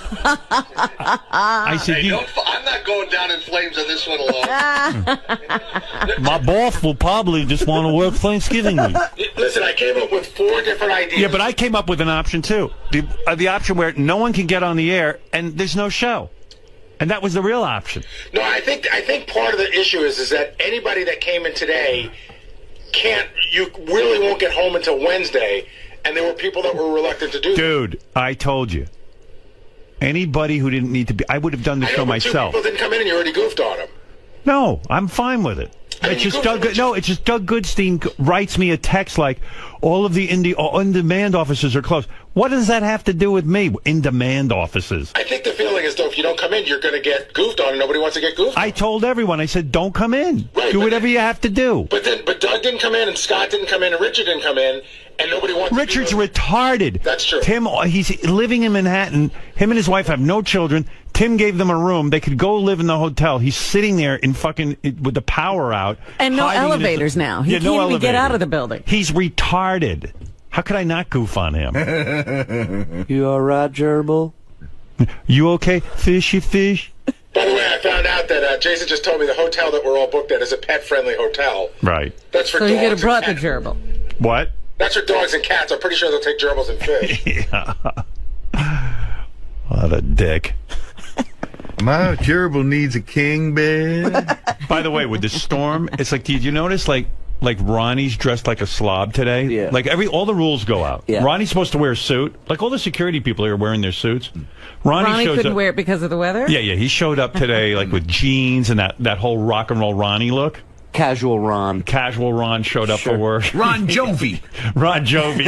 I said, I'm I'm not going down in flames on this one alone. My boss will probably just want to work Thanksgiving week. Listen, I came up with 4 different ideas. Yeah, but I came up with an option, too. The option where no one can get on the air and there's no show. And that was the real option. No, I think part of the issue is that anybody that came in today you really won't get home until Wednesday, and there were people that were reluctant to do that. Dude, I told you. Anybody who didn't need to be, I would have done the show myself. 2 people didn't come in and you already goofed on them. No, I'm fine with it. It's just Doug Goodstein writes me a text like, all of the in-demand offices are closed. What does that have to do with me? In-demand offices. I think the feeling is, though, if you don't come in, you're going to get goofed on, and nobody wants to get goofed on. I told everyone, I said, don't come in. Right, do whatever you have to do. But Doug didn't come in, and Scott didn't come in, and Richard didn't come in, and nobody wants Richard's to retarded. That's true. Tim, he's living in Manhattan. Him and his wife have no children. Tim gave them a room. They could go live in the hotel. He's sitting there with the power out. And no elevators now. He can't even get out of the building. He's retarded. How could I not goof on him? You all right, Gerbil? You okay, fishy fish? By the way, I found out that Jason just told me the hotel that we're all booked at is a pet-friendly hotel. Right. That's for so dogs. So you could have brought the gerbil. What? That's for dogs and cats. I'm pretty sure they'll take gerbils and fish. Yeah. What a dick. My gerbil needs a king bed. By the way, with the storm, it's like, did you notice, like Ronnie's dressed like a slob today? Yeah. Like all the rules go out. Yeah. Ronnie's supposed to wear a suit. Like all the security people are wearing their suits. Ronnie shows couldn't up, wear it because of the weather? Yeah. He showed up today like with jeans and that whole rock and roll Ronnie look. Casual Ron showed up for work. Ron Jovi. Ron Jovi.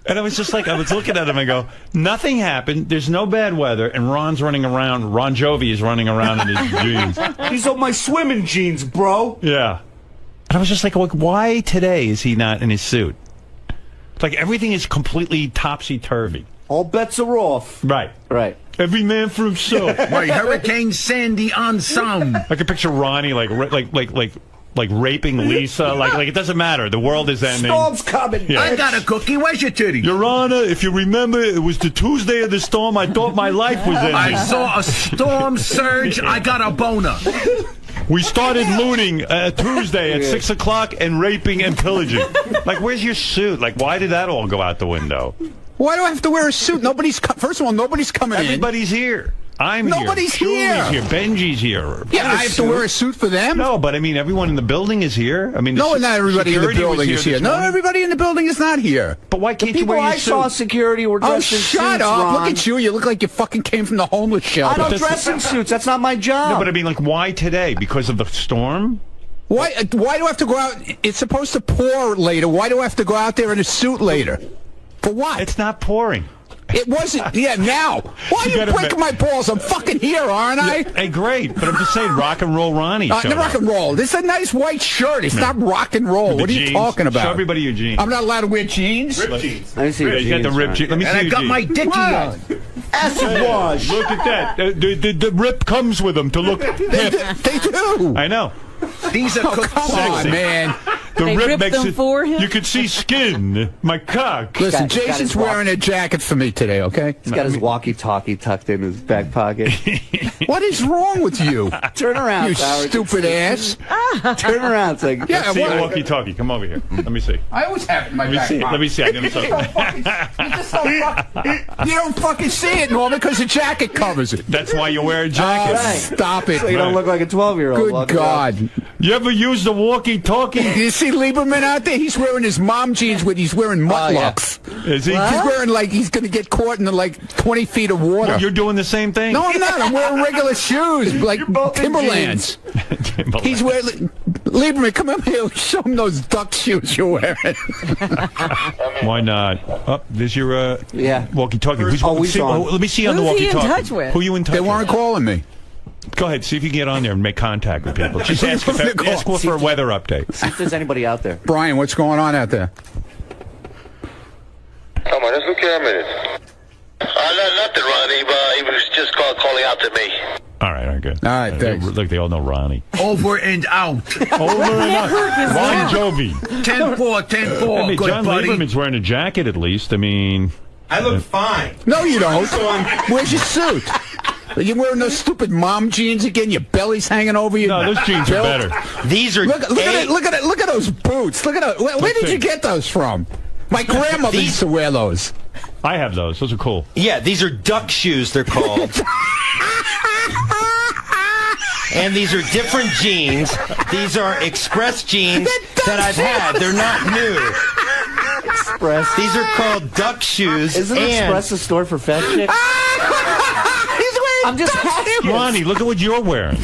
And I was just like, I was looking at him and go, nothing happened. There's no bad weather. And Ron's running around. Ron Jovi is running around in his jeans. These are my swimming jeans, bro. Yeah. And I was just like, why today is he not in his suit? Like everything is completely topsy-turvy. All bets are off. Right. Every man for himself. Like Hurricane Sandy on sound. I can picture Ronnie like raping Lisa. Like it doesn't matter. The world is ending. Storm's coming. Yeah. I got a cookie. Where's your titty? Your Honor, if you remember, it was the Tuesday of the storm. I thought my life was ending. I saw a storm surge. I got a boner. We started looting Tuesday at 6 o'clock and raping and pillaging. Like, where's your suit? Like, why did that all go out the window? Why do I have to wear a suit? First of all, nobody's coming in. Everybody's here. I'm Nobody's here. here. Julie's here. Benji's here. Yeah, I have to wear a suit for them? No, but I mean, everyone in the building is here. I mean, no, not everybody in the building is here. No, everybody in the building is not here. But why can't you wear your suit? People I saw security were dressed in suits, shut up. Ron. Look at you. You look like you fucking came from the homeless shelter. I don't dress in suits. That's not my job. No, but I mean, like, why today? Because of the storm? Why do I have to go out? It's supposed to pour later. Why do I have to go out there in a suit later? For what? It's not pouring. It wasn't. Yeah, now. Why are you breaking my balls? I'm fucking here, aren't I? Yeah, hey, great. But I'm just saying, rock and roll Ronnie. Rock and roll. This is a nice white shirt. It's not rock and roll. What are you talking about? Show everybody your jeans. I'm not allowed to wear jeans. Ripped jeans. Let me see your jeans. You got the ripped jeans. Let me see your jeans. And I got my dicky on. Acid wash. Look at that. The rip comes with them to look hip. They do. I know. These are cooked. Come on, man. The rip makes them for him? You can see skin. My cock. Listen, Jason's wearing a jacket for me today, okay? He's got his walkie-talkie tucked in his back pocket. What is wrong with you? Turn around, you Howard. Stupid ass. Turn around. It's like, Let's see a walkie-talkie. Come over here. Let me see. I always have it in my back pocket. Let me see. You don't fucking see it, Norman, because the jacket covers it. That's why you wear a jacket. Stop it. So you don't look like a 12-year-old. Good God. You ever use the walkie-talkie? You see Lieberman out there? He's wearing his mom jeans he's wearing muttlocks. Is he? He's wearing he's going to get caught in 20 feet of water. Well, you're doing the same thing? No, I'm not. I'm wearing regular shoes, like Timberlands. He's wearing... Lieberman, come up here. Show him those duck shoes you're wearing. Why not? Oh, there's your walkie-talkie. Let me see on the walkie-talkie. Who's he in touch with? Who are you in touch with? They weren't calling me. Go ahead, see if you can get on there and make contact with people. Just ask for a weather update. See if there's anybody out there. Brian, what's going on out there? Come on, just look here a minute. Nothing, Ronnie. He was just calling out to me. All right, good. All right, thanks. Look, they all know Ronnie. Over and out. Over and out. Ron Jovi. 10-4, 10-4. I mean, Good John buddy. Lieberman's wearing a jacket at least. I mean... I look fine. No, you don't. Where's your suit? You wearing those stupid mom jeans again? Your belly's hanging over you. No, those jeans are better. These are look at those boots. Look at those. Where did you get those from? My grandmother used to wear those. I have those. Those are cool. Yeah, these are duck shoes, they're called. And these are different jeans. These are express jeans that I've had. They're not new. Express. These are called duck shoes. Isn't Express a store for fat chicks? I'm just asking. Ronnie, look at what you're wearing.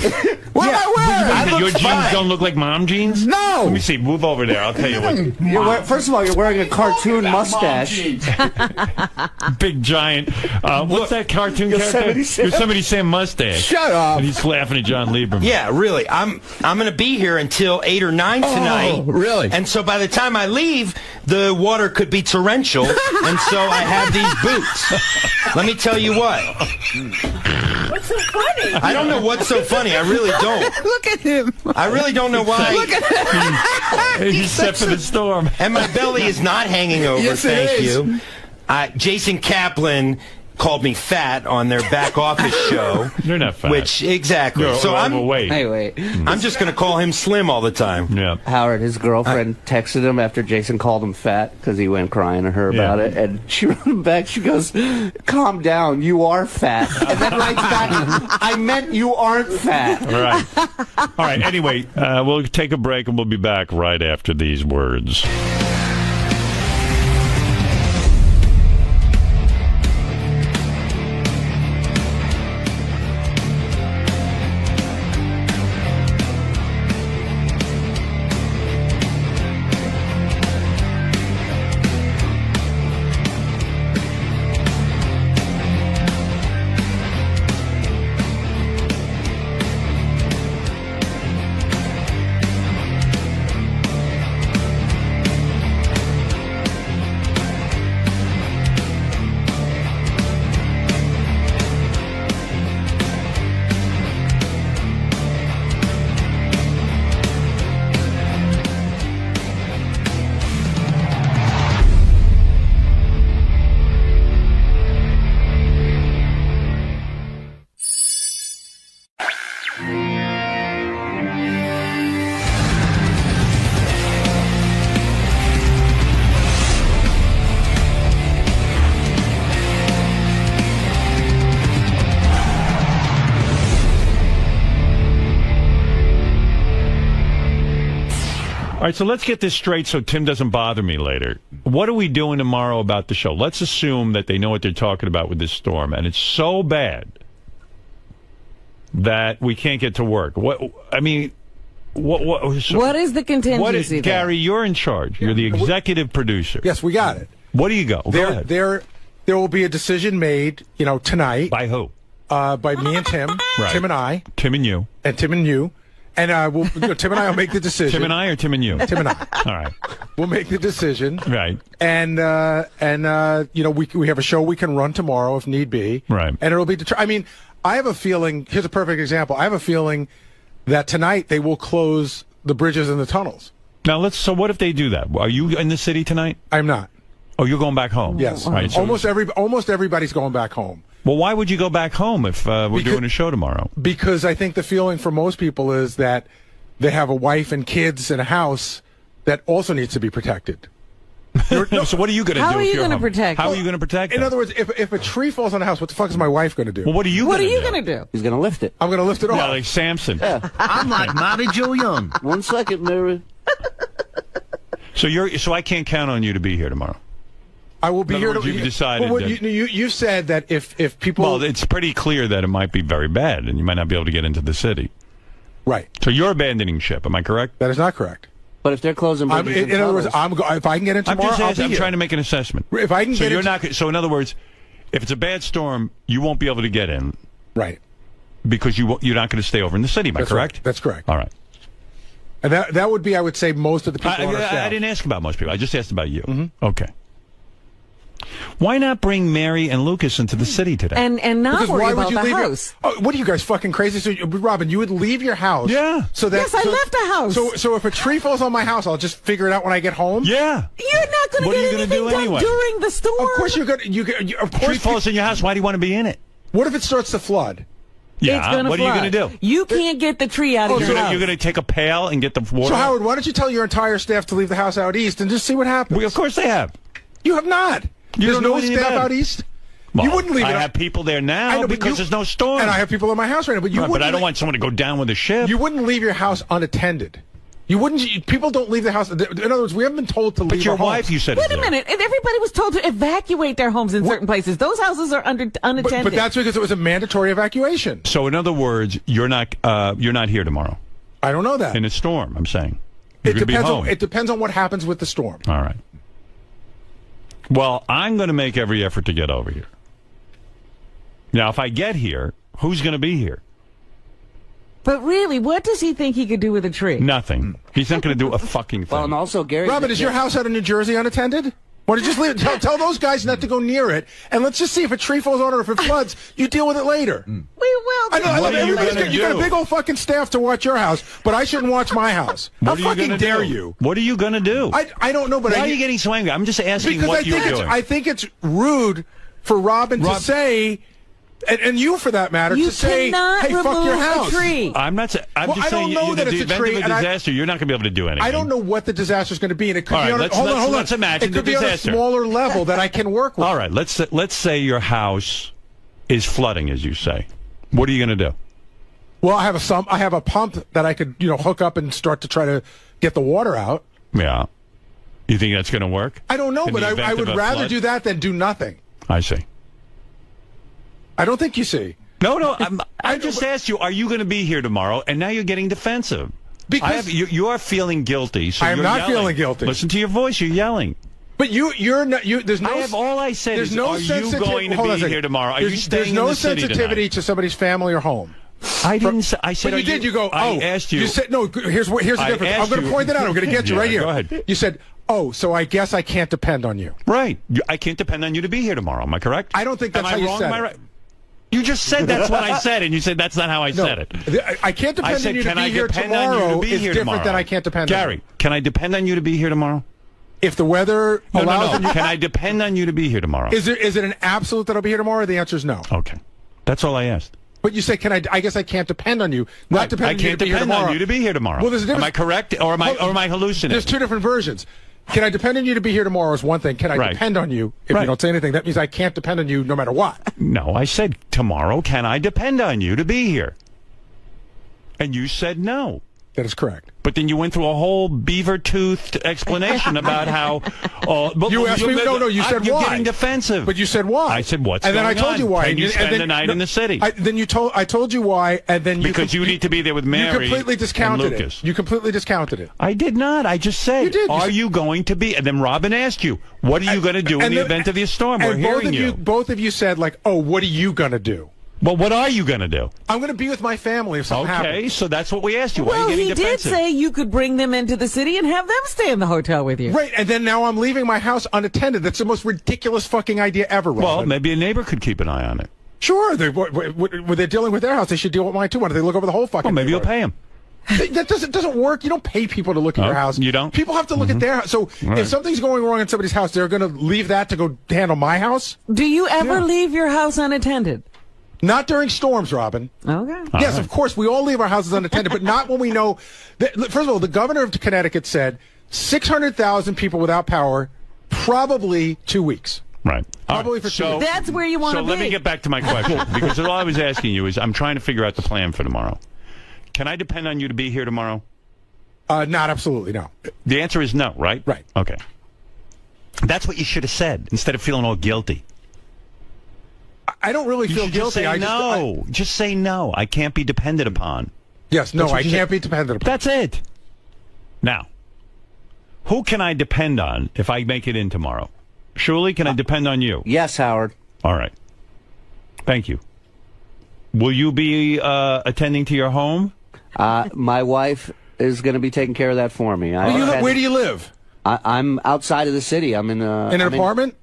What am I wearing? Your jeans don't look like mom jeans? No. Let me see. Move over there. I'll tell you what. First of all, you're wearing a cartoon mustache. Big giant. What's that cartoon character? Yosemite Sam mustache. Shut up. And he's laughing at John Lieberman. Yeah, really. I'm going to be here until 8 or 9 tonight. Oh, really? And so by the time I leave, the water could be torrential, and so I have these boots. Let me tell you what. What's so funny? I don't know what's so funny. I really don't. Look at him. I really don't know why. Look at him. He's set for the storm. And my belly is not hanging over, yes, thank you. Jason Kaplan called me fat on their back office show. You're not fat. Exactly. You're so I'm overweight. Hey, wait. I'm just going to call him Slim all the time. Yeah. Howard, his girlfriend texted him after Jason called him fat because he went crying to her about it, and she wrote him back. She goes, "Calm down, you are fat." And then writes back, "I meant you aren't fat." All right. Anyway, we'll take a break and we'll be back right after these words. All right, so let's get this straight so Tim doesn't bother me later. What are we doing tomorrow about the show? Let's assume that they know what they're talking about with this storm, and it's so bad that we can't get to work. What is the contingency? Gary, you're in charge. You're the executive producer. Yes, we got it. What do you go? Go ahead. There will be a decision made, tonight. By who? By me and Tim. Right. Tim and I. Tim and you. And Tim and you. And Tim and I will make the decision. Tim and I or Tim and you? Tim and I. All right. We'll make the decision. Right. And we have a show we can run tomorrow if need be. Right. And it'll be I have a feeling, here's a perfect example. I have a feeling that tonight they will close the bridges and the tunnels. Now so what if they do that? Are you in the city tonight? I'm not. Oh, you're going back home? Yes. Right, so almost everybody's going back home. Well, why would you go back home if we're doing a show tomorrow? Because I think the feeling for most people is that they have a wife and kids and a house that also needs to be protected. So what are you going to do? How are you going to protect? How are you going to protect? In other words, if a tree falls on a house, what the fuck is my wife going to do? Well, what are you going to do? He's going to lift it. I'm going to lift it off. Yeah, like Samson. Yeah. I'm like Bobby Joe Young. 1 second, Mary. So I can't count on you to be here tomorrow. I will be here. You've decided. Well, you said that if people. Well, it's pretty clear that it might be very bad, and you might not be able to get into the city. Right. So you're abandoning ship. Am I correct? That is not correct. But if they're closing, in other words, if I can get in tomorrow, I'm trying to make an assessment. If I can get in. So in other words, if it's a bad storm, you won't be able to get in. Right. Because you're not going to stay over in the city. Am I correct? Right. That's correct. All right. And that would be, I would say, most of the people on our staff. I didn't ask about most people. I just asked about you. Mm-hmm. Okay. Why not bring Mary and Lucas into the city today? And not worry about the house. What are you guys fucking crazy? So, Robin, you would leave your house. Yeah. So that, yes, I left the house. So if a tree falls on my house, I'll just figure it out when I get home? Yeah. You're not going to get anything done anyway? During the storm. Of course you're going to. Tree falls in your house. Why do you want to be in it? What if it starts to flood? Yeah, it's going to what flood. are you going to do? You can't get the tree out of your house. You're going to take a pail and get the water? So, Howard, why don't you tell your entire staff to leave the house out east and just see what happens? Of course they have. You have not. There's no staff out east? Well, you wouldn't leave it. I have people there now because there's no storm. And I have people in my house right now. But, but I don't want someone to go down with a ship. You wouldn't leave your house unattended. You wouldn't. People don't leave the house. In other words, we haven't been told to leave. But your our wife, homes. you said. Wait a minute. Everybody was told to evacuate their homes in certain places. Those houses are unattended. But that's because it was a mandatory evacuation. So, in other words, you're not here tomorrow. I don't know that. In a storm, I'm saying. It depends on what happens with the storm. All right. Well, I'm going to make every effort to get over here. Now, if I get here, who's going to be here? But really, what does he think he could do with a tree? Nothing. He's not going to do a fucking thing. Well, and also, Gary... Robin, is your house out in New Jersey unattended? Why don't you just leave it? Tell those guys not to go near it, and let's just see if a tree falls on it or if it floods. You deal with it later. We will. You got a big old fucking staff to watch your house, but I shouldn't watch my house. How fucking dare you? What are you going to do? I don't know, but why are you getting so angry? I'm just asking what you're doing. I think it's rude for Robin to say... And you, for that matter, to say, "Hey, fuck your house." I'm not. I'm just saying, know that it's a tree. In the event of a disaster, you're not going to be able to do anything. I don't know what the disaster is going to be, and it could be on. Let's imagine it could the be disaster. on a smaller level that I can work with. All right, let's say your house is flooding, as you say. What are you going to do? Well, I have a pump that I could hook up and start to try to get the water out. Yeah. You think that's going to work? I don't know, but I would rather do that than do nothing. I see. I don't think you see. No. I just asked you, are you going to be here tomorrow? And now you're getting defensive. Because you are feeling guilty. So I am not feeling guilty. Listen to your voice. You're yelling. But you're not. There's no. All I said is, are you going to be here tomorrow? Are you staying in the city There's no sensitivity to somebody's family or home. I didn't say. I said. But you did. You go. I asked you. You said no. Here's the difference. I'm going to point that out. I'm going to get you right here. Go ahead. You said, "Oh, so I guess I can't depend on you." Right. I can't depend on you to be here tomorrow. Am I correct? I don't think that's how you said it. You just said that's what I said, and you said that's not how I said it. I can't depend on you to be here tomorrow. It's different than I can't depend on you. Gary, can I depend on you to be here tomorrow? If the weather allows... No. Can I depend on you to be here tomorrow? Is it an absolute that I'll be here tomorrow? The answer is no. Okay. That's all I asked. But you say, I guess I can't depend on you. Not depend on you to be here tomorrow. I can't depend on you to be here tomorrow. Well, there's a difference. Am I correct, or am I hallucinating? There's two different versions. Can I depend on you to be here tomorrow is one thing. Can I depend on you if you don't say anything? That means I can't depend on you no matter what. No, I said tomorrow, can I depend on you to be here? And you said no. That is correct. But then you went through a whole beaver-toothed explanation about how... you asked me... No, you said you're why. You're getting defensive. But you said why. I said, what's going on? And then I told you why. Can you spend the night in the city? I told you why, and then you... Because you need to be there with Mary You completely discounted and Lucas. it. You completely discounted it. I did not. I just said, you did. Are you going to be... And then Robin asked you, what are you going to do in the event of the storm? We're hearing you. Both of you said, like, oh, what are you going to do? Well, what are you going to do? I'm going to be with my family if something happens. Okay, so that's what we asked you. Why Well, are you getting he defensive? did say you could bring them into the city and have them stay in the hotel with you. Right, and then now I'm leaving my house unattended. That's the most ridiculous fucking idea ever, Robin. Well, maybe a neighbor could keep an eye on it. Sure, when they're dealing with their house, they should deal with mine too. Why don't they look over the whole fucking Well, maybe you'll pay them. That doesn't work. You don't pay people to look at your house. You don't? People have to look at their house. So if something's going wrong in somebody's house, they're going to leave that to go handle my house? Do you ever leave your house unattended? Not during storms, Robin. Okay. Yes, of course, we all leave our houses unattended, but not when we know... First of all, the governor of Connecticut said 600,000 people without power, probably 2 weeks. Right. Probably for 2 weeks. That's where you want to be. So let me get back to my question, because all I was asking you is I'm trying to figure out the plan for tomorrow. Can I depend on you to be here tomorrow? Not absolutely, no. The answer is no, right? Right. Okay. That's what you should have said, instead of feeling all guilty. I don't really feel guilty. Just say no. I can't be depended upon. Yes, no, I can't be dependent upon. That's it. Now, who can I depend on if I make it in tomorrow? Shuli, can I depend on you? Yes, Howard. All right. Thank you. Will you be attending to your home? My wife is going to be taking care of that for me. Where do you live? I'm outside of the city. I'm in an apartment?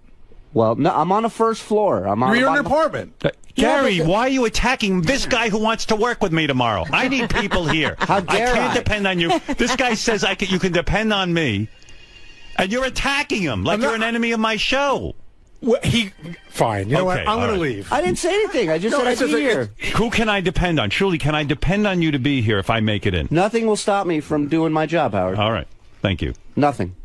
Well, no, I'm on a first floor. You're in an apartment. Gary, why are you attacking this guy who wants to work with me tomorrow? I need people here. How dare I can't depend on you. This guy says you can depend on me, and you're attacking him like you're an enemy of my show. Well, fine. You know what? I'm going to leave. I didn't say anything. I just said I'd be here. Who can I depend on? Shuli, can I depend on you to be here if I make it in? Nothing will stop me from doing my job, Howard. All right. Thank you. Nothing.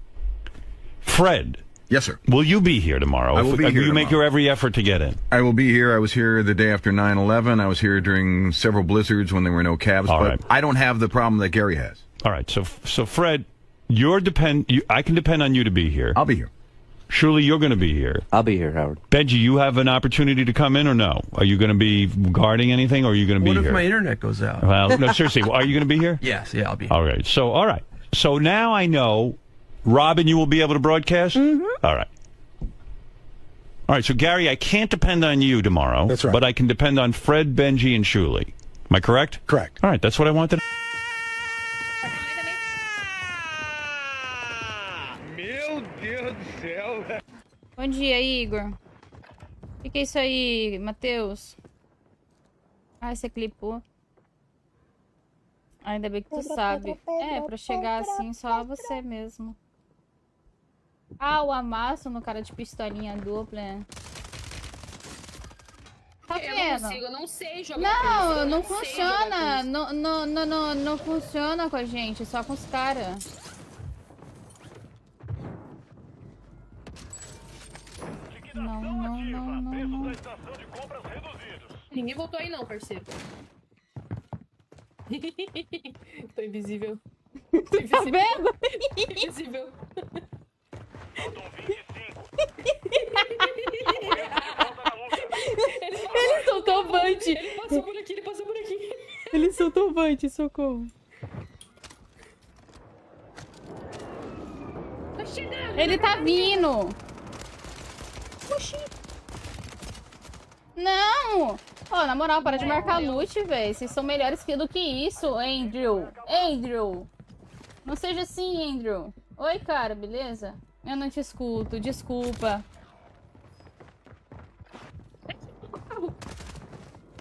Fred. Yes, sir. Will you be here tomorrow? I will be here you make tomorrow. your every effort to get in? I will be here. I was here the day after 9/11. I was here during several blizzards when there were no cabs. All but right. I don't have the problem that Gary has. All right. So Fred, I can depend on you to be here. I'll be here. Surely you're going to be here. I'll be here, Howard. Benji, you have an opportunity to come in or no? Are you going to be guarding anything, or are you going to be What if here? my internet goes out? Well, no, seriously. Are you going to be here? Yes, yeah, I'll be here. All right. So now I know, Robin, you will be able to broadcast? Mm-hmm. All right. All right. So, Gary, I can't depend on you tomorrow. That's right. But I can depend on Fred, Benji, and Shuli. Am I correct? Correct. All right. That's what I wanted. Meu Deus do céu, velho. Bom dia, Igor. O que é isso aí, Matheus? Ah, você clipou. Ainda bem que tu sabe. É, pra chegar assim, só você mesmo. Ah, o amasso no cara de pistolinha dupla, né? Tá vendo? Eu não consigo, eu não sei jogar. Não, não sei funciona. jogar Não funciona com a gente, só com os caras. Não. Ninguém voltou aí não, parceiro. Tô invisível. Tá vendo? Invisível. Ele soltou o Bante. Ele passou por aqui, Ele soltou o Bante, socorro. Tá chegando. Ele tá vindo. Oxi. Não! Ó, na moral, para de marcar loot, velho. Vocês são melhores do que isso, Andrew. Andrew! Não seja assim, Andrew. Oi, cara, beleza? Eu não te escuto, desculpa.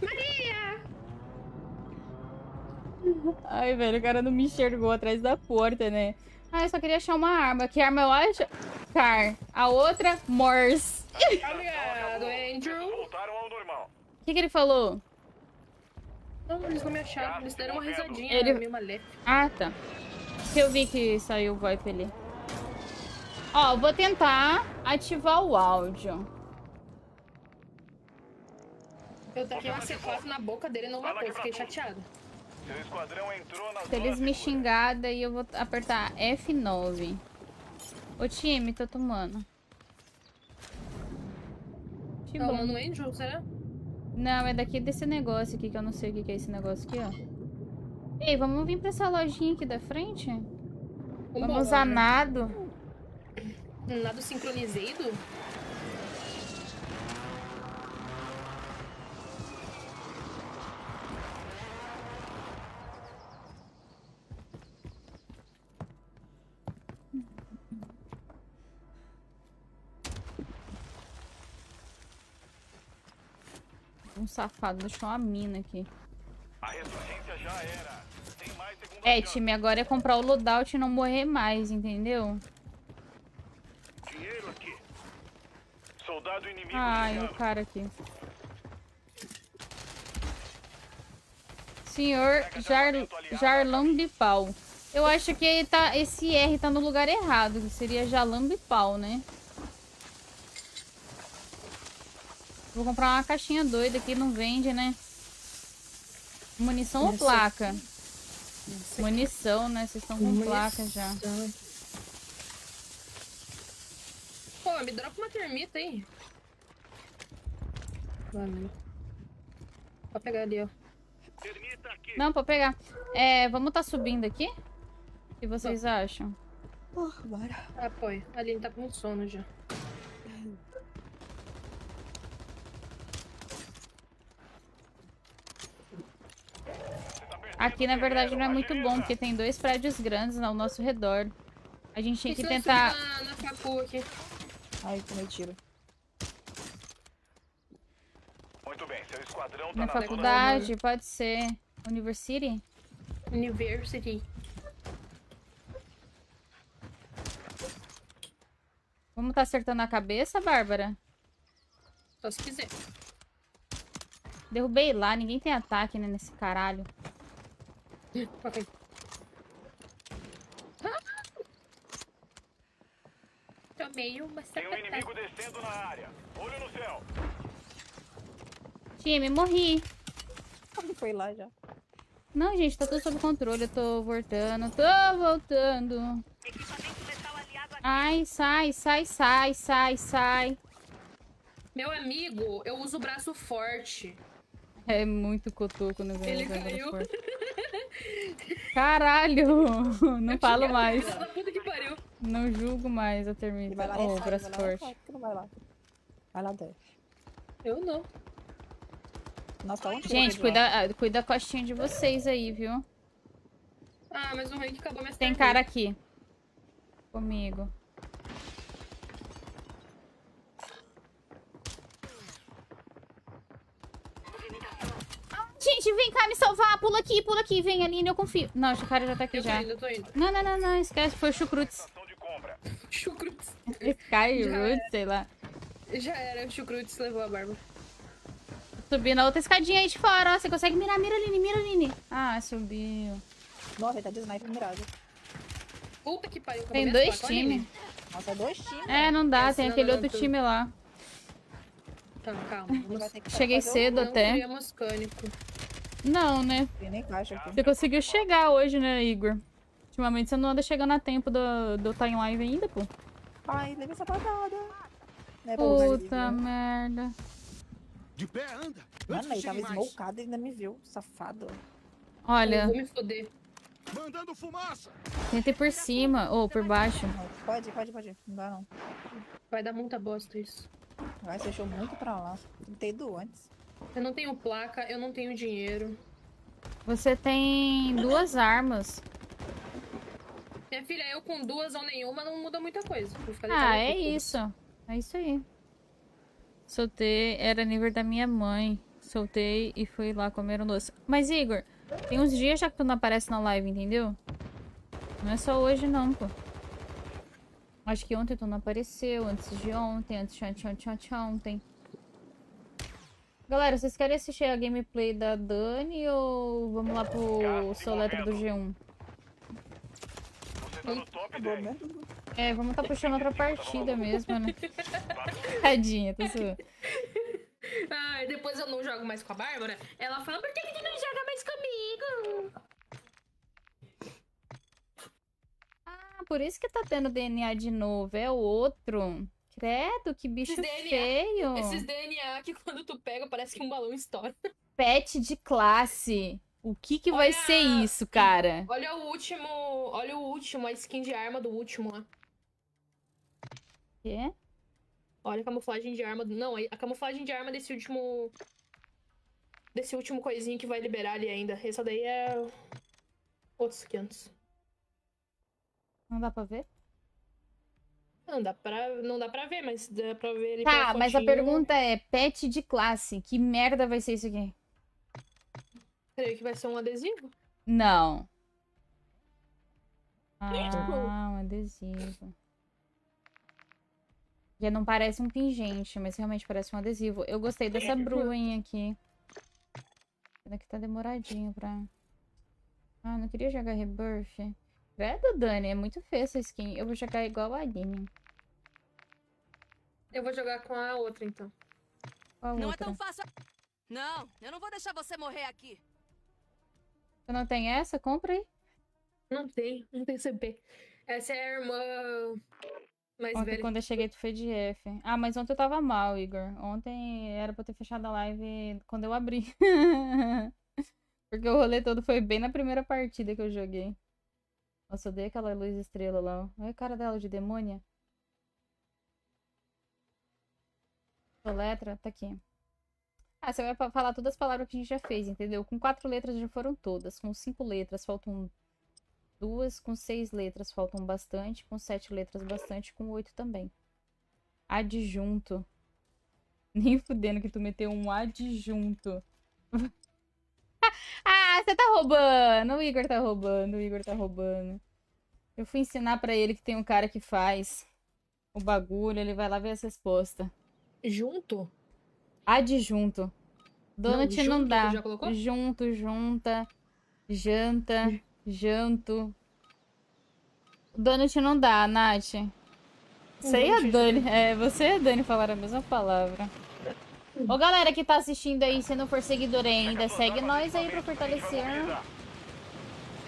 Maria! Ai, velho, o cara não me enxergou atrás da porta, né? Ah, eu só queria achar uma arma. Que arma eu acho? Car. A outra, Morse. Obrigado, Andrew. O que ele falou? Não, eles não me acharam. Eles deram uma risadinha. Ele... Meio maléfico. Ah, tá. Eu vi que saiu o VoIP ali. Ó, vou tentar ativar o áudio. Eu taquei uma C4 na boca dele e não matou. Fiquei chateada. Se eles me xingar, daí eu vou apertar F9. Ô, time, tô tomando. Que Tá bom. rolando Andrew, será? Não, é daqui desse negócio aqui, que eu não sei o que é esse negócio aqui, ó. Ei, vamos vir pra essa lojinha aqui da frente? Vamos usar nado. Nado sincronizado? Um safado deixou uma mina aqui. A ressurgência já era. Tem mais segunda É, time, agora é comprar o loadout e não morrer mais, entendeu? Dinheiro aqui. Soldado inimigo. Ai, o cara aqui. Senhor 𝗛𝗲𝗿𝗱. Eu acho que esse R tá no lugar errado, que seria 𝗛𝗲𝗿𝗱, né? Vou comprar uma caixinha doida aqui, não vende, né? Munição ou placa? Munição, né? Vocês estão com placa já. Pô, me dropa uma termita aí. Valeu. Pode pegar ali, ó. Não, pode pegar. É, vamos tá subindo aqui? O que vocês acham? Bora. Apoio. A Aline tá com sono já. Aqui, na verdade, não é muito bom, porque tem 2 prédios grandes ao nosso redor. A gente tinha que tentar... Na facu aqui. Ai, tomei tiro. Muito bem, seu esquadrão tá Na faculdade, pode ser. University? University. Vamos tá acertando a cabeça, Bárbara? Só se quiser. Derrubei lá, ninguém tem ataque, né, nesse caralho. Ok. Tomei uma Tem um inimigo descendo na área. Olho no céu. Time, morri. Como foi lá já? Não, gente, tá tudo sob controle. Eu tô voltando, tô voltando. Ai, sai, sai, sai, sai, sai. Meu amigo, eu uso o braço forte. É muito cotoco no Ele caiu. Caralho! Não falo mais. Puta que pariu. Não julgo mais a termina. Vai lá, Oh, braço forte. Não vai lá. Vai lá, Dé. Eu não. Nossa, tá onde Gente, cuida a costinha de vocês aí, viu? Ah, mas o ruim é que acabou minha Tem cara aqui. Comigo. Gente, vem cá me salvar. Pula aqui. Vem, Aline, eu confio. Não, o cara já tá aqui já. Eu tô indo. Não, esquece. Foi o chucrutes. Chucrutes. Skyroot, sei lá. Já era, o chucrutes levou a barba. Subi na outra escadinha aí de fora, ó. Você consegue mirar, Aline. Ah, subiu. Nossa, ele tá de sniper mirado. Puta que pariu. Tem 2 times. Nossa, 2 times. É, não dá, tem aquele outro time lá. Tá, calma. Cheguei cedo até. Não, né? Você conseguiu chegar hoje, né, Igor? Ultimamente você não anda chegando a tempo do timeline ainda, pô. Ai, levei essa patada. Puta merda. De pé, anda. Mano, ele tava smokado e ainda me viu, safado. Olha. Eu vou me foder. Mandando fumaça. Tenta ir por cima ou por baixo. Pode. Não dá, não. Vai dar muita bosta isso. Vai, você achou muito pra lá. Tem que ter ido antes. Eu não tenho placa, eu não tenho dinheiro. Você tem 2 armas. Minha filha, eu com 2 ou nenhuma não muda muita coisa. É isso. É isso aí. Soltei, era nível da minha mãe. Soltei e fui lá comer um doce. Mas, Igor, tem uns dias já que tu não aparece na live, entendeu? Não é só hoje, não, pô. Acho que ontem tu não apareceu, antes de ontem, ontem. Galera, vocês querem assistir a gameplay da Dani ou vamos lá pro Soletra do G1? É, vamos tá puxando outra partida mesmo, né? Tadinha, tá zoando. Ah, depois eu não jogo mais com a Bárbara. Ela fala, por que tu não joga mais comigo? Ah, por isso que tá tendo DNA de novo. É o outro. Credo, que bicho feio. Esses DNA que quando tu pega parece que um balão estoura. Pet de classe. O que vai ser isso, cara? Olha o último, a skin de arma do último lá. Quê? Olha a camuflagem de arma. Não, a camuflagem de arma desse último coisinho que vai liberar ali ainda. Essa daí é outros 500. Não dá pra ver? Não dá pra ver, mas dá pra ver ele. Tá, mas a pergunta é, pet de classe, que merda vai ser isso aqui? Creio que vai ser um adesivo? Não. Ah, um adesivo. Já não parece um pingente, mas realmente parece um adesivo. Eu gostei dessa Bruin aqui. Pena que tá demoradinho pra... Ah, não queria jogar Rebirth. Credo, Dani, é muito feia essa skin. Eu vou jogar igual a Aline. Eu vou jogar com a outra, então. Qual não outra? é tão fácil. Não, eu não vou deixar você morrer aqui. Você não tem essa? Compra aí. Não tem CP. Essa é a irmã mais ontem, velha. Quando eu cheguei, tu foi de F. Ah, mas ontem eu tava mal, Igor. Ontem era pra eu ter fechado a live quando eu abri. Porque o rolê todo foi bem na primeira partida que eu joguei. Nossa, eu odeio aquela luz estrela lá. Olha a cara dela de demônia. Letra, tá aqui. Ah, você vai falar todas as palavras que a gente já fez, entendeu? Com 4 letras já foram todas. Com 5 letras faltam 2. Com 6 letras faltam bastante. Com 7 letras bastante. Com 8 também. Adjunto. Nem fudendo que tu meteu um adjunto. Ah, você tá roubando. O Igor tá roubando. Eu fui ensinar pra ele que tem um cara que faz o bagulho. Ele vai lá ver as respostas. Junto? Adjunto. Donut Não, não junto, dá. já colocou? Junto, junta, janta, janto. Donut não dá, Nath. Você e a Dani. Você e a Dani falaram a mesma palavra. Ô, galera que tá assistindo aí, se não for seguidor ainda, segue nós aí pra fortalecer.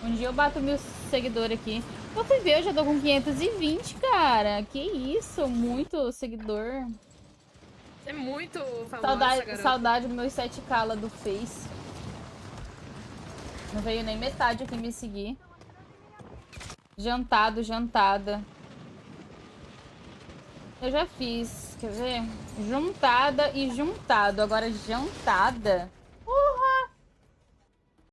Um dia eu bato 1000 seguidores aqui. Eu fui ver, eu já tô com 520, cara. Que isso, muito seguidor. É muito famosa, Saudade do meu 7K lá do Face. Não veio nem metade aqui me seguir. Jantado, jantada. Eu já fiz, quer ver? Juntada e juntado. Agora jantada.